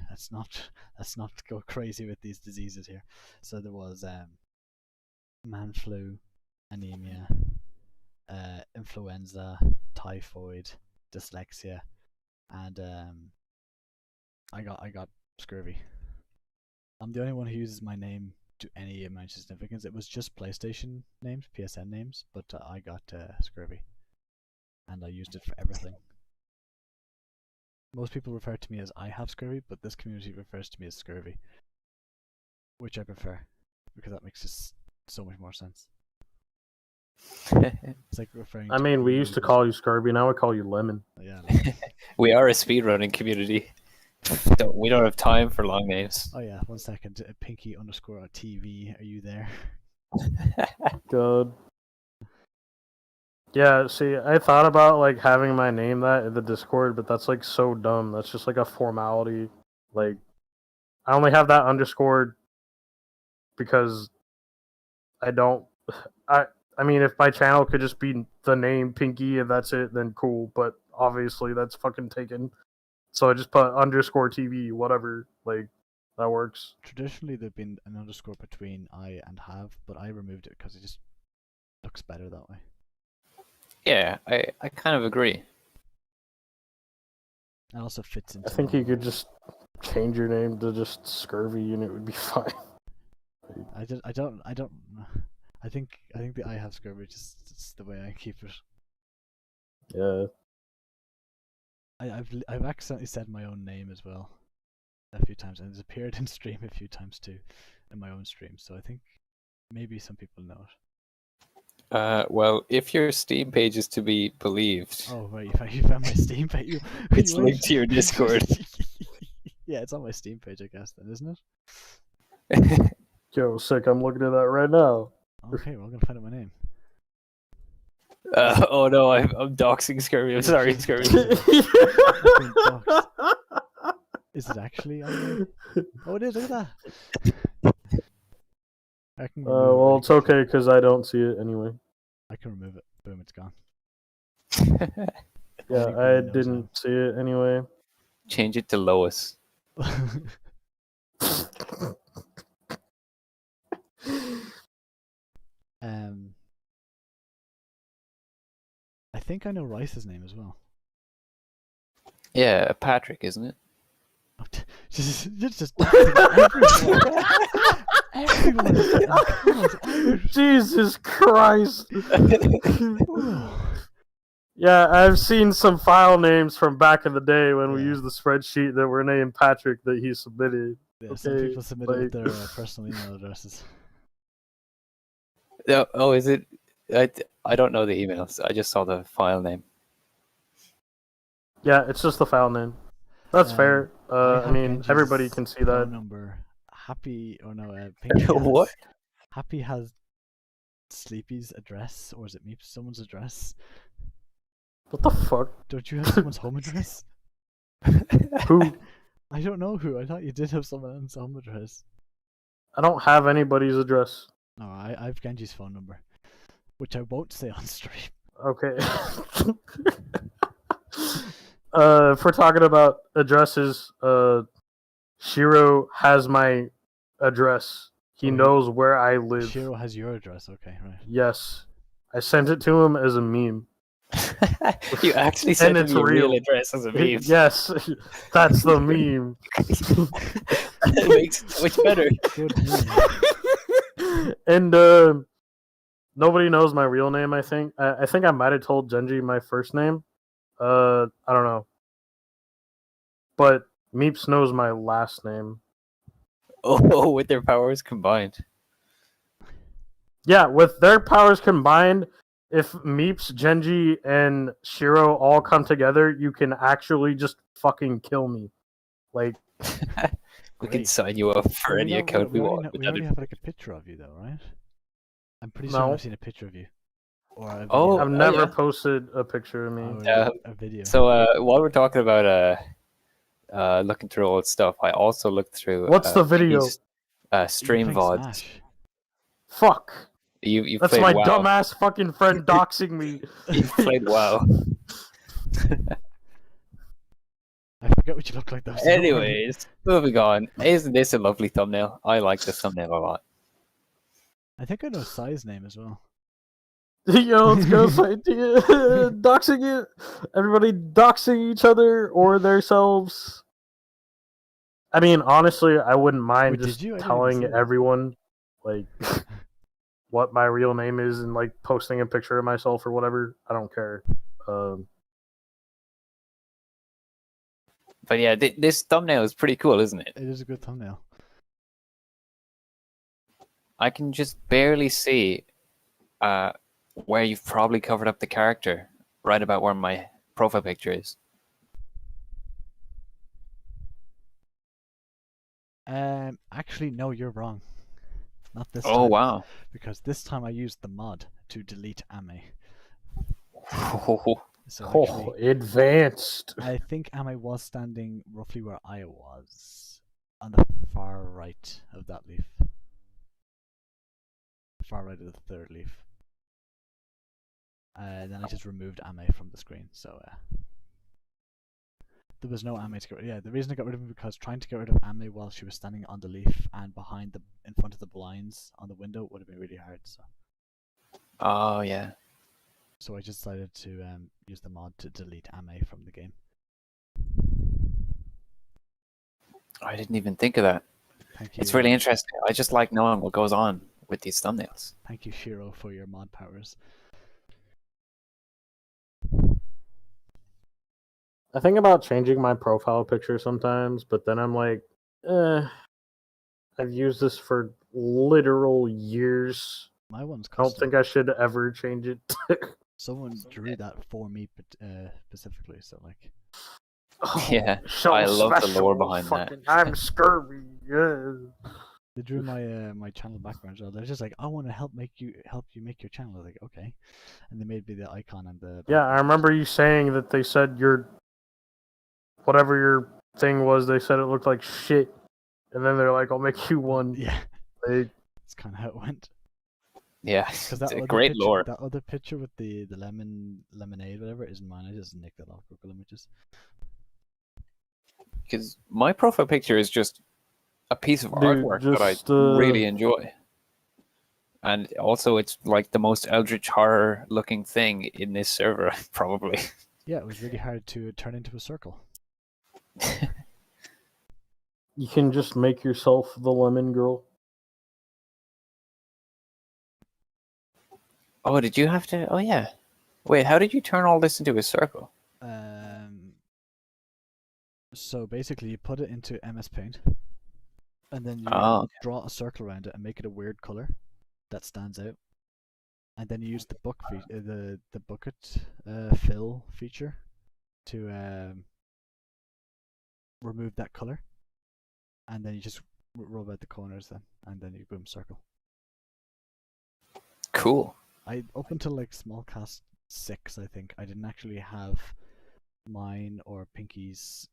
let's not go crazy with these diseases here. So there was man flu, anemia, influenza, typhoid, dyslexia, and I got scurvy. I'm the only one who uses my name to any amount of significance. It was just PlayStation names, PSN names, but I got scurvy, and I used it for everything. Most people refer to me as I have scurvy, but this community refers to me as scurvy, which I prefer because that makes just so much more sense. It's like referring. I mean, we used to call you Scurvy. Now we call you Lemon. Yeah. We are a speedrunning community. We don't have time for long names. Oh yeah. 1 second. Pinky_TV. Are you there? God. Yeah, see, I thought about like having my name that in the Discord, but that's like so dumb. That's just like a formality. Like, I only have that underscored because I don't. I mean, if my channel could just be the name Pinky and that's it, then cool. But obviously, that's fucking taken. So I just put _TV, whatever. Like, that works. Traditionally, there've been an underscore between I and have, but I removed it because it just looks better that way. Yeah, I kind of agree. It also fits into. I think you could just change your name to just Scurvy and it would be fine. I don't. I think the I have scurvy just the way I keep it. Yeah. I've accidentally said my own name as well a few times, and it's appeared in stream a few times too, in my own stream. So I think maybe some people know it. Well, if your Steam page is to be believed, Oh wait, you found my Steam page. it's linked to your Discord. Yeah, it's on my Steam page, I guess. Then isn't it? Yo, sick, I'm looking at that right now. Okay, well, I'm gonna find out my name. Oh no, I'm doxing Scurvy. I'm sorry, Scurvy. Is it actually on there? Oh, it is. Look at that. I can remove it Well, really it's quickly. okay because I don't see it anyway. I can remove it. Boom, it's gone. Yeah, Only I Green knows didn't see it anyway. Change it to Lois. I think I know Rice's name as well. Yeah, Patrick, isn't it? Just everyone. Everyone is getting called out. Jesus Christ! Yeah, I've seen some file names from back in the day when we Yeah. used the spreadsheet that were named Patrick that he submitted. Yeah, some Okay, people submitted with like- their personal email addresses. Oh, is it? I don't know the emails. I just saw the file name. Yeah, it's just the file name. That's fair. I have mean, Genji's everybody can see phone that. number. Happy, oh no, Pinky has, What? Happy has Sleepy's address, or is it me? Someone's address? What the fuck? Don't you have someone's home address? Who? I don't know who. I thought you did have someone's home address. I don't have anybody's address. No, I have Genji's phone number, which I won't say on stream. Okay. If we're talking about addresses, Shiro has my address. He knows where I live. Shiro has your address. Okay, right. Yes. I sent it to him as a meme. You actually sent him it's your real real. address as a meme. Yes, that's the meme. It makes it so much better. Good meme. And nobody knows my real name, I think. I think I might have told Genji my first name. I don't know. But Meeps knows my last name. Oh, with their powers combined. Yeah, with their powers combined, if Meeps, Genji, and Shiro all come together, you can actually just fucking kill me. Like, We can Great. sign you up for Well, any we account we want. we already have like a picture of you, though, right? I'm pretty sure No. I've seen a picture of you. Or a video. Oh, I've never yeah. posted a picture of me. Or a video. So while we're talking about looking through old stuff, I also looked through. What's the video? Piggy's, You're stream playing VODs. Smash. Fuck. You That's played my WoW. dumbass fucking friend doxing me. You played WoW. I forget what you look like though. so don't worry. Anyways, moving on. Isn't this a lovely thumbnail? I like this thumbnail a lot. I think I know Sai's name as well. Yo, let's go fight doxing it. Everybody doxing each other or themselves. I mean, honestly, I wouldn't mind Wait, did just you? I didn't even telling see that. everyone like what my real name is and like posting a picture of myself or whatever. I don't care. But yeah, this thumbnail is pretty cool, isn't it? It is a good thumbnail. I can just barely see where you've probably covered up the character, right about where my profile picture is. Actually, no, you're wrong. Not this Oh time. wow! Because this time I used the mod to delete Ame. So Oh, actually, advanced. I think Ame was standing roughly where I was, on the far right of that leaf. Far right of the third leaf. Then I just removed Ame from the screen, so there was no Ame to get rid of. Yeah, the reason I got rid of him because trying to get rid of Ame while she was standing on the leaf and in front of the blinds on the window would have been really hard. Oh yeah. So I just decided to use the mod to delete Ame from the game. I didn't even think of that. Thank you. It's really interesting. I just like knowing what goes on with these thumbnails. Thank you, Shiro, for your mod powers. I think about changing my profile picture sometimes, but then I'm like, I've used this for literal years. My one's I don't custom. think I should ever change it. Someone drew that for me specifically, so like. Yeah, so I love the special, lore behind that. fucking- I'm scurvy. Yeah. They drew my my channel background as well. They're just like, I want to help you make your channel. I was like, okay, and they made me the icon and the. Yeah, I remember you saying that they said your whatever your thing was, they said it looked like shit, and then they're like, "I'll make you one." Yeah, They, that's kind of how it went. Yeah, Because it's that a other great picture, lore. that other picture with the lemonade, whatever, isn't mine. I just nicked that off Google Images. Because my profile picture is just a piece of Dude, artwork that I just, really enjoy. And also, it's like the most eldritch horror looking thing in this server, probably. Yeah, it was really hard to turn into a circle. you can just make yourself the lemon girl. Oh, did you have to? Oh, yeah. Wait, how did you turn all this into a circle? So basically, you put it into MS Paint, and then you Oh, okay. draw a circle around it and make it a weird color that stands out. and then you use the the bucket fill feature to remove that color, and then you just rub out the corners then, and then you boom circle. Cool. I up until like Smol Cast 6, I think I didn't actually have mine or Pinky's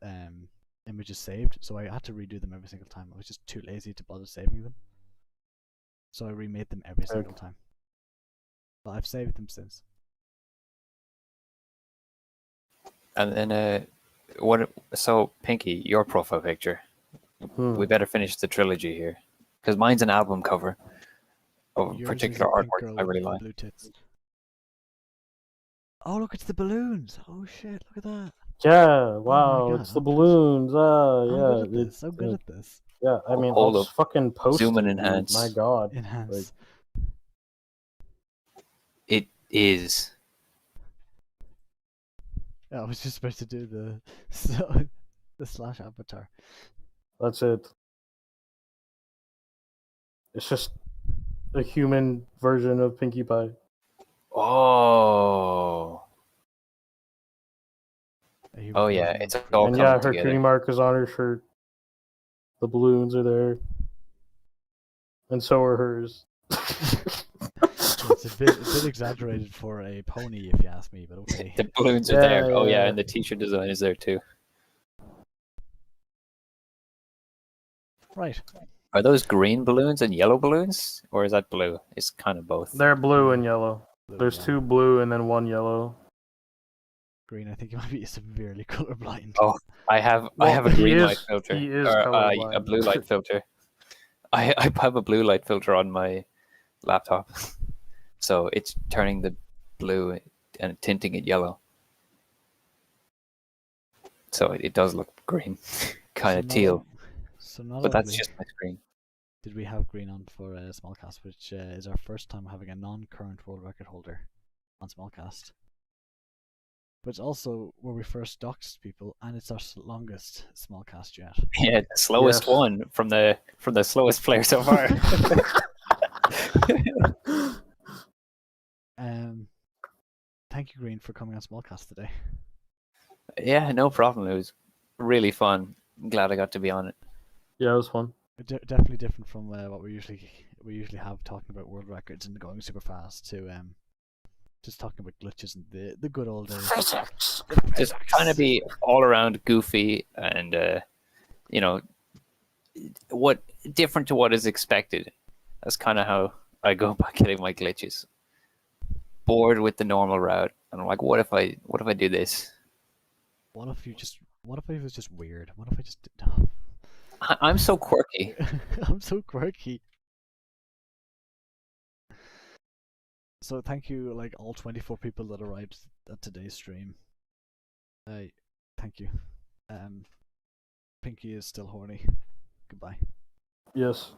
images saved, so I had to redo them every single time. I was just too lazy to bother saving them, so I remade them every single time. But I've saved them since. And then what? So Pinky, your profile picture. We better finish the trilogy here, because mine's an album cover of Yours particular is a pink artwork girl I really with like. blue tits. Oh look, it's the balloons! Oh shit, look at that! Yeah, wow, God, it's the I'm balloons. I'm Yeah, good at this. I'm good at this. yeah. I mean, Hold I'll up. fucking post Zoom and it, dude. enhance. My God, Enhance. It is. Yeah, I was just supposed to do the the slash avatar. that's it. It's just a human version of Pinkie Pie. Oh. Oh yeah, version it's of all And coming yeah, her together. cutie mark is on her shirt. The balloons are there, and so are hers. It's a bit exaggerated for a pony, if you ask me, but okay. The balloons are Yeah, there. Oh yeah, yeah. and the t-shirt design is there too. Right. Are those green balloons and yellow balloons, or is that blue? It's kind of both. They're blue and yellow. Blue, There's yellow. 2 blue and then 1 yellow. Green, I think you might be severely colorblind. Oh, I have Well, a he green is- light filter. he is or, a colorblind. blue light filter. I have a blue light filter on my laptop, so it's turning the blue and tinting it yellow. So it does look green, kind of teal. So not But that's only just my screen. did we have green on for Smallcast, which is our first time having a non-current world record holder on Smallcast. But it's also where we first doxed people, and it's our longest Smallcast yet. Yeah, the slowest Yes. one from the slowest player so far. Thank you, Green, for coming on Smallcast today. Yeah, no problem. It was really fun. I'm glad I got to be on it. Yeah, it was fun. Definitely different from what we usually have, talking about world records and going super fast, to just talking about glitches and the good old days. Physics. Just trying to be all around goofy and you know, what different to what is expected. That's kind of how I go about getting my glitches. Bored with the normal route, and I'm like, what if I do this? What if it was just weird? What if I just did? I'm so quirky. I'm so quirky. So thank you, like all 24 people that arrived at today's stream. Thank you. Pinky is still horny. Goodbye. Yes.